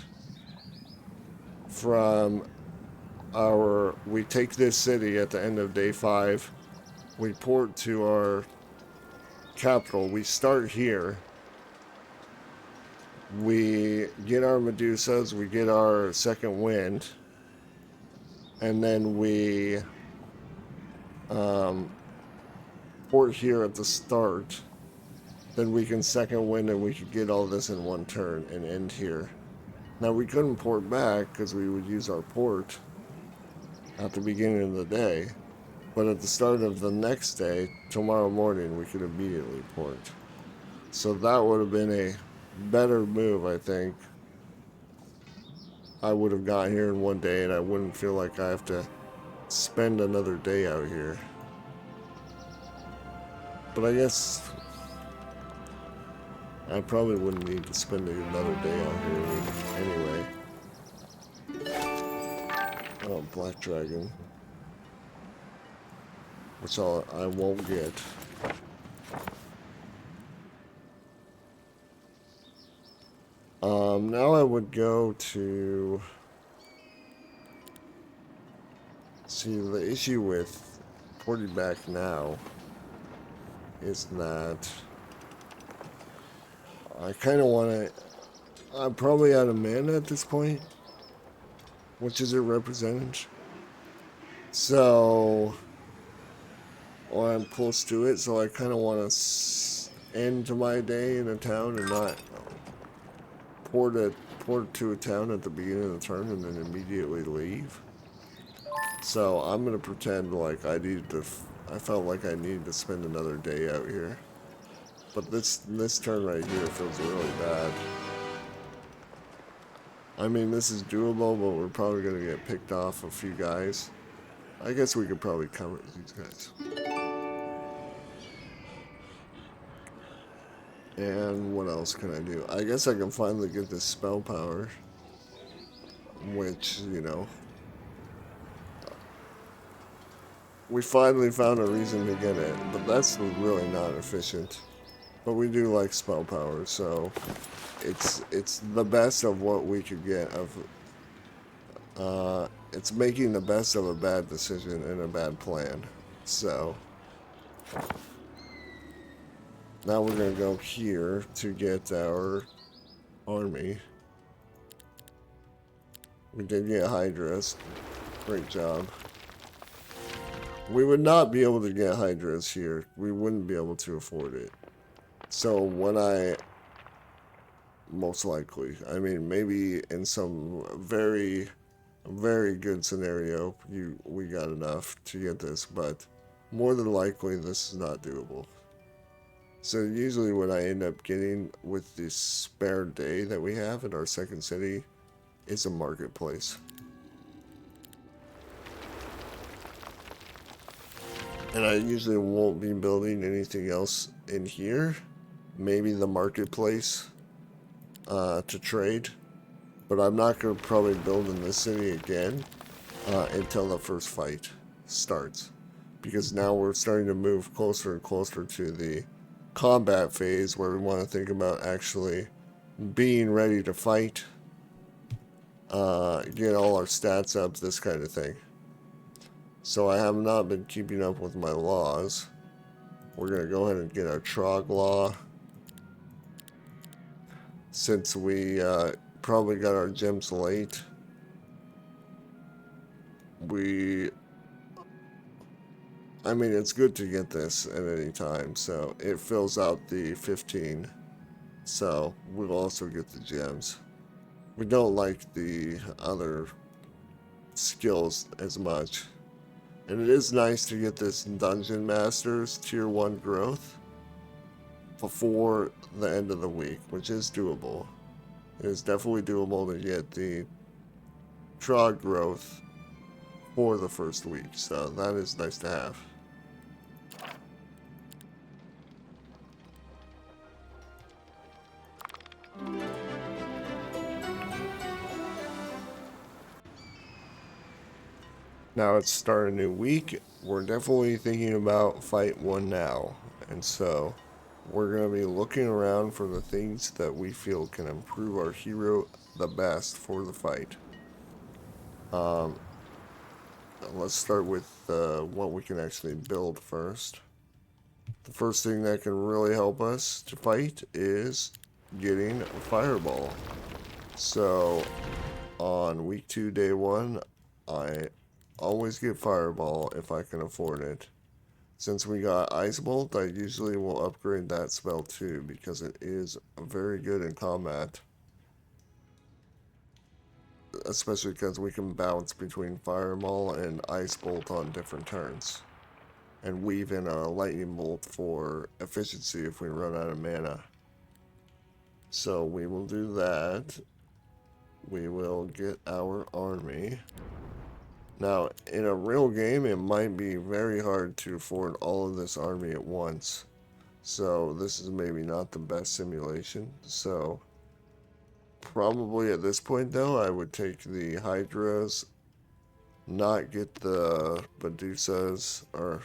from we take this city at the end of day 5, we port to our capital, we start here, we get our Medusas, we get our second wind, and then we port here at the start, then we can second wind and we could get all this in one turn and end here. Now we couldn't port back because we would use our port at the beginning of the day, but at the start of the next day, tomorrow morning, we could immediately port. So that would have been a better move, I think. I would have got here in one day and I wouldn't feel like I have to spend another day out here. But I guess I probably wouldn't need to spend another day out here anyway. Oh, Black Dragon. Which I won't get. Now I would go to... See, the issue with porting back now is that I kind of want to... I'm probably out of mana at this point, which is represented. So... Or I'm close to it, so I kind of want to end my day in a town and not port to a town at the beginning of the turn and then immediately leave. So I'm gonna pretend like I felt like I needed to spend another day out here. But this turn right here feels really bad. I mean, this is doable, but we're probably gonna get picked off a few guys. I guess we could probably cover these guys. And what else can I do? I guess I can finally get this spell power. Which, we finally found a reason to get it. But that's really not efficient. But we do like spell power, so it's the best of what we could get it's making the best of a bad decision and a bad plan. So now we're going to go here to get our army. We did get Hydras. Great job. we would not be able to get hydras here. We wouldn't be able to afford it. So when I, most likely, I mean, maybe in some very, very good scenario, we got enough to get this, but more than likely this is not doable. So usually what I end up getting with this spare day that we have in our second city is a marketplace. And I usually won't be building anything else in here. Maybe the marketplace to trade. But I'm not going to probably build in this city again until the first fight starts. Because now we're starting to move closer and closer to the combat phase where we want to think about actually being ready to fight. Get all our stats up, this kind of thing. So I have not been keeping up with my laws. We're going to go ahead and get our Trog law. Since we probably got our gems late, I mean, it's good to get this at any time, so it fills out the 15. So we'll also get the gems. We don't like the other skills as much. And it is nice to get this Dungeon Masters Tier 1 growth before the end of the week, which is doable. It is definitely doable to get the Trog growth for the first week, so that is nice to have. Now it's start a new week. We're definitely thinking about fight 1 now, and so we're going to be looking around for the things that we feel can improve our hero the best for the fight. Let's start with what we can actually build first. The first thing that can really help us to fight is getting a fireball. So on week 2, day 1, I always get fireball if I can afford it. Since we got Ice Bolt, I usually will upgrade that spell too, because it is very good in combat. Especially because we can bounce between Fireball and Ice Bolt on different turns. And weave in a Lightning Bolt for efficiency if we run out of mana. So we will do that. We will get our army. Now, in a real game, it might be very hard to afford all of this army at once. So this is maybe not the best simulation. So probably at this point though, I would take the Hydras, not get the Medusas, or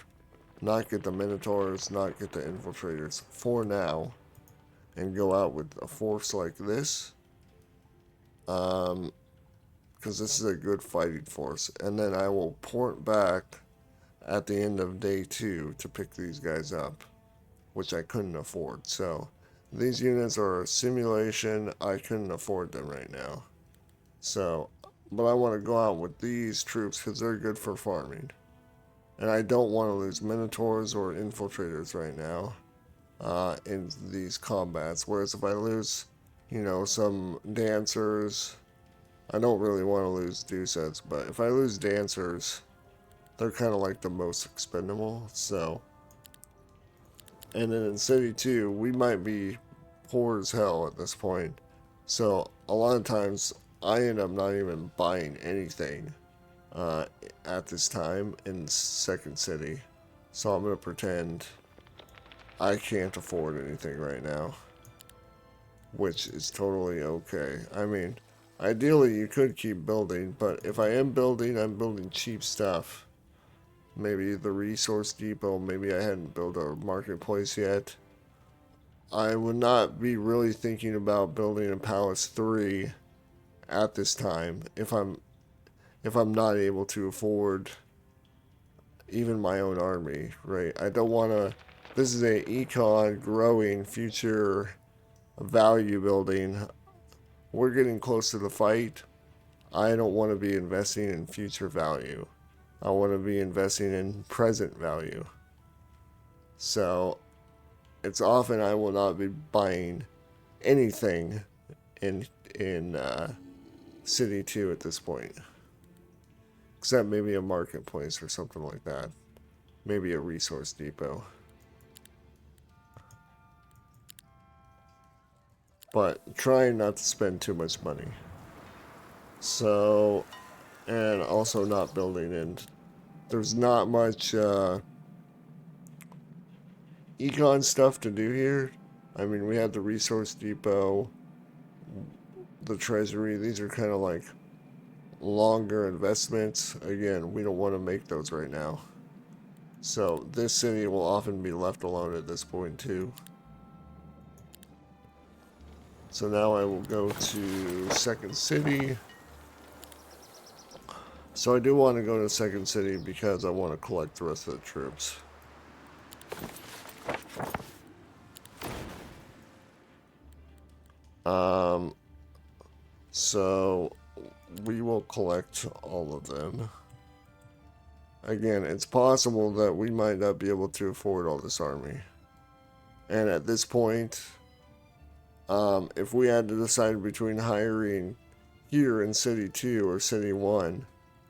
not get the Minotaurs, not get the Infiltrators for now, and go out with a force like this. Because this is a good fighting force. And then I will port back at the end of day 2 to pick these guys up, which I couldn't afford. So these units are a simulation. I couldn't afford them right now. So, but I want to go out with these troops because they're good for farming. And I don't want to lose Minotaurs or Infiltrators right now in these combats. Whereas if I lose, you know, some Dancers, I don't really want to lose Dusets, but if I lose Dancers, they're kind of like the most expendable, so. And then in City 2, we might be poor as hell at this point. So a lot of times, I end up not even buying anything at this time in second city. So I'm going to pretend I can't afford anything right now, which is totally okay. I mean, ideally, you could keep building, but if I am building, I'm building cheap stuff. Maybe the resource depot, maybe I hadn't built a marketplace yet. I would not be really thinking about building a Palace 3 at this time if I'm not able to afford even my own army, right? I don't want to. This is a Econ growing future value building. We're getting close to the fight. I don't want to be investing in future value. I want to be investing in present value. So it's often I will not be buying anything in City 2 at this point. Except maybe a marketplace or something like that. Maybe a resource depot. But trying not to spend too much money. So, and also not building in. There's not much Econ stuff to do here. I mean, we had the resource depot, the treasury. These are kind of like longer investments. Again, we don't want to make those right now. So this city will often be left alone at this point too. So now I will go to Second City. So I do want to go to Second City because I want to collect the rest of the troops. So we will collect all of them. Again, it's possible that we might not be able to afford all this army. And at this point, if we had to decide between hiring here in City 2 or City 1,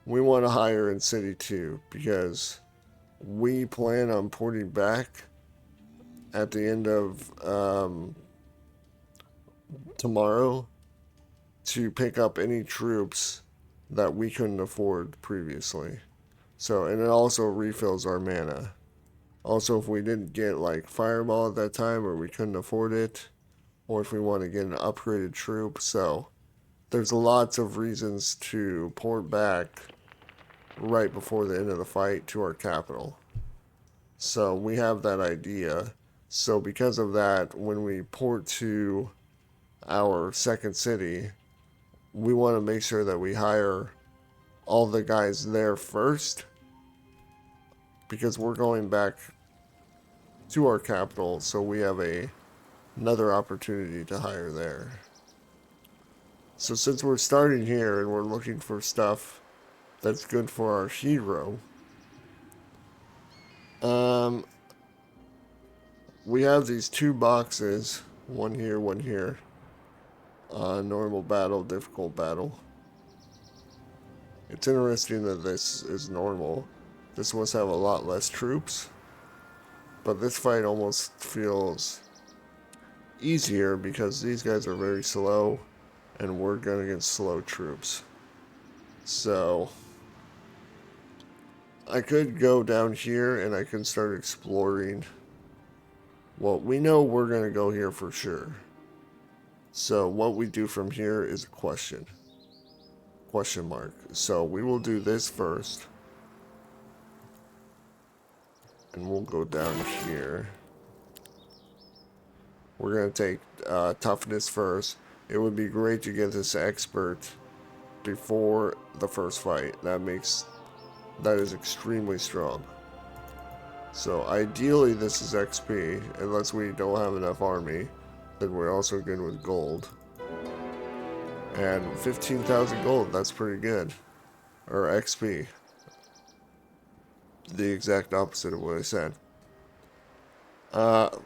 we want to hire in City 2 because we plan on porting back at the end of tomorrow to pick up any troops that we couldn't afford previously. So, and it also refills our mana. Also, if we didn't get like Fireball at that time or we couldn't afford it, or if we want to get an upgraded troop. So there's lots of reasons to port back right before the end of the fight to our capital. So we have that idea. So because of that, when we port to our second city, we want to make sure that we hire all the guys there first, because we're going back to our capital, so we have another opportunity to hire there. So since we're starting here and we're looking for stuff that's good for our hero, we have these two boxes, one here, normal battle, difficult battle. It's interesting that this is normal. This must have a lot less troops, but this fight almost feels easier because these guys are very slow and we're going against slow troops. So I could go down here and I can start exploring. Well, we know we're going to go here for sure. So what we do from here is a question mark. So we will do this first. And we'll go down here. We're going to take toughness first. It would be great to get this expert before the first fight. That is extremely strong. So ideally this is XP, unless we don't have enough army. Then we're also good with gold. And 15,000 gold, that's pretty good. Or XP. The exact opposite of what I said.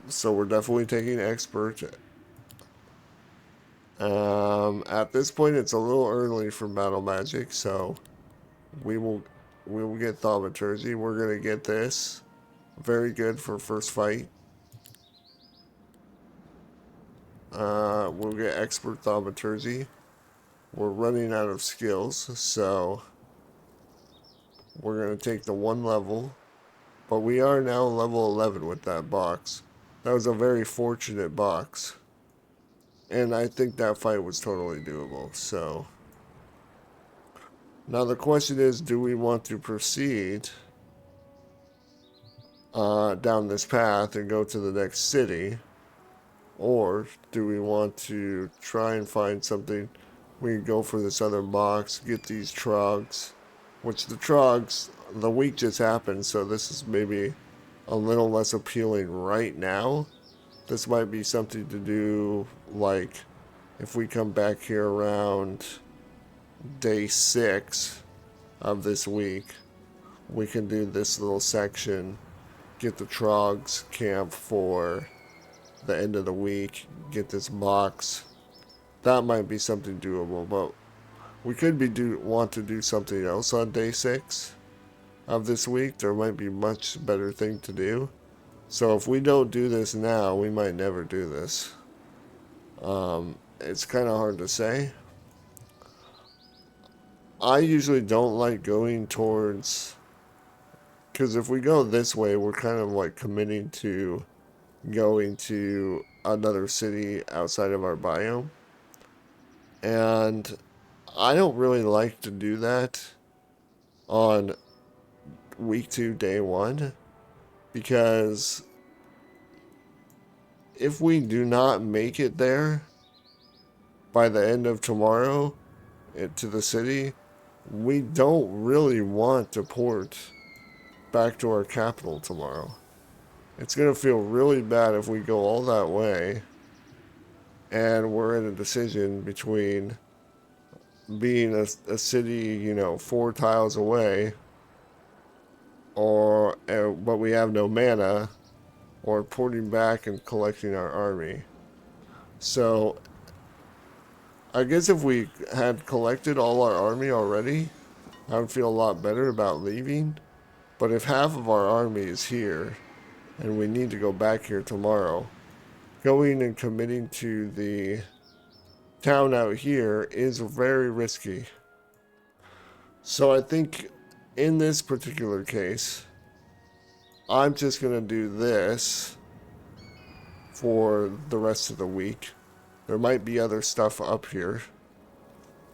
So we're definitely taking expert. At this point it's a little early for battle magic, so we will get thaumaturgy. We're gonna get this. Very good for first fight. We'll get expert thaumaturgy. We're running out of skills, so we're going to take the one level. But we are now level 11 with that box. That was a very fortunate box. And I think that fight was totally doable, so. Now the question is, do we want to proceed down this path and go to the next city? Or do we want to try and find something? We can go for this other box, get these trogs, which the week just happened, so this is maybe a little less appealing right now. This might be something to do, like, if we come back here around day 6 of this week, we can do this little section, get the Trogs camp for the end of the week, get this box. That might be something doable, but we could want to do something else on day 6 of this week. There might be much better thing to do. So if we don't do this now, we might never do this. It's kind of hard to say. I usually don't like going towards, because if we go this way, we're kind of like committing to going to another city outside of our biome. And I don't really like to do that on week 2, day 1, because if we do not make it there by the end of tomorrow to the city, we don't really want to port back to our capital tomorrow. It's going to feel really bad if we go all that way and we're in a decision between being a city, 4 tiles away, but we have no mana, or porting back and collecting our army. So I guess if we had collected all our army already, I would feel a lot better about leaving. But if half of our army is here, and we need to go back here tomorrow, going and committing to the town out here is very risky. So I think in this particular case, I'm just going to do this for the rest of the week. There might be other stuff up here.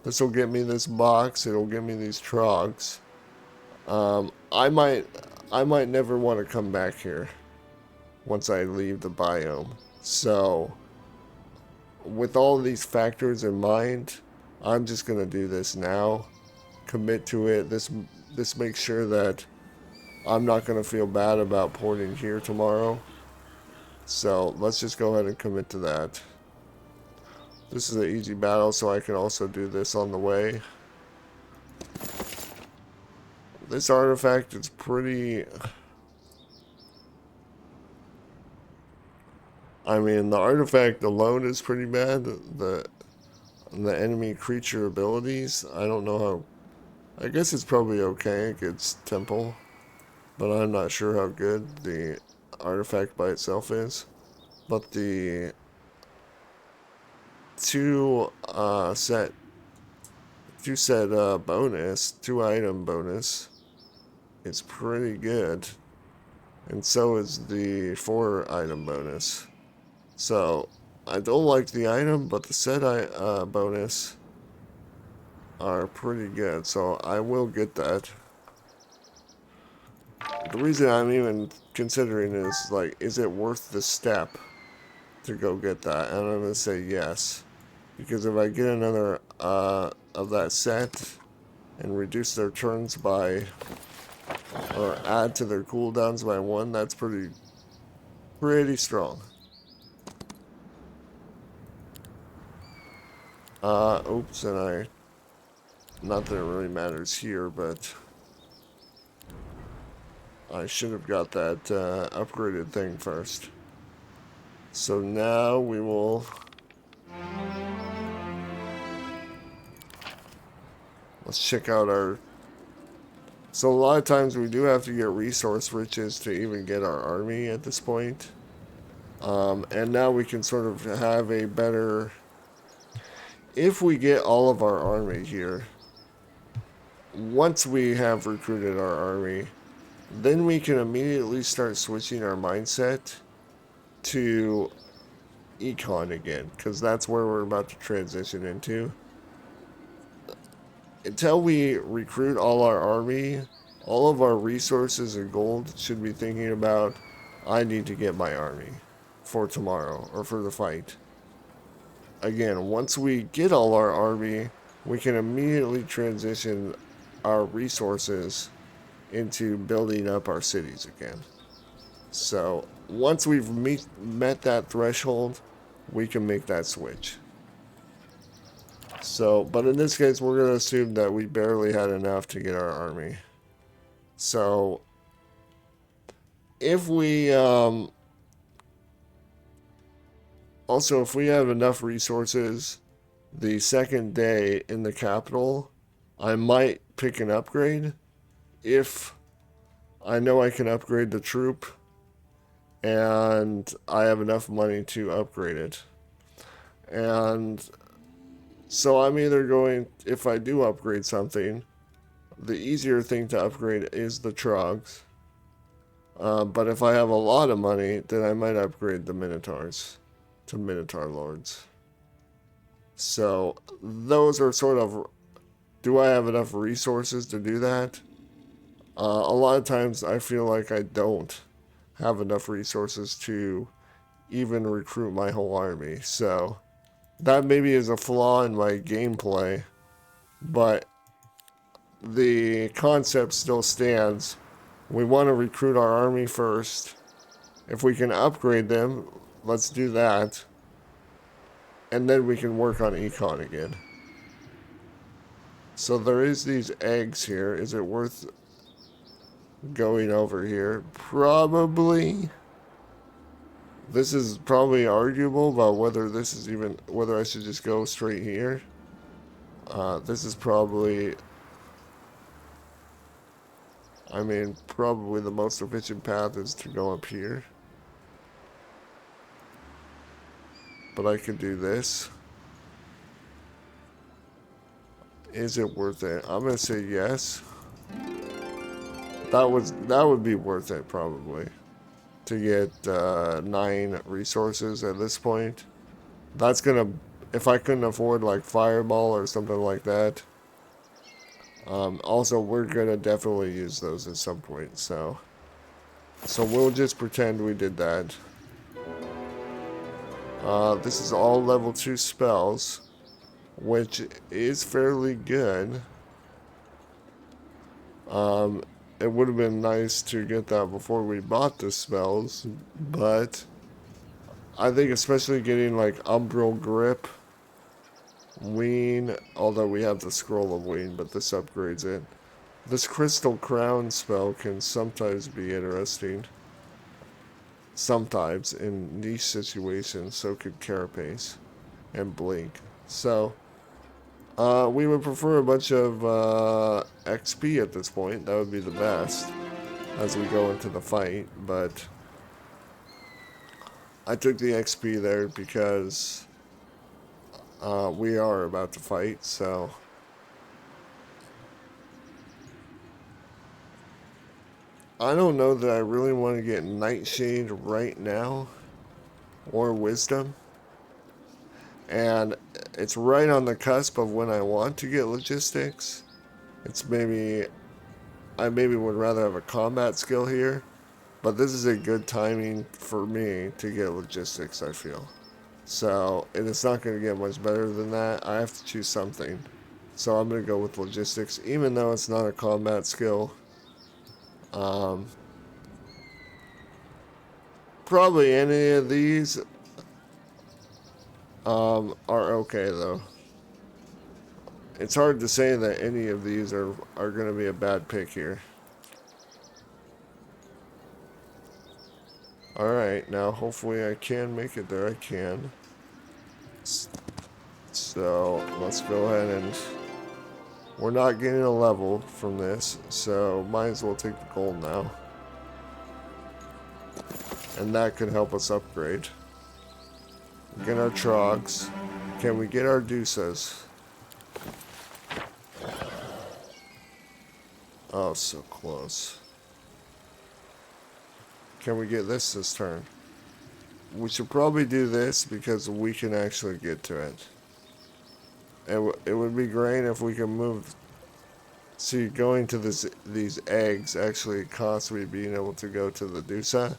This will get me this box. It'll give me these trogs. I might never want to come back here once I leave the biome. So, with all of these factors in mind, I'm just gonna do this now. Commit to it. This makes sure that I'm not gonna feel bad about porting here tomorrow. So let's just go ahead and commit to that. This is an easy battle, so I can also do this on the way. This artifact is pretty... I mean, the artifact alone is pretty bad. The enemy creature abilities, I don't know how... I guess it's probably okay against Temple, but I'm not sure how good the artifact by itself is. But the two item bonus is pretty good, and so is the 4 item bonus. So I don't like the item, but the set bonus are pretty good, so I will get that. The reason I'm even considering is, like, is it worth the step to go get that? And I'm going to say yes. Because if I get another of that set and reduce their turns by, or add to their cooldowns by 1, that's pretty strong. Oops, and not that it really matters here, but I should have got that upgraded thing first. So now we will... Let's check out our... So a lot of times we do have to get resource riches to even get our army at this point. And now we can sort of have a better... If we get all of our army here, once we have recruited our army, then we can immediately start switching our mindset to Econ again, because that's where we're about to transition into. Until we recruit all our army, all of our resources and gold should be thinking about, I need to get my army for tomorrow or for the fight. Again, once we get all our army, we can immediately transition our resources into building up our cities again. So once we've met that threshold, we can make that switch. So, but in this case, we're going to assume that we barely had enough to get our army. So if we also, if we have enough resources the second day in the capital, I might pick an upgrade if I know I can upgrade the troop and I have enough money to upgrade it. And so I'm either going, if I do upgrade something, the easier thing to upgrade is the Trogs. But if I have a lot of money, then I might upgrade the Minotaurs to Minotaur Lords. So those are sort of, do I have enough resources to do that? A lot of times I feel like I don't have enough resources to even recruit my whole army. So that maybe is a flaw in my gameplay, but the concept still stands. We want to recruit our army first. If we can upgrade them, let's do that. And then we can work on Econ again. So there is these eggs here. Is it worth going over here? Probably. This is probably arguable about whether this is even, whether I should just go straight here. This is probably, I mean, probably the most efficient path is to go up here. But I could do this. Is it worth it? I'm gonna say yes. That would be worth it probably to get 9 resources at this point. That's gonna, if I couldn't afford like Fireball or something like that. Also, we're gonna definitely use those at some point, so we'll just pretend we did that. This is all level 2 spells, which is fairly good. It would have been nice to get that before we bought the spells, but I think especially getting like Umbral Grip, Wean, although we have the Scroll of Wean, but this upgrades it. This Crystal Crown spell can sometimes be interesting. Sometimes in niche situations, so could Carapace and Blink. So we would prefer a bunch of XP at this point. That would be the best as we go into the fight, but I took the XP there because we are about to fight, so I don't know that I really want to get Nightshade right now or Wisdom. And it's right on the cusp of when I want to get Logistics. It's maybe, I maybe would rather have a combat skill here, but this is a good timing for me to get Logistics, I feel. So, and it's not going to get much better than that. I have to choose something. So I'm going to go with Logistics, even though it's not a combat skill. Probably any of these are okay though. It's hard to say that any of these are going to be a bad pick here. Alright, now hopefully I can make it there. I can. So let's go ahead and, we're not getting a level from this, so might as well take the gold now. And that could help us upgrade. Get our Trogs. Can we get our Deuces? Oh, so close. Can we get this turn? We should probably do this because we can actually get to it. It would be great if we can move. See, going to these eggs actually costs me being able to go to the Medusa.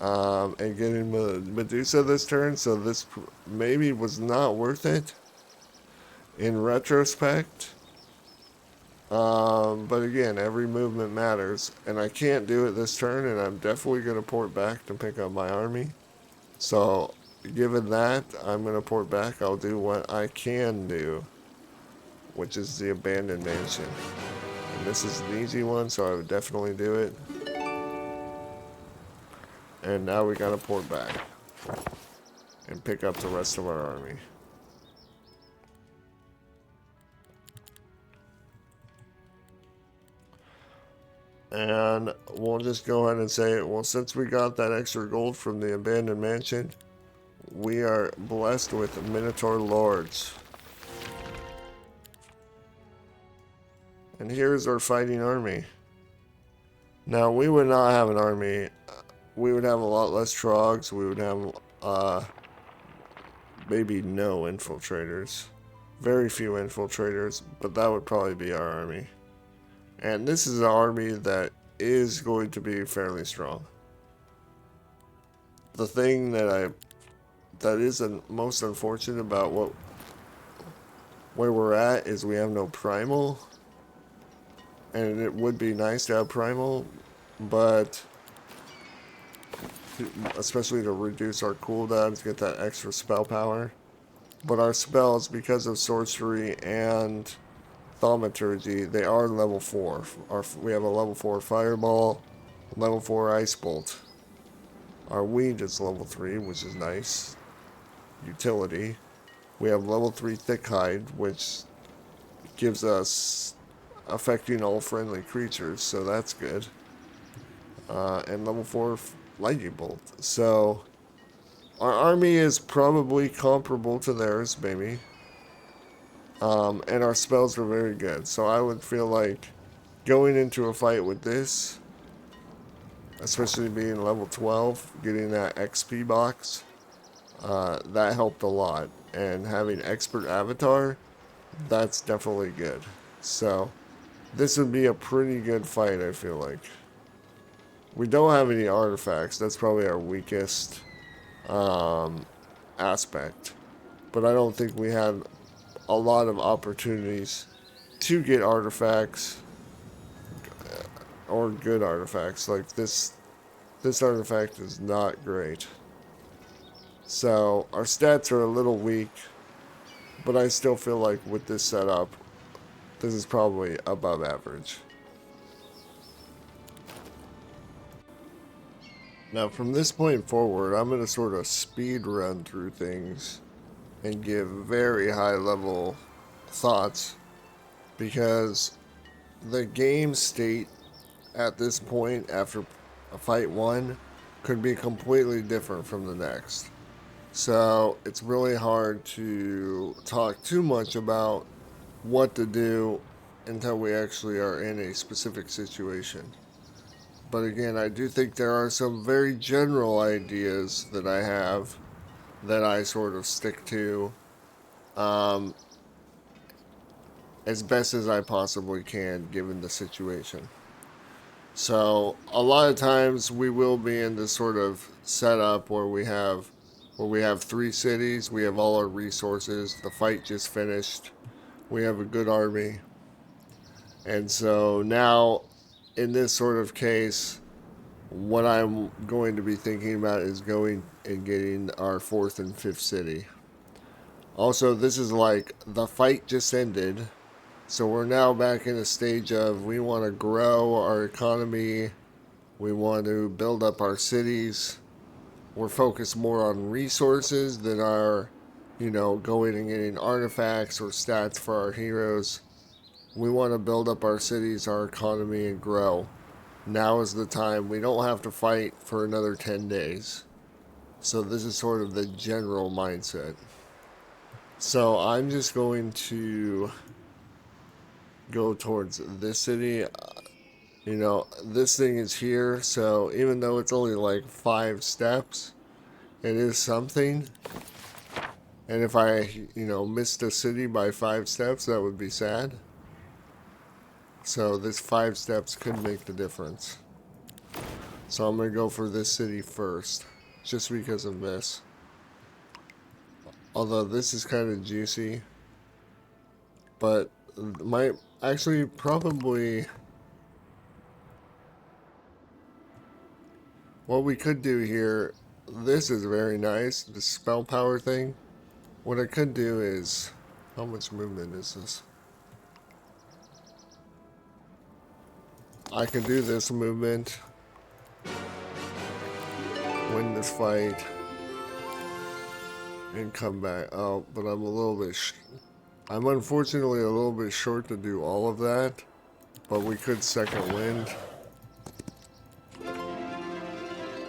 And getting Medusa this turn, so this maybe was not worth it in retrospect. But again, every movement matters, and I can't do it this turn, and I'm definitely going to port back to pick up my army. So, given that, I'm going to port back. I'll do what I can do, which is the abandoned mansion. And this is an easy one, so I would definitely do it. And now we gotta port back and pick up the rest of our army. And we'll just go ahead and say, well, since we got that extra gold from the abandoned mansion, we are blessed with Minotaur Lords. And here's our fighting army. Now, we would not have an army. We would have a lot less trogs. We would have maybe no infiltrators. Very few infiltrators, but that would probably be our army. And this is an army that is going to be fairly strong. The thing that is the most unfortunate about where we're at is we have no primal. And it would be nice to have primal, but especially to reduce our cooldowns, get that extra spell power. But our spells, because of sorcery and thaumaturgy, they are level 4. We have a level 4 fireball, level 4 ice bolt. Our weed is level 3, which is nice. Utility. We have level 3 thick hide, which gives us affecting all friendly creatures, so that's good. And level 4 lightning bolt. So our army is probably comparable to theirs, maybe. And our spells are very good. So I would feel like going into a fight with this, especially being level 12, getting that XP box, that helped a lot. And having expert avatar, that's definitely good. So this would be a pretty good fight, I feel like. We don't have any artifacts. That's probably our weakest aspect. But I don't think we had a lot of opportunities to get artifacts or good artifacts. Like this artifact is not great. So our stats are a little weak, but I still feel like with this setup, this is probably above average. Now from this point forward, I'm going to sort of speed run through things and give very high level thoughts, because the game state at this point after a fight 1 could be completely different from the next. So it's really hard to talk too much about what to do until we actually are in a specific situation. But again, I do think there are some very general ideas that I have that I sort of stick to as best as I possibly can given the situation. So a lot of times we will be in this sort of setup where we have 3 cities, we have all our resources, the fight just finished, we have a good army. And so now in this sort of case, what I'm going to be thinking about is going and getting our 4th and 5th city. Also, this is like the fight just ended, so we're now back in a stage of we want to grow our economy, we want to build up our cities. We're focused more on resources than our, going and getting artifacts or stats for our heroes. We want to build up our cities, our economy, and grow. Now is the time. We don't have to fight for another 10 days. So this is sort of the general mindset. So I'm just going to go towards this city. This thing is here, so even though it's only like 5 steps, it is something. And if I, missed a city by 5 steps, that would be sad. So this 5 steps could make the difference. So I'm going to go for this city first, just because of this. Although this is kind of juicy. But might actually probably... What we could do here, this is very nice, the spell power thing. What I could do is, how much movement is this? I can do this movement, win this fight, and come back. Oh, but I'm a little bit... I'm unfortunately a little bit short to do all of that, but we could second wind.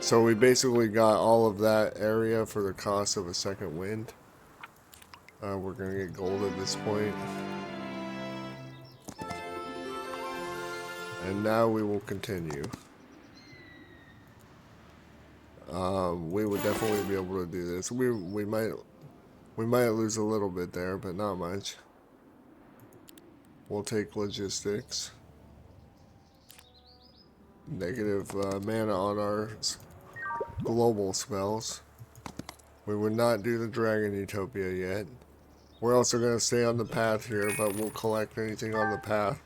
So we basically got all of that area for the cost of a second wind. We're gonna get gold at this point. And now we will continue. We would definitely be able to do this. We might lose a little bit there, but not much. We'll take logistics. Negative mana on our global spells. We would not do the Dragon Utopia yet. We're also going to stay on the path here, but we'll collect anything on the path.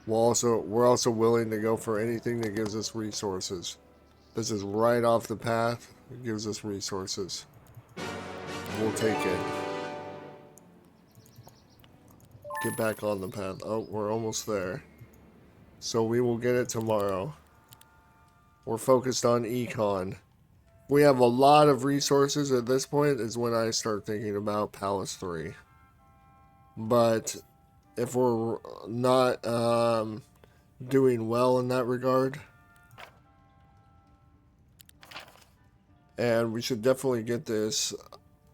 We're also willing to go for anything that gives us resources. This is right off the path. It gives us resources. We'll take it. Get back on the path. Oh, we're almost there. So we will get it tomorrow. We're focused on Econ. We have a lot of resources at this point is when I start thinking about Palace 3. But if we're not doing well in that regard, and we should definitely get this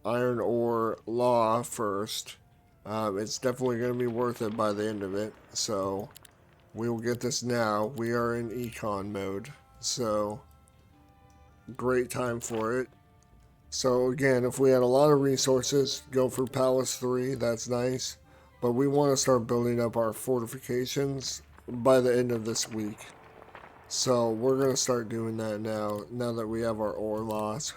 iron ore law first. It's definitely going to be worth it by the end of it. So we will get this now. We are in Econ mode. So great time for it. So again, if we had a lot of resources, go for Palace 3. That's nice. But we want to start building up our fortifications by the end of this week. So we're going to start doing that now that we have our ore laws.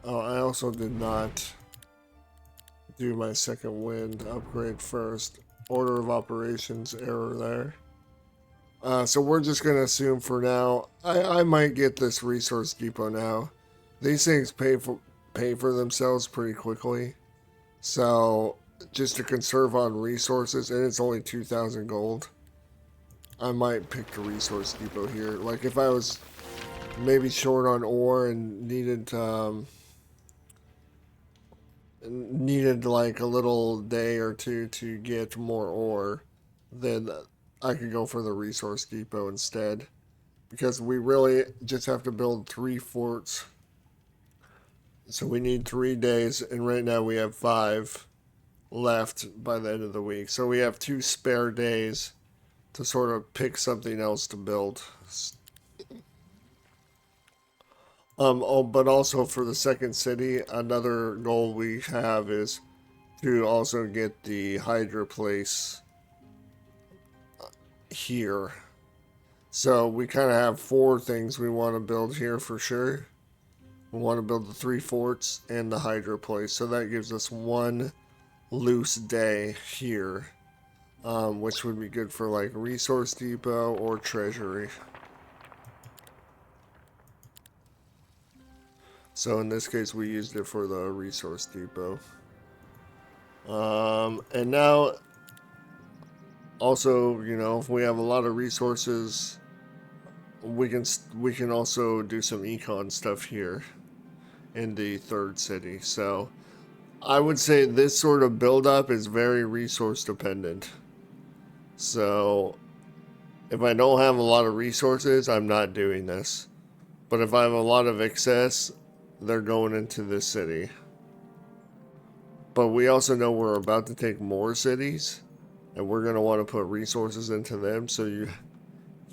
Oh, I also did not do my second wind upgrade first. Order of operations error there. So we're just going to assume for now, I might get this resource depot now. These things pay for themselves pretty quickly. So just to conserve on resources, and it's only 2,000 gold, I might pick the resource depot here. Like if I was maybe short on ore and needed like a little day or two to get more ore, then I could go for the resource depot instead, because we really just have to build 3 forts. So we need 3 days, and right now we have 5 left by the end of the week. So we have 2 spare days to sort of pick something else to build. But also for the second city, another goal we have is to also get the Hydra place here. So we kind of have 4 things we want to build here for sure. We want to build the 3 forts and the Hydra place. So that gives us 1 loose day here, which would be good for like resource depot or treasury. So in this case, we used it for the resource depot. And now, also, you know, if we have a lot of resources, we can also do some econ stuff here in the 3rd city. So I would say this sort of build-up is very resource dependent. So if I don't have a lot of resources, I'm not doing this. But if I have a lot of excess, they're going into this city. But we also know we're about to take more cities, and we're going to want to put resources into them. So you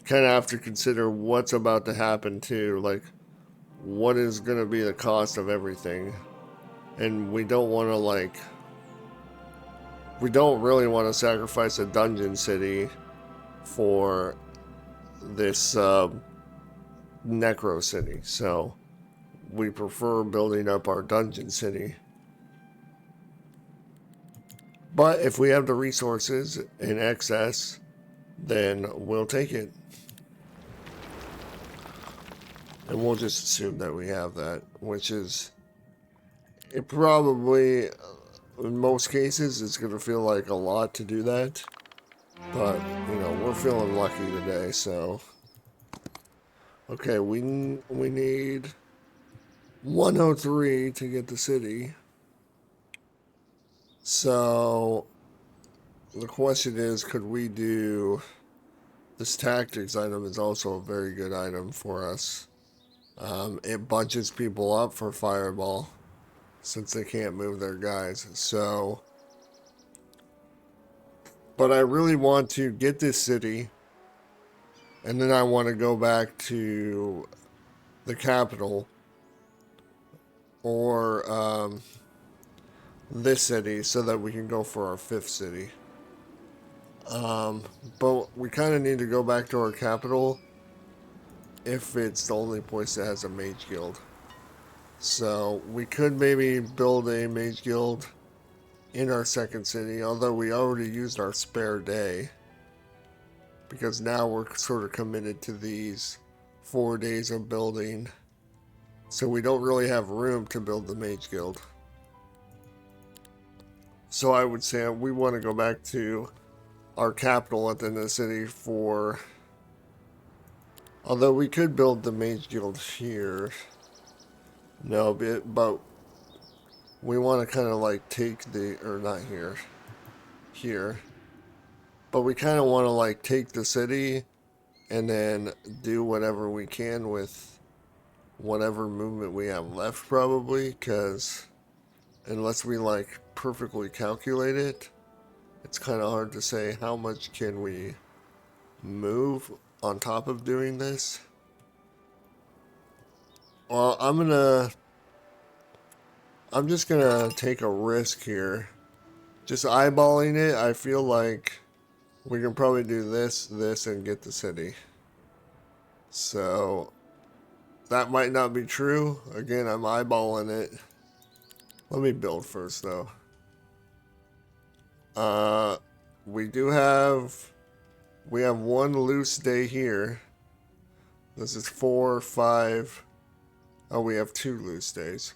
kind of have to consider what's about to happen too. Like, what is going to be the cost of everything? And we don't want to we don't really want to sacrifice a dungeon city for this necro city. So we prefer building up our dungeon city. But if we have the resources in excess, then we'll take it. And we'll just assume that we have that, which is, it probably, in most cases, it's going to feel like a lot to do that. But, you know, we're feeling lucky today, so. Okay, we need 103 to get the city. So, the question is, could we do... This tactics item is also a very good item for us. It bunches people up for Fireball, since they can't move their guys. So, but I really want to get this city, and then I want to go back to the capital, or this city, so that we can go for our 5th city. But we kind of need to go back to our capital if it's the only place that has a mage guild. So we could maybe build a mage guild in our 2nd city, although we already used our spare day, because now we're sort of committed to these 4 days of building, so we don't really have room to build the mage guild. So I would say we want to go back to our capital at the end of the city for... Although we could build the mage guild here. No, but we want to kind of like take the... Or not here. Here. But we kind of want to like take the city and then do whatever we can with whatever movement we have left, probably, because unless we like perfectly calculate it, it's kind of hard to say how much can we move on top of doing this. Well, I'm just gonna take a risk here. Just eyeballing it, I feel like we can probably do this, and get the city. So, that might not be true. Again, I'm eyeballing it. Let me build first, though. We have 1 loose day here. This is 4, 5. Oh, we have 2 loose days.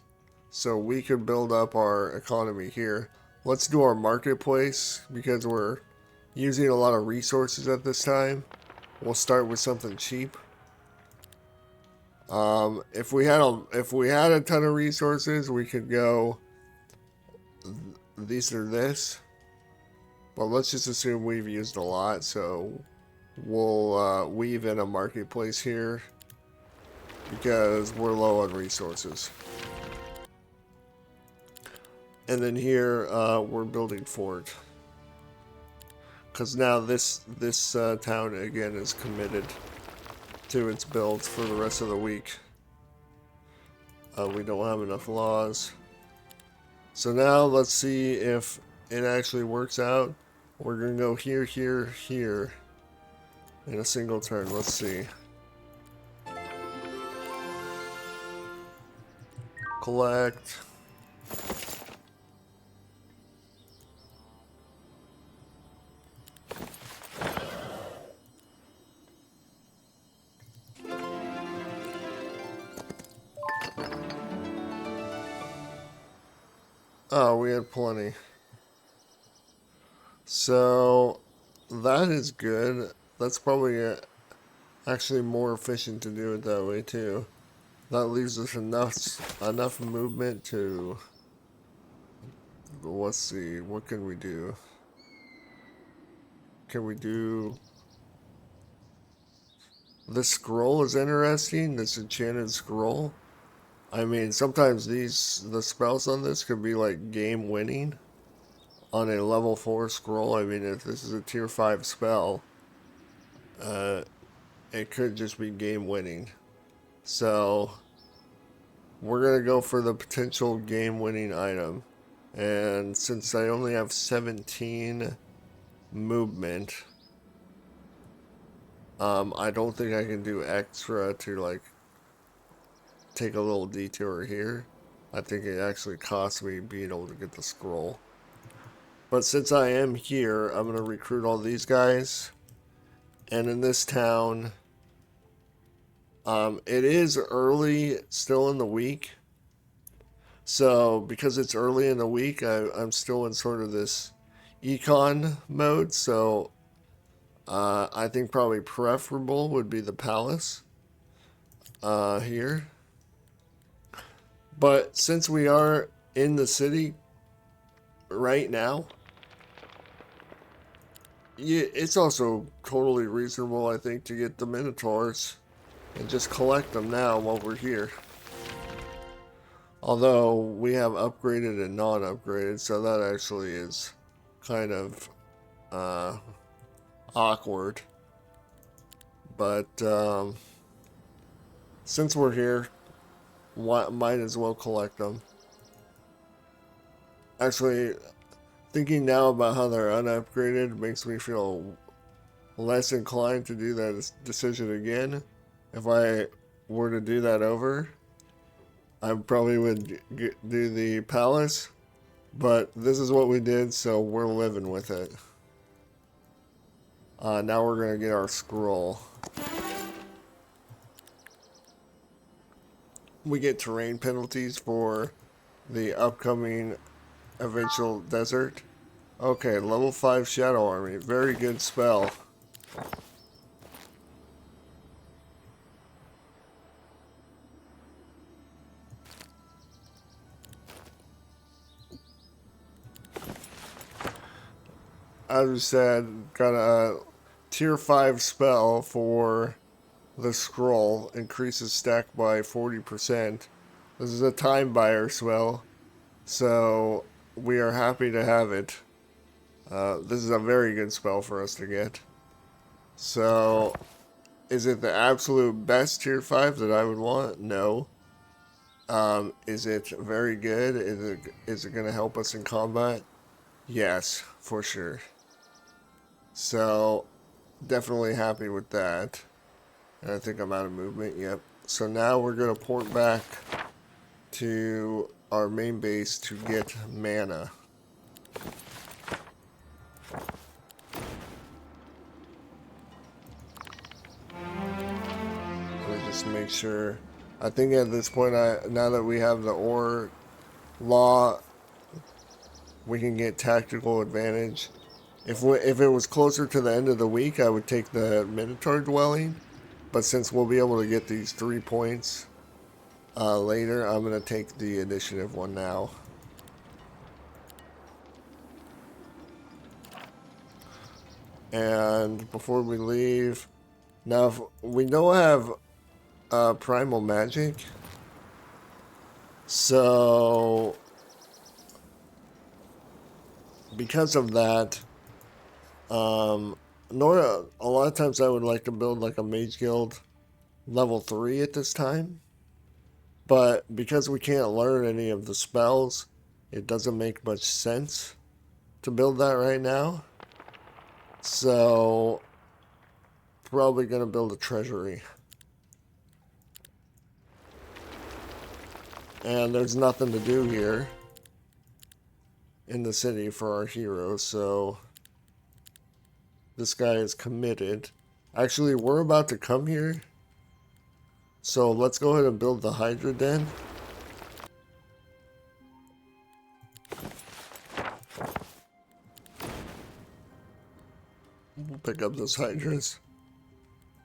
So we could build up our economy here. Let's do our marketplace, because we're using a lot of resources at this time. We'll start with something cheap. If we had a ton of resources, we could go these or this. But let's just assume we've used a lot, so we'll weave in a marketplace here because we're low on resources. And then here we're building fort, because now this town again is committed to its builds for the rest of the week. We don't have enough laws. So now let's see if it actually works out. We're gonna go here, here, here in a single turn. Let's see. Collect. Oh, we had plenty. So, that is good. That's probably actually more efficient to do it that way too. That leaves us enough movement to... Let's see, what can we do? Can we do... This scroll is interesting, this enchanted scroll. I mean, sometimes the spells on this could be like game winning on a level 4 scroll. I mean, if this is a tier 5 spell, it could just be game winning. So, we're going to go for the potential game winning item. And since I only have 17 movement, I don't think I can do extra to like take a little detour here. I think it actually costs me being able to get the scroll. But since I am here, I'm going to recruit all these guys. And in this town, it is early still in the week. So because it's early in the week, I'm still in sort of this Econ mode. So I think probably preferable would be the palace here. But since we are in the city right now, yeah, it's also totally reasonable, I think, to get the Minotaurs and just collect them now while we're here. Although we have upgraded and non-upgraded, so that actually is kind of awkward. But since we're here, might as well collect them. Actually, thinking now about how they're unupgraded makes me feel less inclined to do that decision again. If I were to do that over, I probably would do the palace, but this is what we did, so we're living with it. Now we're going to get our scroll. We get terrain penalties for the upcoming eventual desert. Okay, level 5 Shadow Army. Very good spell. As we said, got a tier 5 spell for the scroll. Increases stack by 40%. This is a time buyer spell, so we are happy to have it. This is a very good spell for us to get. So, is it the absolute best tier 5 that I would want? No. Is it very good? Is it going to help us in combat? Yes, for sure. So, definitely happy with that. And I think I'm out of movement. Yep. So now we're going to port back to our main base to get mana. Let me just make sure. I think at this point, now that we have the ore law, we can get tactical advantage. If it was closer to the end of the week, I would take the Minotaur dwelling. But since we'll be able to get these 3 points later, I'm going to take the initiative one now. And before we leave, now we don't have primal magic, so because of that, Nora, a lot of times I would like to build like a mage guild level 3 at this time, but because we can't learn any of the spells, it doesn't make much sense to build that right now. So probably gonna build a treasury. And there's nothing to do here in the city for our heroes, so this guy is committed. Actually, we're about to come here, so let's go ahead and build the Hydra Den. We'll pick up those Hydras.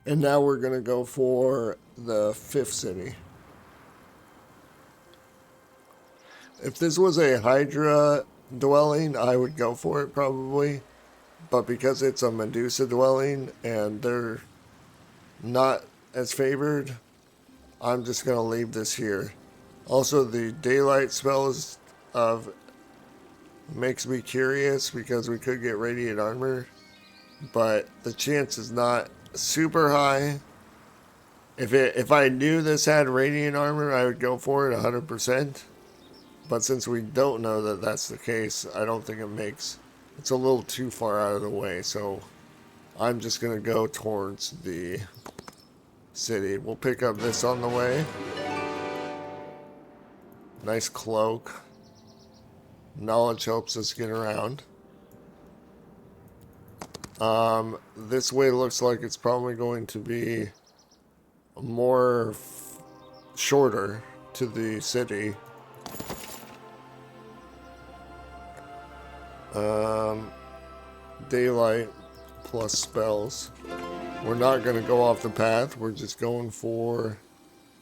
And now we're gonna go for the 5th city. If this was a Hydra dwelling, I would go for it probably. But because it's a Medusa dwelling and they're not as favored, I'm just going to leave this here. Also, the daylight spell makes me curious because we could get radiant armor. But the chance is not super high. If I knew this had radiant armor, I would go for it 100%. But since we don't know that that's the case, I don't think it's a little too far out of the way. So I'm just going to go towards the city. We'll pick up this on the way. Nice cloak. Knowledge helps us get around. This way looks like it's probably going to be more shorter to the city. Daylight. plus spells. We're not going to go off the path. We're just going for,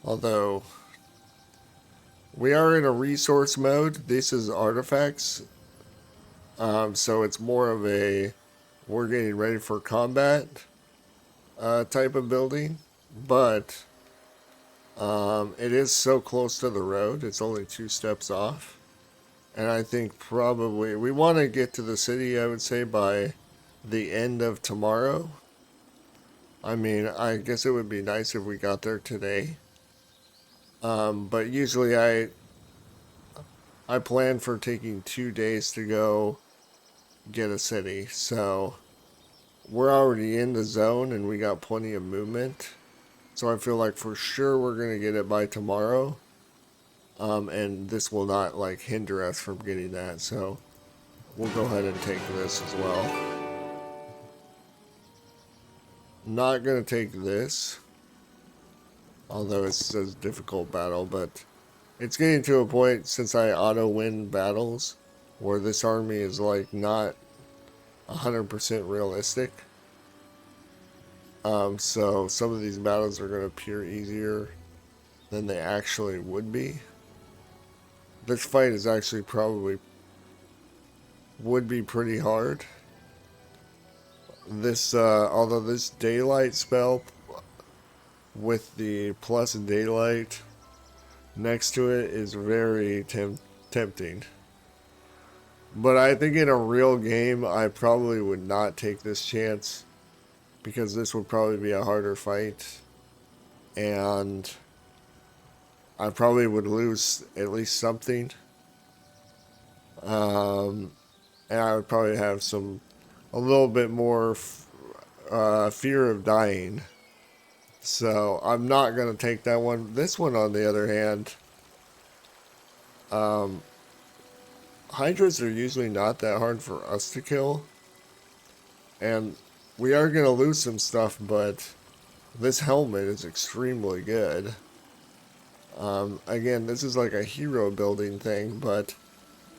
although we are in a resource mode. This is artifacts. So it's more of a, we're getting ready for combat type of building. But it is so close to the road. It's only 2 steps off. And I think probably we want to get to the city, I would say, by the end of tomorrow. I mean, I guess it would be nice if we got there today. But usually I plan for taking 2 days to go get a city. So we're already in the zone and we got plenty of movement. So I feel like for sure we're going to get it by tomorrow. And this will not like hinder us from getting that. So we'll go ahead and take this as well. Not going to take this. Although it says difficult battle, but it's getting to a point since I auto win battles where this army is like not 100% realistic. So some of these battles are going to appear easier than they actually would be. This fight is actually probably would be pretty hard. This, although this daylight spell with the plus daylight next to it is very tempting. But I think in a real game, I probably would not take this chance because this would probably be a harder fight. And I probably would lose at least something. And I would probably have a little bit more fear of dying. So I'm not going to take that one. This one, on the other hand, Hydras are usually not that hard for us to kill. And we are going to lose some stuff, but this helmet is extremely good. Again, this is like a hero building thing, but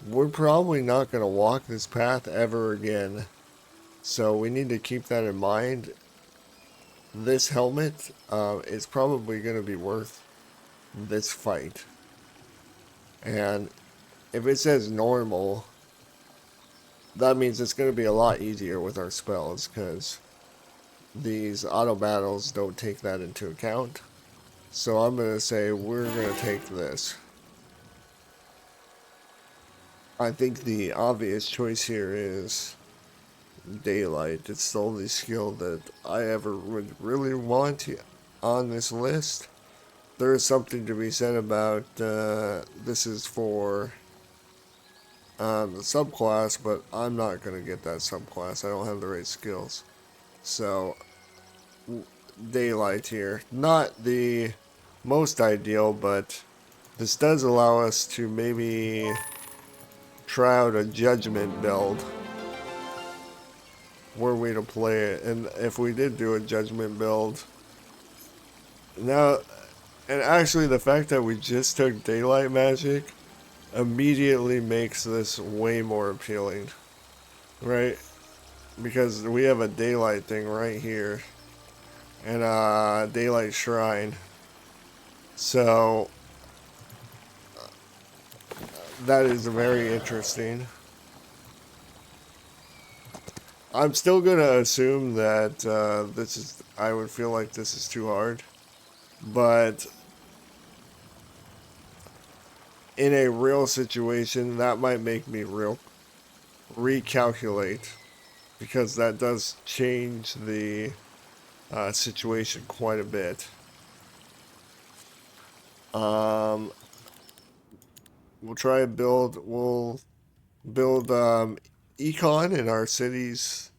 we're probably not going to walk this path ever again. So we need to keep that in mind. This helmet is probably going to be worth this fight. And if it says normal, that means it's going to be a lot easier with our spells because these auto battles don't take that into account. So I'm going to say we're going to take this. I think the obvious choice here is daylight. It's the only skill that I ever would really want on this list. There is something to be said about this is for the subclass, but I'm not going to get that subclass. I don't have the right skills. So daylight here. Not the most ideal, but this does allow us to maybe try out a judgment build. Were we to play it, and if we did do a judgment build now, and actually the fact that we just took daylight magic immediately makes this way more appealing, right? Because we have a daylight thing right here and a daylight shrine, so that is very interesting. I'm still gonna assume that this is, I would feel like this is too hard, but in a real situation, that might make me recalculate, because that does change the situation quite a bit. We'll try and we'll build Econ in our cities,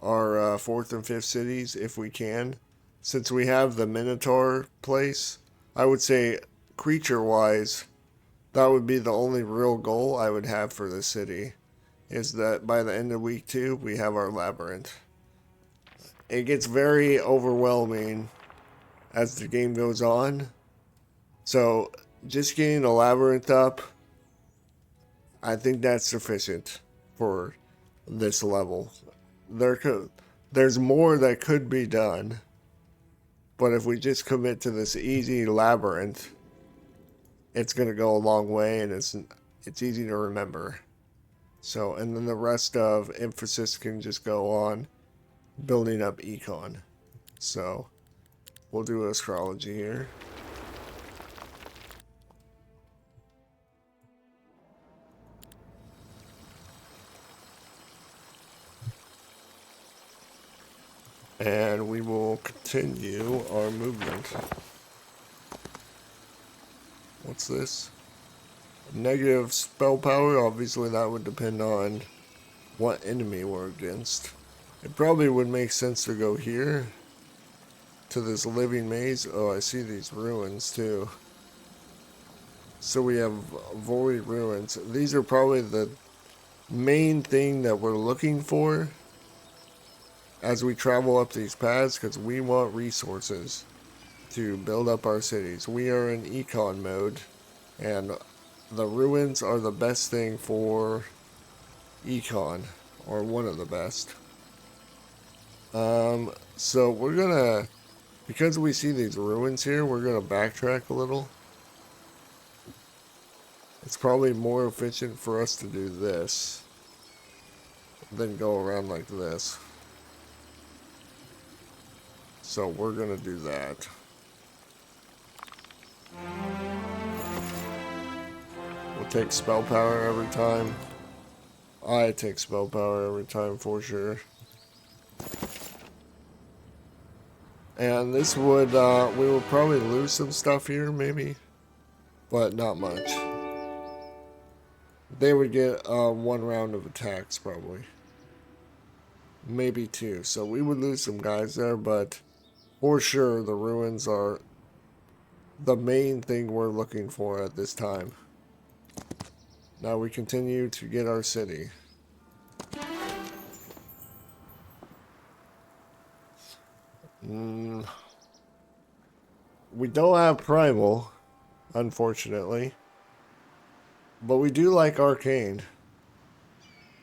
our 4th and 5th cities, if we can. Since we have the Minotaur place, I would say creature-wise, that would be the only real goal I would have for the city, is that by the end of week 2, we have our labyrinth. It gets very overwhelming as the game goes on, so just getting the labyrinth up, I think that's sufficient for this level. There's more that could be done, but if we just commit to this easy labyrinth, it's going to go a long way, and it's easy to remember. So, and then the rest of emphasis can just go on building up Econ. So, we'll do astrology here. And we will continue our movement. What's this? Negative spell power. Obviously that would depend on what enemy we're against. It probably would make sense to go here to this living maze. Oh, I see these ruins too. So we have void ruins. These are probably the main thing that we're looking for as we travel up these paths, because we want resources to build up our cities. We are in Econ mode, and the ruins are the best thing for Econ, or one of the best. So we're gonna, because we see these ruins here, we're gonna backtrack a little. It's probably more efficient for us to do this than go around like this. So we're gonna do that. We'll take spell power every time. I take spell power every time for sure. And this would, we would probably lose some stuff here, maybe, but not much. They would get one round of attacks, probably. Maybe two. So we would lose some guys there, but for sure the ruins are the main thing we're looking for at this time. Now we continue to get our city. We don't have primal, unfortunately, but we do like arcane.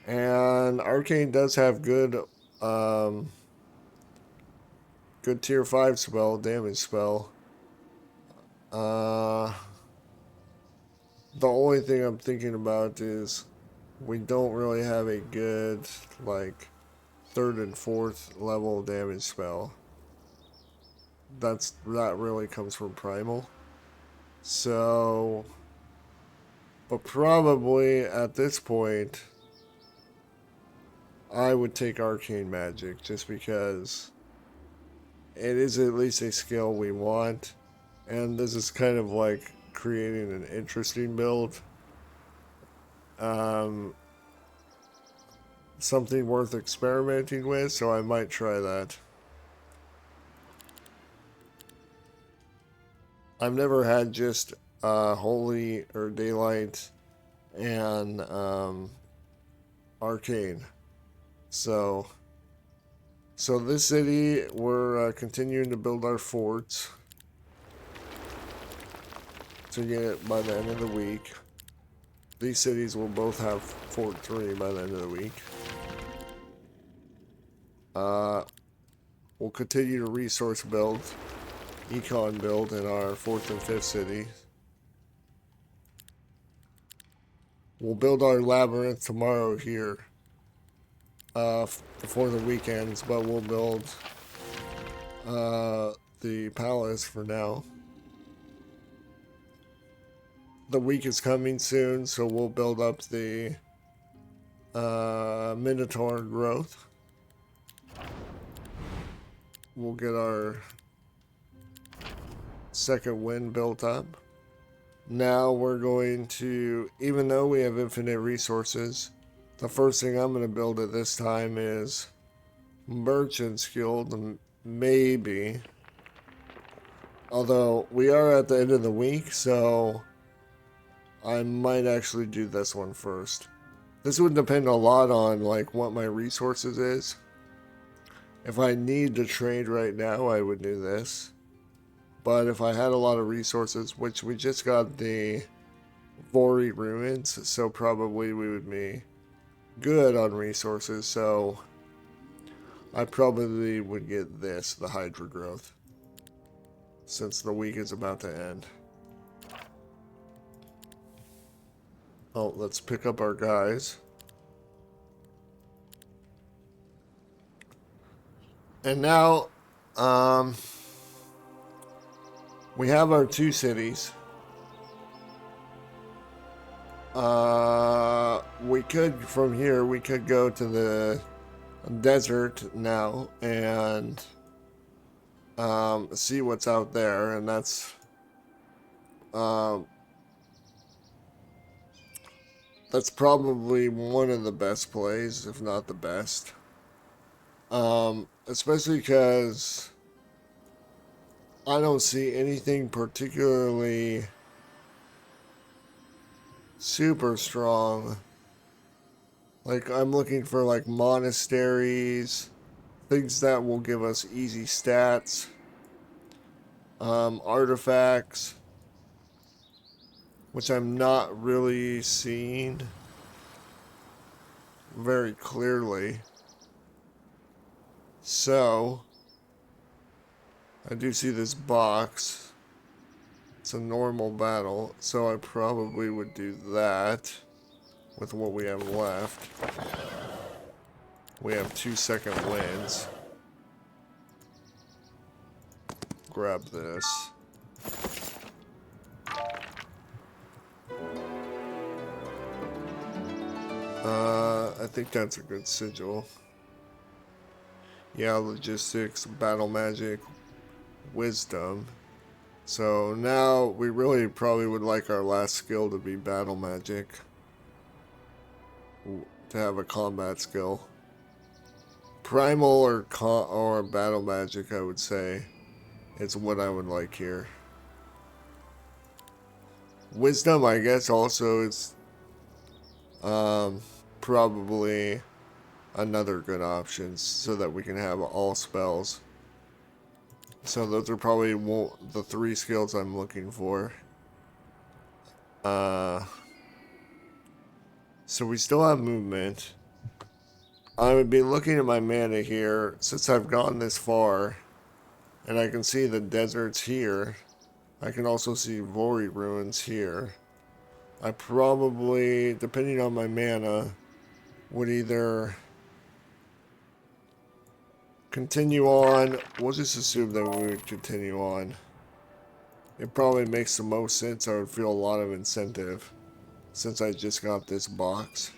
And arcane does have good good tier 5 spell, damage spell. The only thing I'm thinking about is we don't really have a good, like, 3rd and 4th level damage spell. That really comes from primal. So, but probably at this point, I would take arcane magic just because it is at least a skill we want, and this is kind of like creating an interesting build. Something worth experimenting with, so I might try that. I've never had just holy or daylight and arcane. So this city, we're continuing to build our forts to get it by the end of the week. These cities will both have Fort 3 by the end of the week. We'll continue to resource build, Econ build in our 4th and 5th city. We'll build our labyrinth tomorrow here before the weekends, but we'll build the palace for now. The week is coming soon, so we'll build up the Minotaur growth. We'll get our second wind built up. Now we're going to, even though we have infinite resources, the first thing I'm going to build at this time is Merchant's Guild, maybe. Although we are at the end of the week, so I might actually do this one first. This would depend a lot on like what my resources is. If I need to trade right now, I would do this. But if I had a lot of resources, which we just got the Vori Ruins, so probably we would be good on resources. So I probably would get this, the Hydra growth, since the week is about to end. Oh, let's pick up our guys. And now, we have our 2 cities. We could, from here, we could go to the desert now and see what's out there, and that's probably one of the best plays, if not the best. Especially because I don't see anything particularly super strong. Like, I'm looking for like monasteries, things that will give us easy stats, artifacts, which I'm not really seeing very clearly. So, I do see this box. It's a normal battle, so I probably would do that with what we have left. We have 2-second wins. Grab this. I think that's a good sigil. Yeah, logistics, battle magic, wisdom. So now we really probably would like our last skill to be battle magic. To have a combat skill. Primal or battle magic, I would say, is what I would like here. Wisdom, I guess, also is probably another good option so that we can have all spells. So those are probably the 3 skills I'm looking for. So we still have movement. I would be looking at my mana here, since I've gone this far, and I can see the deserts here. I can also see Vori ruins here. I probably, depending on my mana, would either continue on. We'll just assume that we would continue on. It probably makes the most sense. I would feel a lot of incentive since I just got this box.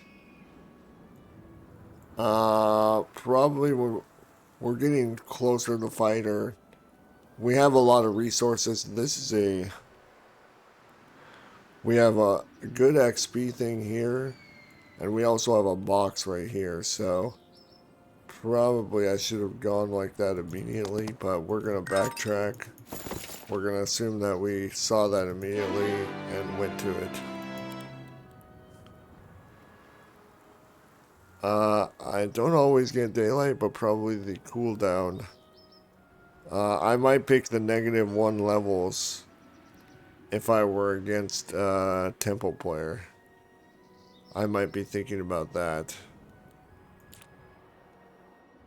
Probably we're getting closer to fighter. We have a lot of resources. We have a good XP thing here, and we also have a box right here, so probably I should have gone like that immediately, but we're gonna backtrack. We're gonna assume that we saw that immediately and went to it. I don't always get daylight, but probably the cooldown. I might pick the -1 levels if I were against a temple player. I might be thinking about that.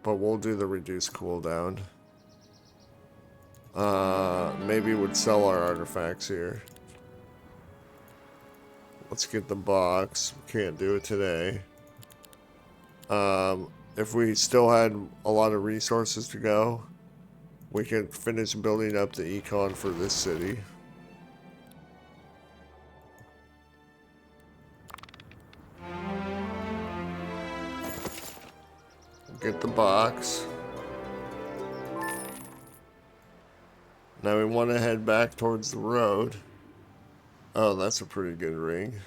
But we'll do the reduced cooldown. Maybe we'd sell our artifacts here. Let's get the box. We can't do it today. If we still had a lot of resources to go, we could finish building up the Econ for this city. Get the box. Now we want to head back towards the road. Oh, that's a pretty good ring.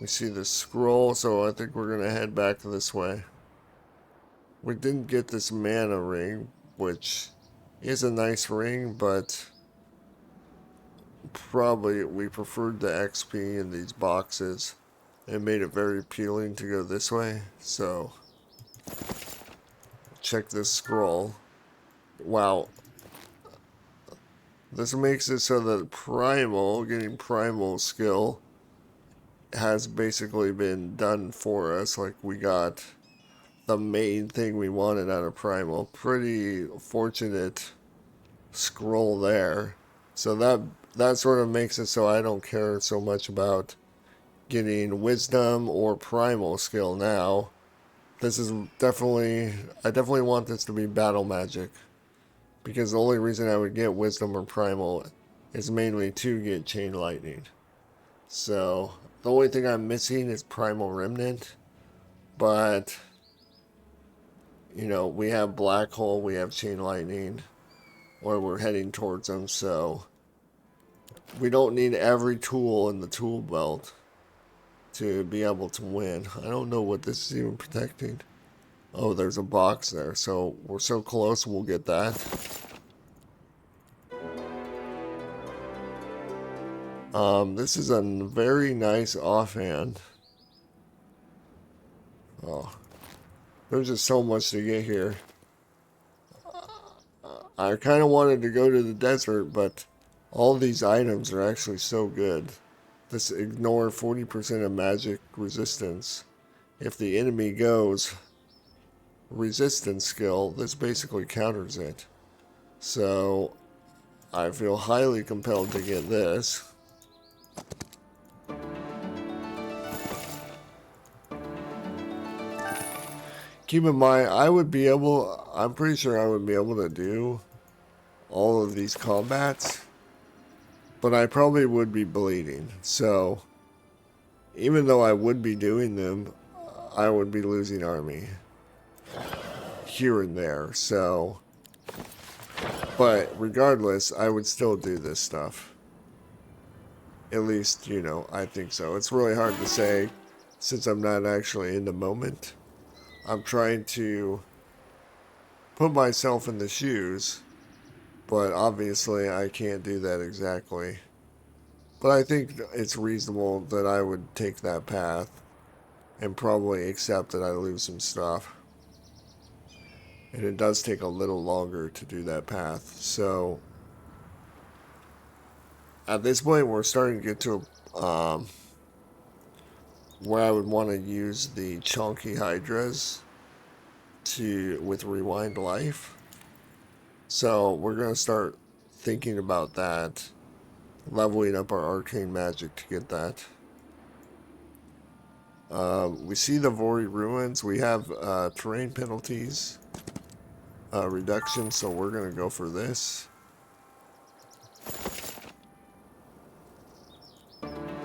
We see the scroll, so I think we're going to head back this way. We didn't get this mana ring, which is a nice ring, but probably we preferred the XP in these boxes. It made it very appealing to go this way, so check this scroll. Wow. This makes it so that getting primal skill has basically been done for us. Like, we got the main thing we wanted out of Primal. Pretty fortunate scroll there. So that sort of makes it so I don't care so much about getting wisdom or primal skill now. This is definitely, I definitely want this to be battle magic, because the only reason I would get wisdom or primal is mainly to get chain lightning. So the only thing I'm missing is primal remnant, but you know, we have black hole, we have chain lightning, or we're heading towards them, so we don't need every tool in the tool belt to be able to win. I don't know what this is even protecting. Oh, there's a box there, so we're so close, we'll get that. This is a very nice offhand. Oh, there's just so much to get here. I kind of wanted to go to the desert, but all these items are actually so good. This ignore 40% of magic resistance. If the enemy goes resistance skill, this basically counters it. So I feel highly compelled to get this. Keep in mind, I'm pretty sure I would be able to do all of these combats, but I probably would be bleeding. So even though I would be doing them, I would be losing army here and there. So, but regardless, I would still do this stuff. At least, you know, I think so. It's really hard to say since I'm not actually in the moment. I'm trying to put myself in the shoes, but obviously I can't do that exactly. But I think it's reasonable that I would take that path and probably accept that I lose some stuff. And it does take a little longer to do that path. So at this point, we're starting to get to where I would want to use the chunky hydras with rewind life. So we're going to start thinking about that, leveling up our arcane magic to get that. We see the Vori ruins. We have terrain penalties reduction, so we're going to go for this.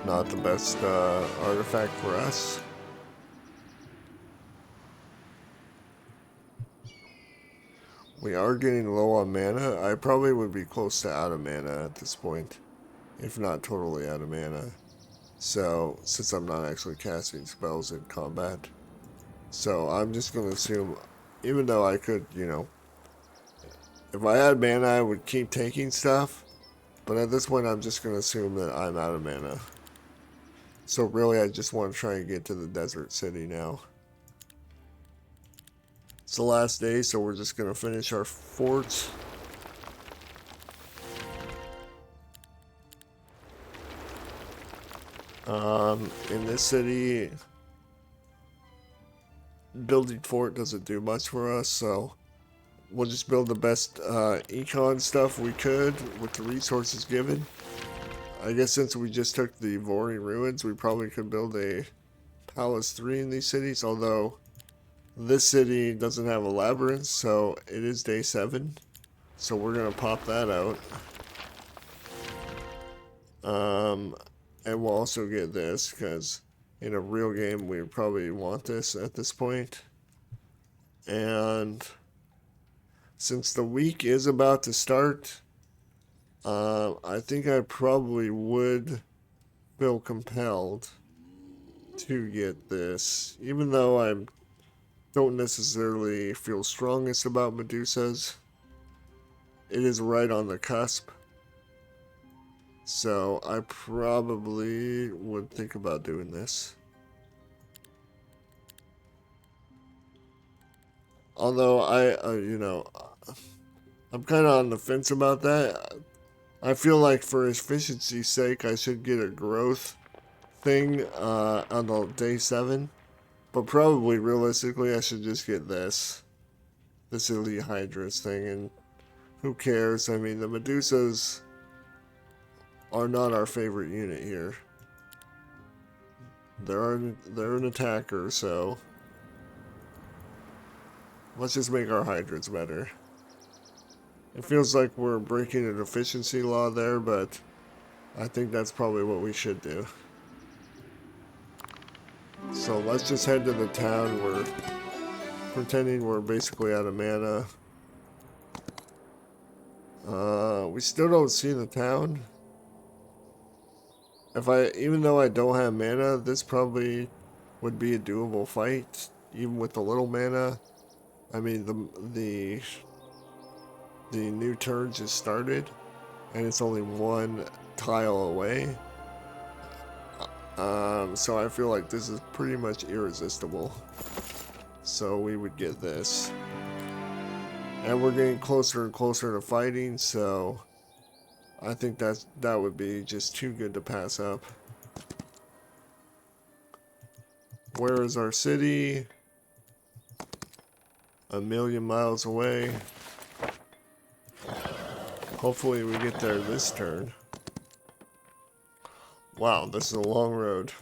Not the best artifact for us. We are getting low on mana. I probably would be close to out of mana at this point, if not totally out of mana. So, since I'm not actually casting spells in combat. So, I'm just going to assume, even though I could, you know, if I had mana, I would keep taking stuff. But at this point, I'm just going to assume that I'm out of mana. So really, I just want to try and get to the desert city now. It's the last day, so we're just going to finish our forts. In this city, building fort doesn't do much for us, so we'll just build the best Econ stuff we could with the resources given. I guess since we just took the Vori ruins, we probably could build a Palace 3 in these cities, although this city doesn't have a labyrinth, so it is day 7. So we're going to pop that out. And we'll also get this, because in a real game, we probably want this at this point. And since the week is about to start, I think I probably would feel compelled to get this, even though I don't necessarily feel strongest about Medusas. It is right on the cusp, so I probably would think about doing this. Although I'm kind of on the fence about that. I feel like for efficiency's sake, I should get a growth thing on the day 7. But probably, realistically, I should just get this Elite Hydras thing, and who cares? I mean, the Medusas are not our favorite unit here. They're an attacker, so let's just make our Hydras better. It feels like we're breaking an efficiency law there, but I think that's probably what we should do. So let's just head to the town. We're pretending we're basically out of mana. We still don't see the town. Even though I don't have mana, this probably would be a doable fight, even with the little mana. I mean, the new turn just started, and it's only one tile away. So I feel like this is pretty much irresistible. So we would get this. And we're getting closer and closer to fighting, so I think that would be just too good to pass up. Where is our city? 1,000,000 miles away. Hopefully we get there this turn. Wow, this is a long road.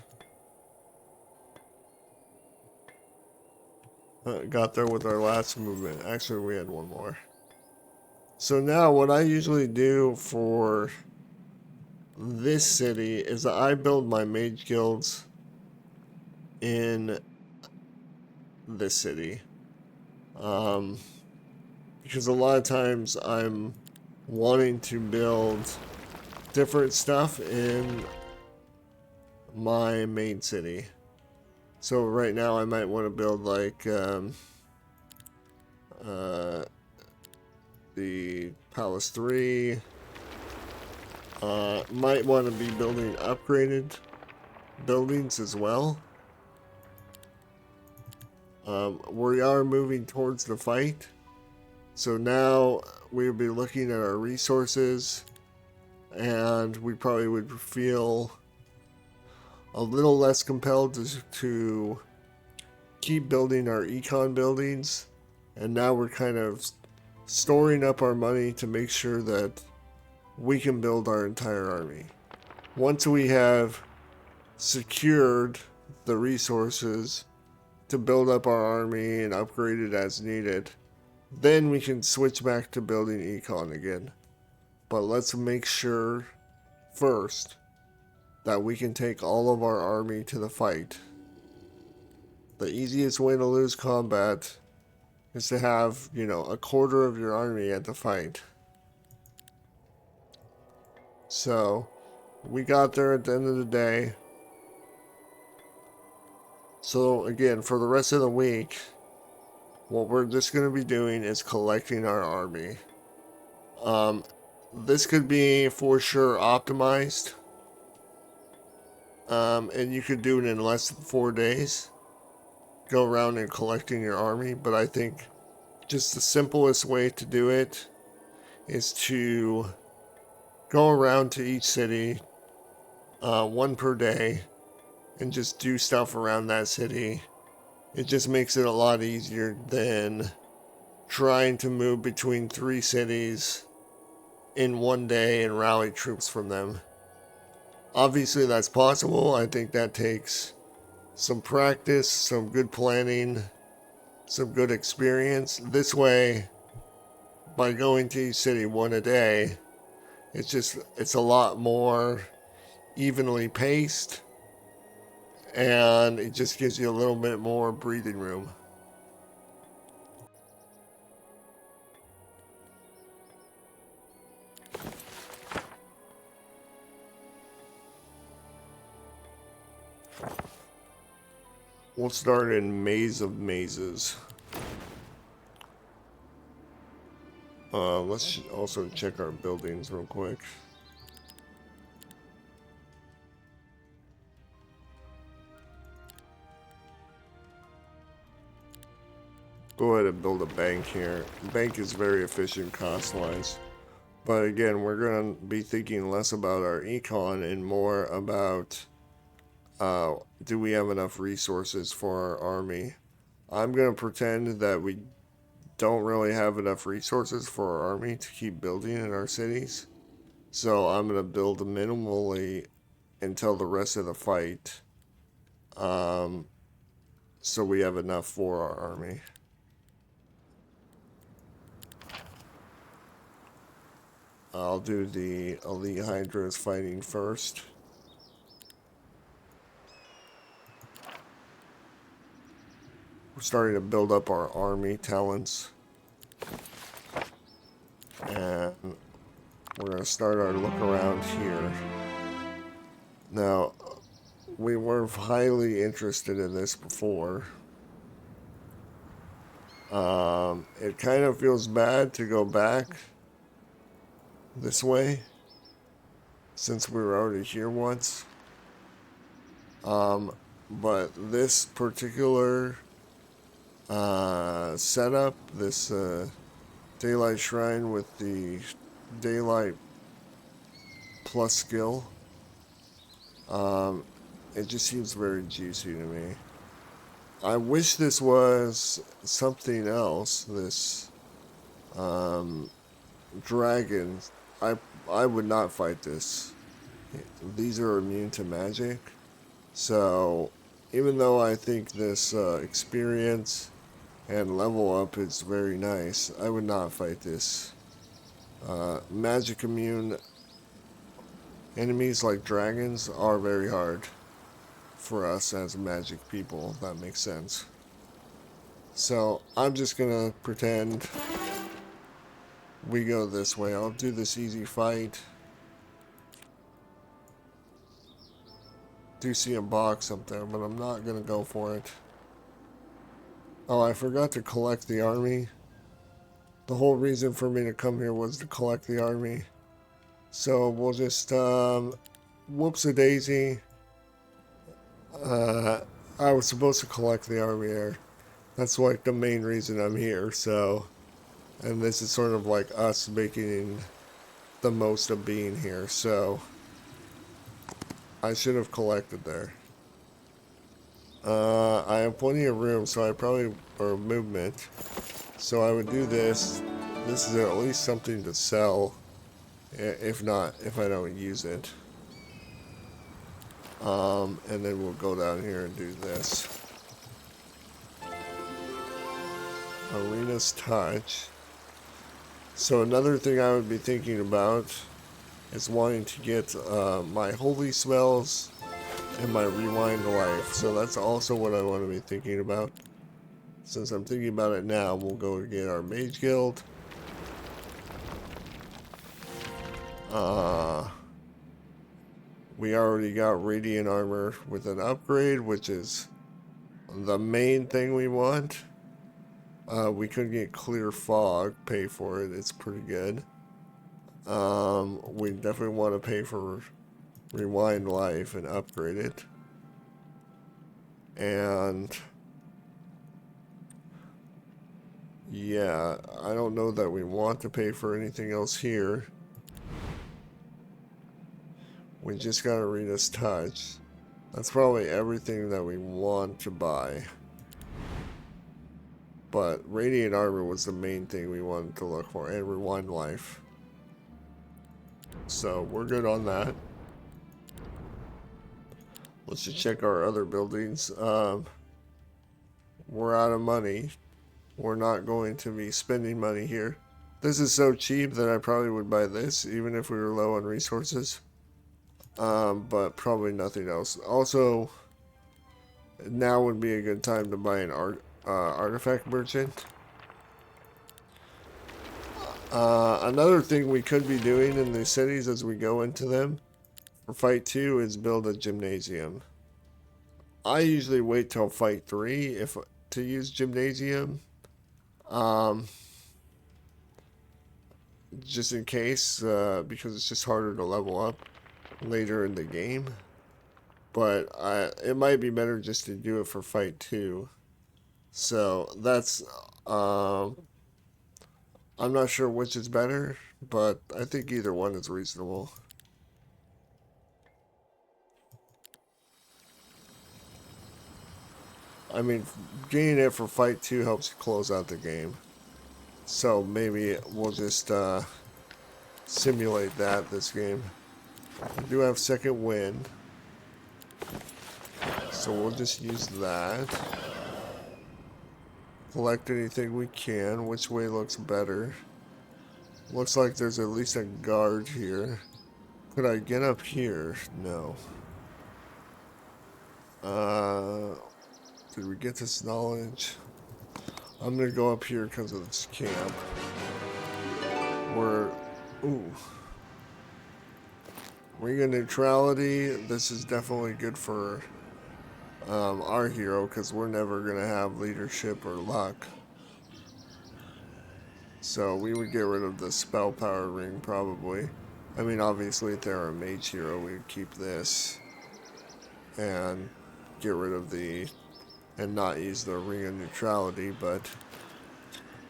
Got there with our last movement. Actually, we had one more. So now what I usually do for this city is I build my mage guilds in this city. Because a lot of times I'm wanting to build different stuff in my main city. So right now I might want to build like the Palace 3. Might want to be building upgraded buildings as well. We are moving towards the fight. So now we'll be looking at our resources, and we probably would feel a little less compelled to keep building our Econ buildings. And now we're kind of storing up our money to make sure that we can build our entire army. Once we have secured the resources to build up our army and upgrade it as needed, then we can switch back to building Econ again. But let's make sure first that we can take all of our army to the fight. The easiest way to lose combat is to have, a quarter of your army at the fight. So, we got there at the end of the day. So again, for the rest of the week, what we're just going to be doing is collecting our army. This could be for sure optimized. And you could do it in less than 4 days. Go around and collecting your army. But I think just the simplest way to do it is to go around to each city, one per day, and just do stuff around that city. It just makes it a lot easier than trying to move between 3 cities in one day and rally troops from them. Obviously that's possible. I think that takes some practice, some good planning, some good experience. This way, by going to each city one a day, it's a lot more evenly paced, and it just gives you a little bit more breathing room. We'll start in Maze of Mazes. Let's also check our buildings real quick. Go ahead and build a bank here. Bank is very efficient cost-wise. But again, we're going to be thinking less about our econ and more about do we have enough resources for our army? I'm going to pretend that we don't really have enough resources for our army to keep building in our cities. So I'm going to build minimally until the rest of the fight. So we have enough for our army. I'll do the Elite Hydras fighting first. We're starting to build up our army talents. And we're going to start our look around here. Now, we were highly interested in this before. It kind of feels bad to go back this way, since we were already here once. But this particular setup, this Daylight Shrine with the Daylight plus skill, it just seems very juicy to me. I wish this was something else, this dragon. I would not fight this. These are immune to magic. So, even though I think this experience and level up is very nice, I would not fight this. Magic immune enemies like dragons are very hard for us as magic people, if that makes sense. So, I'm just gonna pretend we go this way. I'll do this easy fight. Do see a box up there, but I'm not gonna go for it. Oh, I forgot to collect the army. The whole reason for me to come here was to collect the army. So we'll just, whoops-a-daisy. I was supposed to collect the army there. That's like the main reason I'm here, so. And this is sort of like us making the most of being here, so. I should have collected there. I have plenty of room, so I probably, or movement. So I would do this. This is at least something to sell. If not, if I don't use it. And then we'll go down here and do this. Arena's Touch. So another thing I would be thinking about is wanting to get my Holy Smells and my Rewind Life. So that's also what I want to be thinking about. Since I'm thinking about it now, we'll go get our Mage Guild. We already got Radiant Armor with an upgrade, which is the main thing we want. We could get Clear Fog, pay for it, it's pretty good. We definitely want to pay for Rewind Life and upgrade it. And yeah, I don't know that we want to pay for anything else here. We just got Arena's Touch. That's probably everything that we want to buy. But Radiant Armor was the main thing we wanted to look for, and Rewind Life. So we're good on that. Let's just check our other buildings. We're out of money. We're not going to be spending money here. This is so cheap that I probably would buy this, even if we were low on resources. But probably nothing else. Also, now would be a good time to buy an artifact merchant. Another thing we could be doing in the cities as we go into them for Fight 2 is build a gymnasium. I usually wait till Fight 3 to use gymnasium. Just in case, because it's just harder to level up later in the game. But it might be better just to do it for Fight 2. So that's, I'm not sure which is better, but I think either one is reasonable. I mean, getting it for Fight 2 helps you close out the game. So maybe we'll just simulate that this game. We do have second wind. So we'll just use that. Collect anything we can. Which way looks better? Looks like there's at least a guard here. Could I get up here? No. Did we get this knowledge? I'm gonna go up here because of this camp. Ooh. Ring of neutrality. This is definitely good for our hero because we're never gonna have leadership or luck. So we would get rid of the spell power ring probably. I mean, obviously if they're a mage hero, we would keep this and get rid of and not use the ring of neutrality, but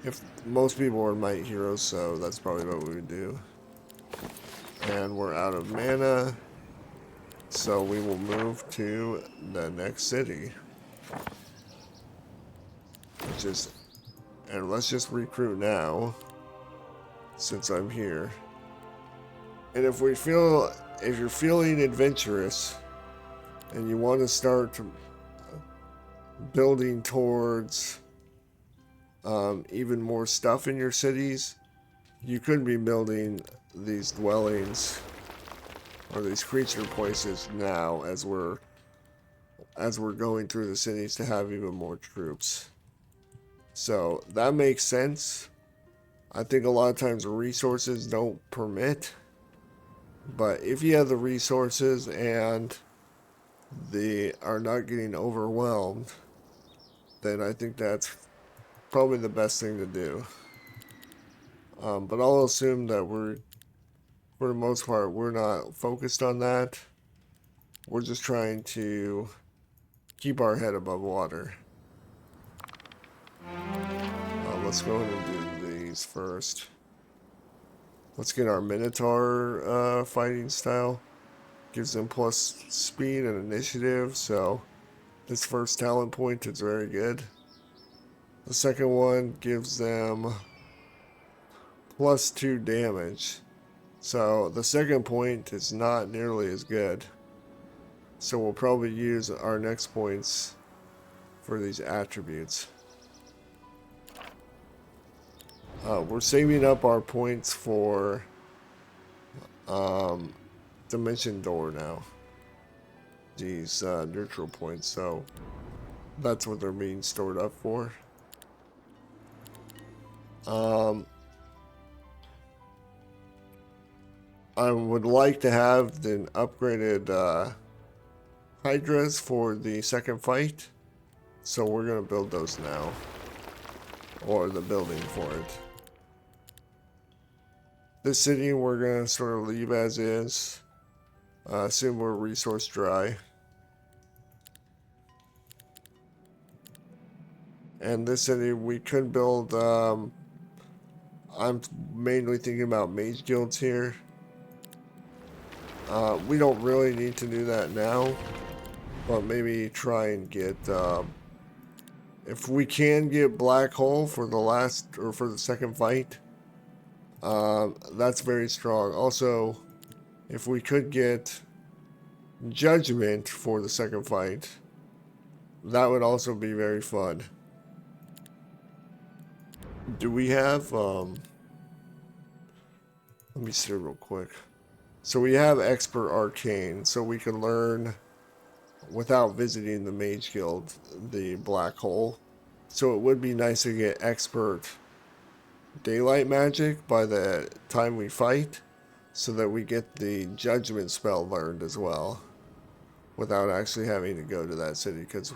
if most people are might heroes, so that's probably what we would do. And we're out of mana, so we will move to the next city. And let's just recruit now, since I'm here. And if you're feeling adventurous, and you want to start building towards even more stuff in your cities, you could be building these dwellings or these creature places now as we're going through the cities to have even more troops. So that makes sense. I think a lot of times the resources don't permit, but if you have the resources and they are not getting overwhelmed, then I think that's probably the best thing to do. But I'll assume that for the most part, we're not focused on that. We're just trying to keep our head above water. Let's go ahead and do these first. Let's get our Minotaur fighting style. Gives them plus speed and initiative, so this first talent point is very good. The second one gives them plus 2 damage. So the second point is not nearly as good. So we'll probably use our next points for these attributes. We're saving up our points for Dimension Door now. These neutral points, so that's what they're being stored up for. I would like to have the upgraded Hydras for the second fight, so we're going to build those now, or the building for it. This city we're going to sort of leave as is. Assume we're resource dry. And this city we could build, I'm mainly thinking about mage guilds here. We don't really need to do that now, but maybe try and get, if we can get Black Hole for the second fight, that's very strong. Also, if we could get Judgment for the second fight, that would also be very fun. Do we have, let me see real quick. So we have Expert Arcane, so we can learn without visiting the Mage Guild, the Black Hole. So it would be nice to get Expert Daylight Magic by the time we fight, so that we get the Judgment spell learned as well, without actually having to go to that city, because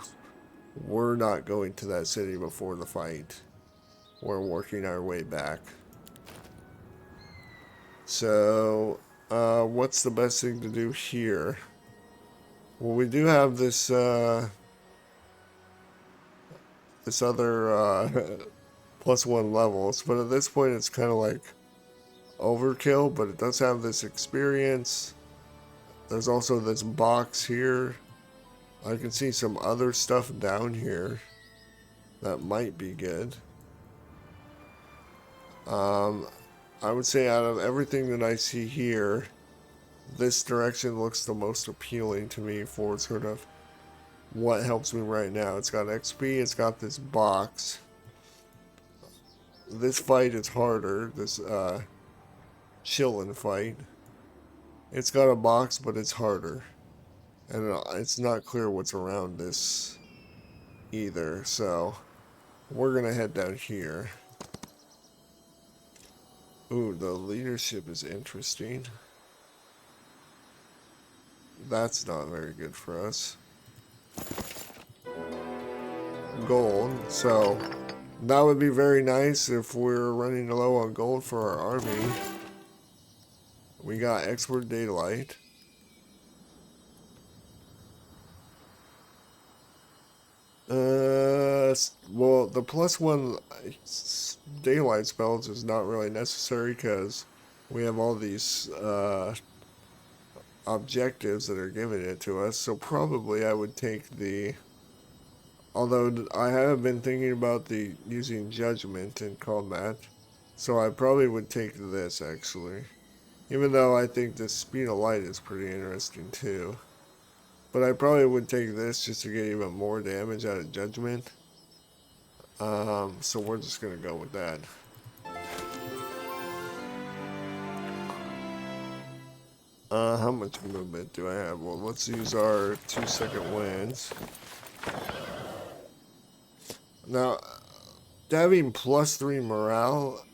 we're not going to that city before the fight. We're working our way back. So, what's the best thing to do here? Well, we do have this other +1 levels, but at this point it's kind of like overkill, but it does have this experience. There's also this box here I can see some other stuff down here that might be good. I would say out of everything that I see here, this direction looks the most appealing to me for sort of what helps me right now. It's got XP, it's got this box. This fight is harder, this chillin' fight. It's got a box, but it's harder. And it's not clear what's around this either, so we're gonna head down here. Ooh, the leadership is interesting. That's not very good for us. Gold, so that would be very nice if we're running low on gold for our army. We got expert daylight. Well, the +1 daylight spells is not really necessary because we have all these objectives that are giving it to us. So probably I would take the. Although I have been thinking about the using judgment in combat, so I probably would take this actually. Even though I think the speed of light is pretty interesting too. But I probably would take this just to get even more damage out of judgment. So we're just gonna go with that. How much movement do I have? Well, let's use our 2-second winds. Now, having +3 morale,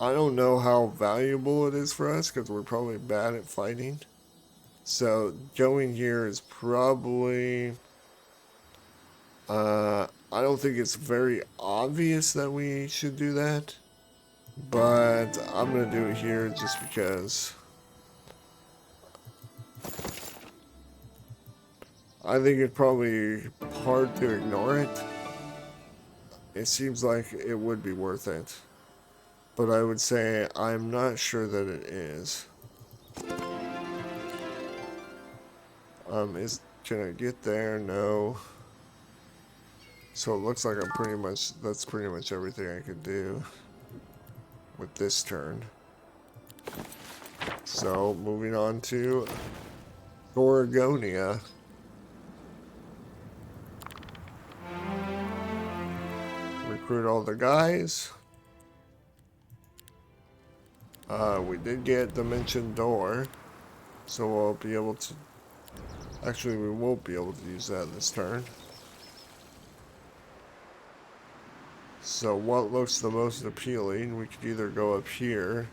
I don't know how valuable it is for us because we're probably bad at fighting. So going here is probably, I don't think it's very obvious that we should do that, but I'm going to do it here just because I think it's probably hard to ignore it. It seems like it would be worth it, but I would say I'm not sure that it is. Can I get there? No. So it looks like that's pretty much everything I could do with this turn. So moving on to Oregonia. Recruit all the guys. We did get Dimension Door, so we'll be able to. Actually, we won't be able to use that this turn. So what looks the most appealing? We could either go up here.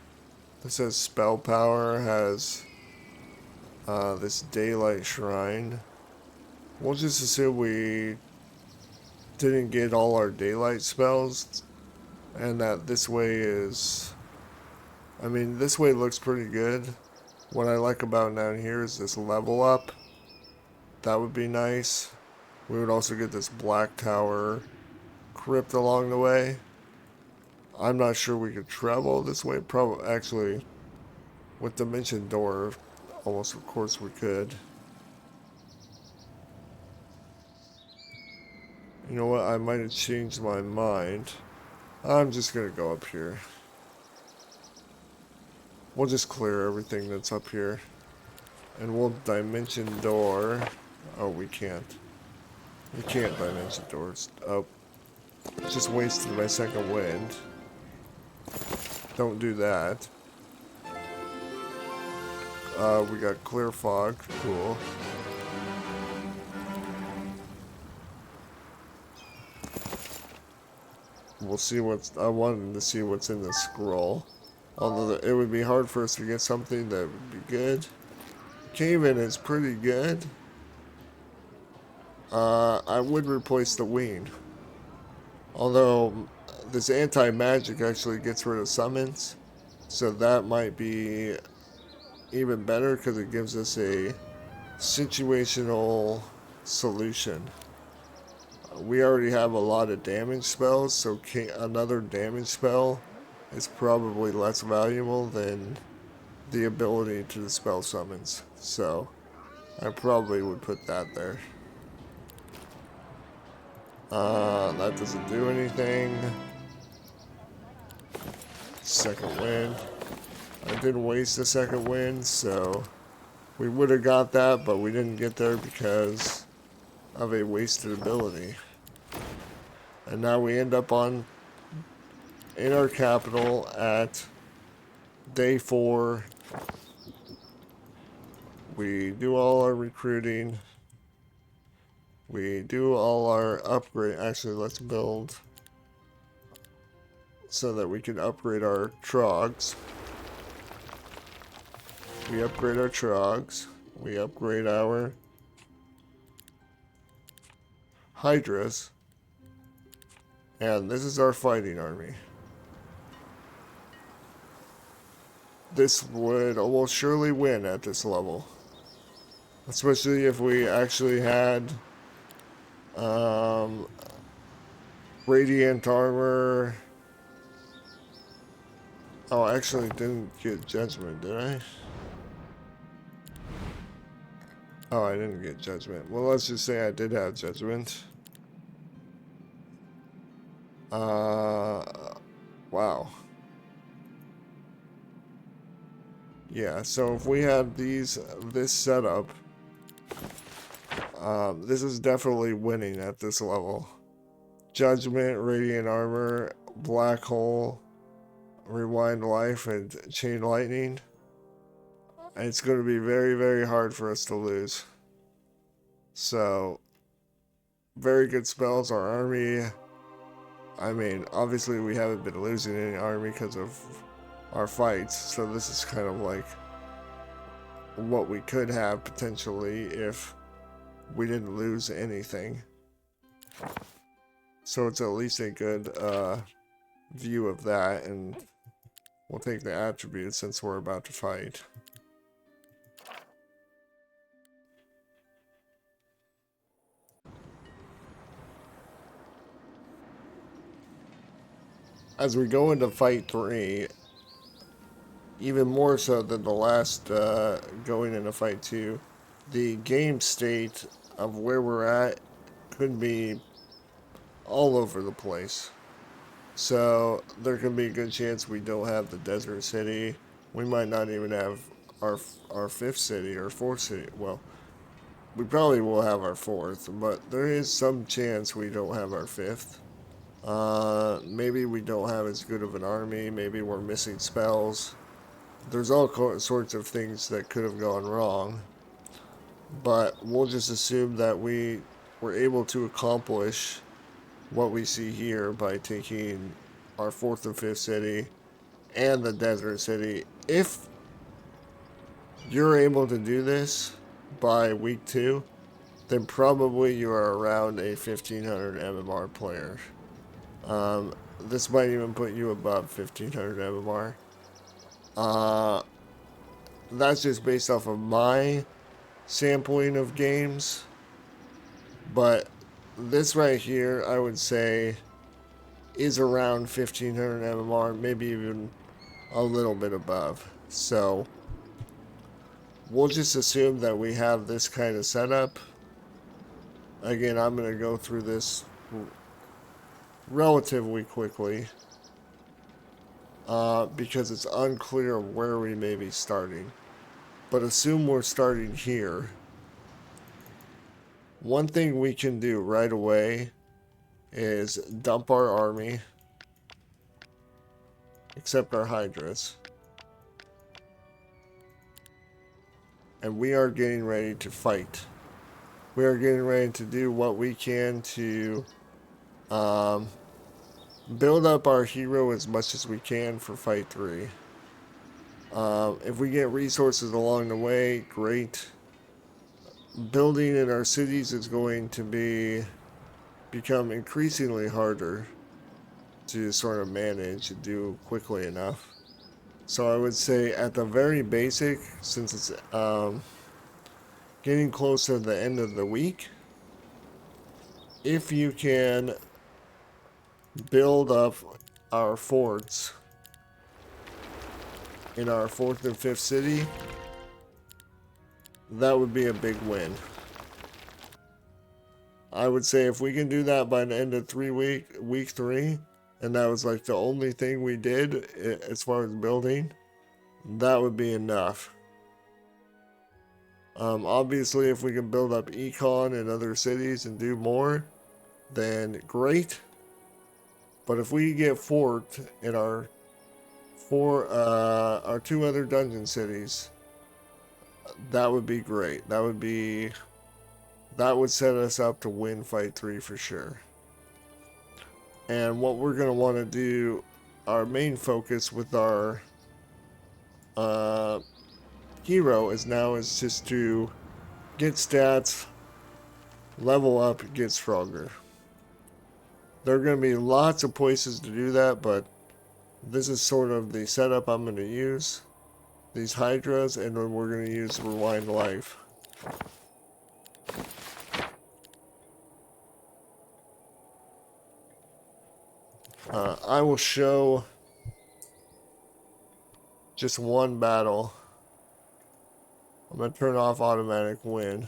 This says Spell Power, has this Daylight Shrine. We'll just assume we didn't get all our Daylight spells, and that this way is. I mean, this way looks pretty good. What I like about down here is this level up. That would be nice. We would also get this Black Tower crypt along the way. I'm not sure we could travel this way. Probably, actually, with Dimension Door, almost of course we could. You know what? I might have changed my mind. I'm just gonna go up here. We'll just clear everything that's up here. And we'll Dimension Door. Oh, we can't. We can't Dimension Doors. Oh. Just wasted my second wind. Don't do that. We got Clear Fog. Cool. We'll see what's. I wanted to see what's in the scroll. Although it would be hard for us to get something that would be good. Cave-in is pretty good. I would replace the Wing. Although this anti-magic actually gets rid of summons. So that might be even better because it gives us a situational solution. We already have a lot of damage spells, so another damage spell is probably less valuable than the ability to dispel summons. So I probably would put that there. That doesn't do anything. Second wind. I didn't waste the second wind, so we would have got that, but we didn't get there because of a wasted ability. And now we end up in our capital at day 4. We do all our recruiting. We do all our upgrade. Actually, let's build so that we can upgrade our trogs. We upgrade our trogs. We upgrade our hydras. And this is our fighting army. This would almost surely win at this level. Especially if we actually had radiant armor. Oh, I actually didn't get judgment, did I? Oh, I didn't get judgment. Well, let's just say I did have judgment. Wow. Yeah, so if we had this setup, this is definitely winning at this level. Judgment, radiant armor, black hole, rewind life, and chain lightning. It's going to be very, very hard for us to lose. So, very good spells. Our army, I mean, obviously we haven't been losing any army because of our fights. So this is kind of like what we could have potentially if we didn't lose anything. So it's at least a good view of that, and we'll take the attributes since we're about to fight. As we go into fight 3, even more so than the last going into fight 2, the game state of where we're at could be all over the place. So there could be a good chance we don't have the desert city. We might not even have our 5th city or 4th city. Well, we probably will have our 4th, but there is some chance we don't have our 5th. Maybe we don't have as good of an army. Maybe we're missing spells. There's all sorts of things that could have gone wrong. But we'll just assume that we were able to accomplish what we see here by taking our 4th and 5th city and the desert city. If you're able to do this by week 2, then probably you are around a 1500 MMR player. This might even put you above 1500 MMR. That's just based off of my sampling of games. But this right here, I would say, is around 1500 MMR, maybe even a little bit above. So we'll just assume that we have this kind of setup. Again, I'm going to go through this relatively quickly because it's unclear where we may be starting. But assume we're starting here. One thing we can do right away is dump our army, except our hydras, and we are getting ready to fight. We are getting ready to do what we can to build up our hero as much as we can for fight 3. If we get resources along the way, great. Building in our cities is going to become increasingly harder to sort of manage and do quickly enough. So I would say at the very basic, since it's getting close to the end of the week, if you can build up our forts in our 4th and 5th city, that would be a big win. I would say if we can do that by the end of week 3, and that was like the only thing we did as far as building, that would be enough. Obviously, if we can build up Econ in other cities and do more, then great. But if we get fort in our 2 other dungeon cities, that would be great. That would set us up to win fight 3 for sure. And what we're gonna want to do, our main focus with our hero is just to get stats, level up, get stronger. There are going to be lots of places to do that, but this is sort of the setup I'm going to use. These hydras, and then we're going to use rewind life. I will show just one battle. I'm going to turn off automatic win.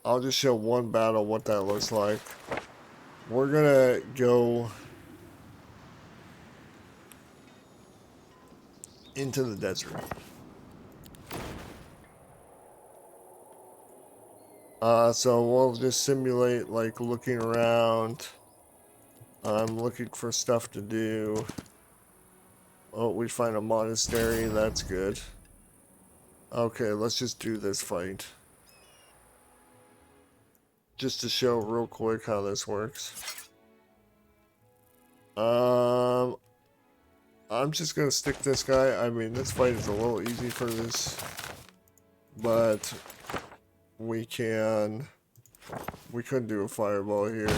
I'll just show one battle, what that looks like. We're going to go into the desert. So we'll just simulate like looking around. I'm looking for stuff to do. Oh, we find a monastery. That's good. Okay, let's just do this fight. Just to show real quick how this works. I'm just gonna stick this guy. I mean, this fight is a little easy for this, but we couldn't do a fireball here.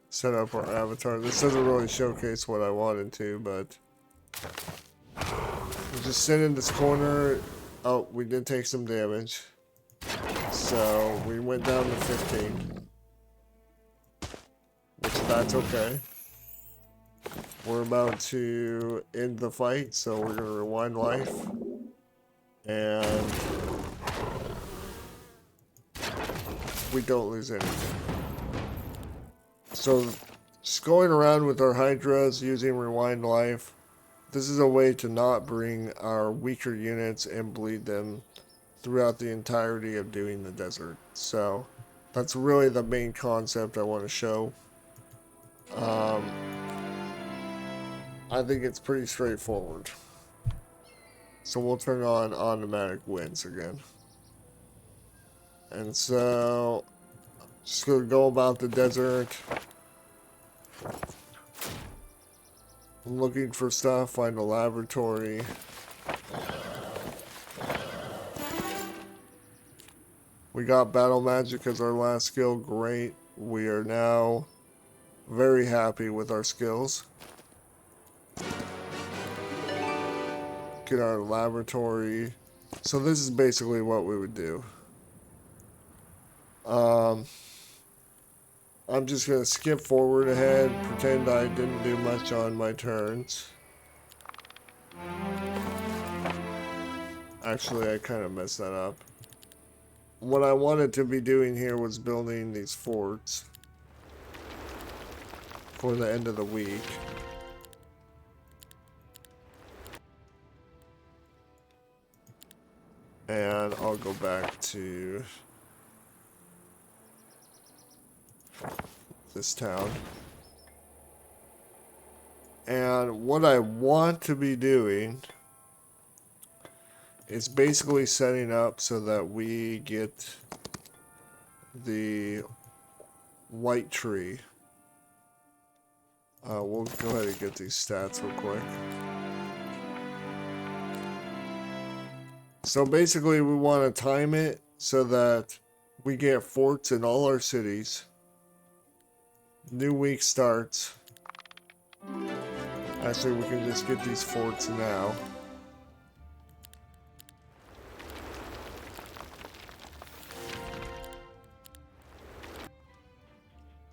Set up our avatar. This doesn't really showcase what I wanted to, but we'll just sit in this corner. Oh, we did take some damage. So we went down to 15. Which that's okay. We're about to end the fight, so we're gonna rewind life. And we don't lose anything. So just going around with our hydras using rewind life, this is a way to not bring our weaker units and bleed them throughout the entirety of doing the desert. So that's really the main concept I want to show. I think it's pretty straightforward. So we'll turn on automatic wins again. And so just gonna go about the desert. I'm looking for stuff, find a laboratory. We got battle magic as our last skill, great. We are now very happy with our skills. Get our laboratory. So this is basically what we would do. I'm just going to skip forward ahead, pretend I didn't do much on my turns. Actually, I kind of messed that up. What I wanted to be doing here was building these forts for the end of the week. And I'll go back to this town. And what I want to be doing is basically setting up so that we get the white tree. We'll go ahead and get these stats real quick. So basically we want to time it so that we get forts in all our cities. New week starts. Actually, we can just get these forts now.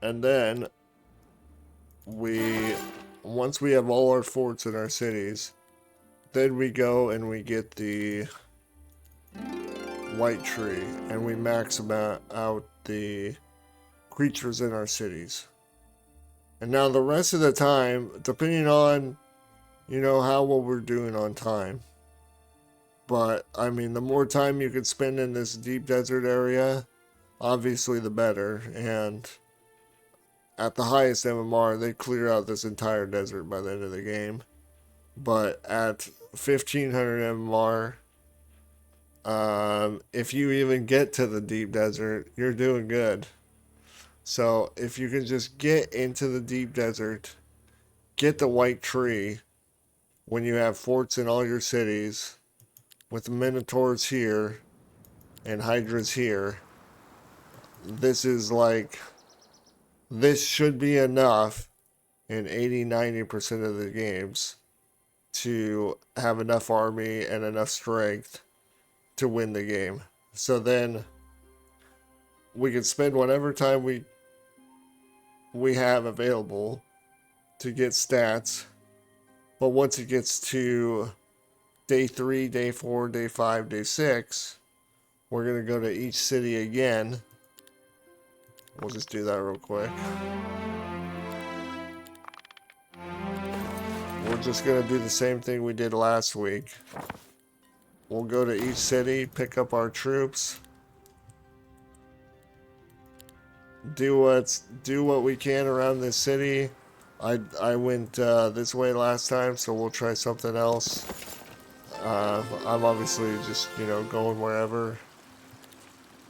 And then once we have all our forts in our cities, Then we go and we get the white tree, and we max out the creatures in our cities. And now the rest of the time, depending on, you know, how well we're doing on time. But, I mean, the more time you can spend in this deep desert area, obviously the better. And at the highest MMR, they clear out this entire desert by the end of the game. But at 1500 MMR, if you even get to the deep desert, you're doing good. So if you can just get into the deep desert, get the white tree when you have forts in all your cities, with minotaurs here and hydras here, this should be enough in 80-90% of the games to have enough army and enough strength to win the game. So then we can spend whatever time we have available to get stats, but once it gets to day 3, day 4, day 5, day 6, we're going to go to each city again. We'll just do that real quick. We're just going to do the same thing we did last week. We'll go to each city, pick up our troops, do what we can around this city. I went this way last time, so we'll try something else. I'm obviously just, you know, going wherever,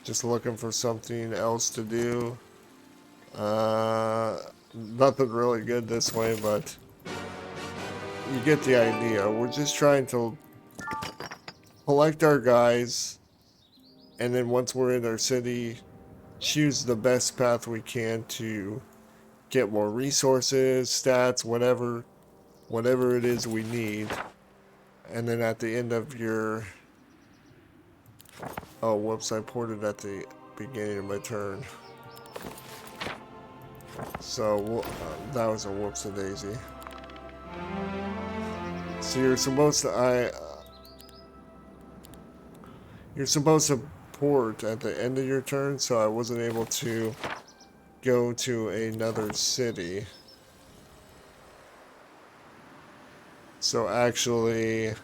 just looking for something else to do. Nothing really good this way, but you get the idea. We're just trying to collect our guys, and then once we're in our city, choose the best path we can to get more resources, stats, whatever it is we need. And then at the end of your... Oh, whoops, I ported at the beginning of my turn. So, that was a whoops-a-daisy. So you're supposed to port at the end of your turn, so I wasn't able to go to another city. So actually,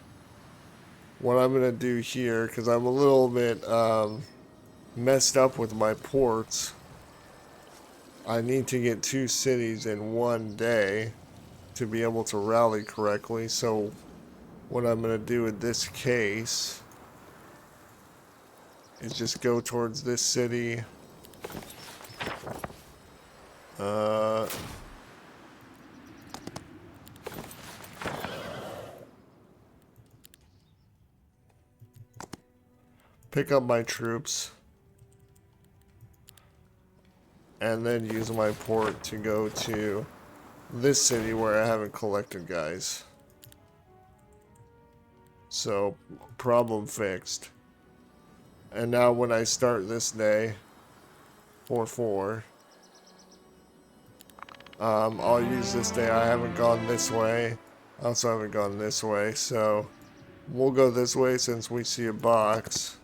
what I'm going to do here, because I'm a little bit messed up with my ports, I need to get 2 cities in one day to be able to rally correctly. So what I'm going to do in this case is just go towards this city. Pick up my troops, and then use my port to go to this city where I haven't collected guys. So, problem fixed. And now when I start this day, 4-4, I'll use this day. I haven't gone this way. I also haven't gone this way, so we'll go this way since we see a box.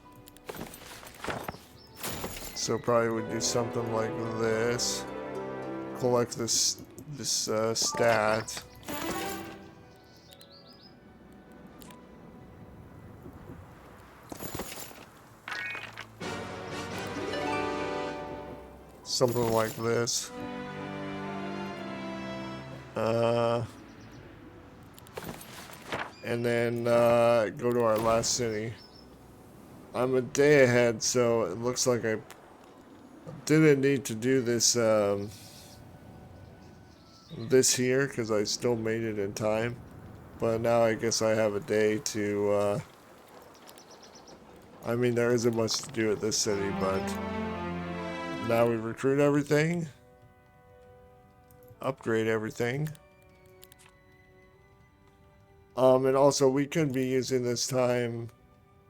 So probably would do something like this. Collect this stat. Something like this. And then go to our last city. I'm a day ahead, so it looks like I didn't need to do this this here because I still made it in time. But now I guess I have a day to I mean, there isn't much to do at this city, but now we recruit everything, upgrade everything. And also we could be using this time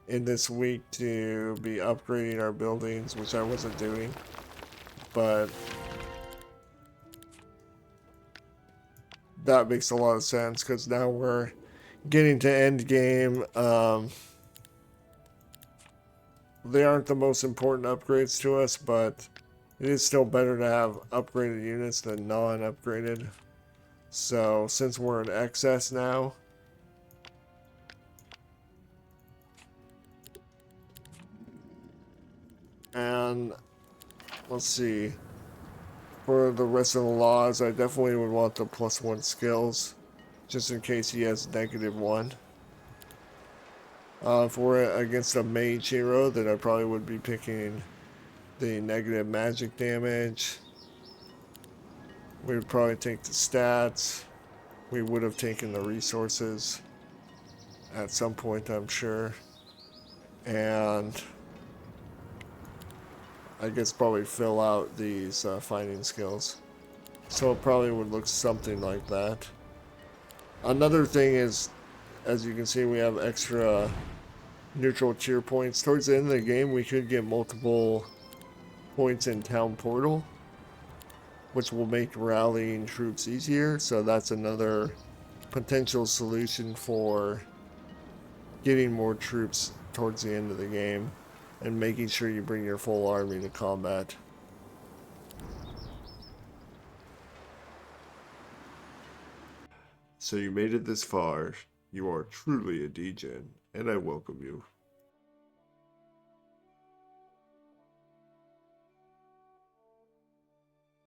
in this week to be upgrading our buildings, which I wasn't doing, but that makes a lot of sense because now we're getting to end game, they aren't the most important upgrades to us, but it is still better to have upgraded units than non-upgraded. So since we're in excess now, and let's see, for the rest of the laws, I definitely would want the +1 skills, just in case he has -1. If we're against a mage hero, then I probably would be picking the negative magic damage. We would probably take the stats. We would have taken the resources at some point, I'm sure. And I guess probably fill out these fighting skills. So it probably would look something like that. Another thing is, as you can see, we have extra neutral tier points. Towards the end of the game, we could get multiple points in Town Portal, which will make rallying troops easier. So that's another potential solution for getting more troops towards the end of the game and making sure you bring your full army to combat. So you made it this far. You are truly a degen, and I welcome you.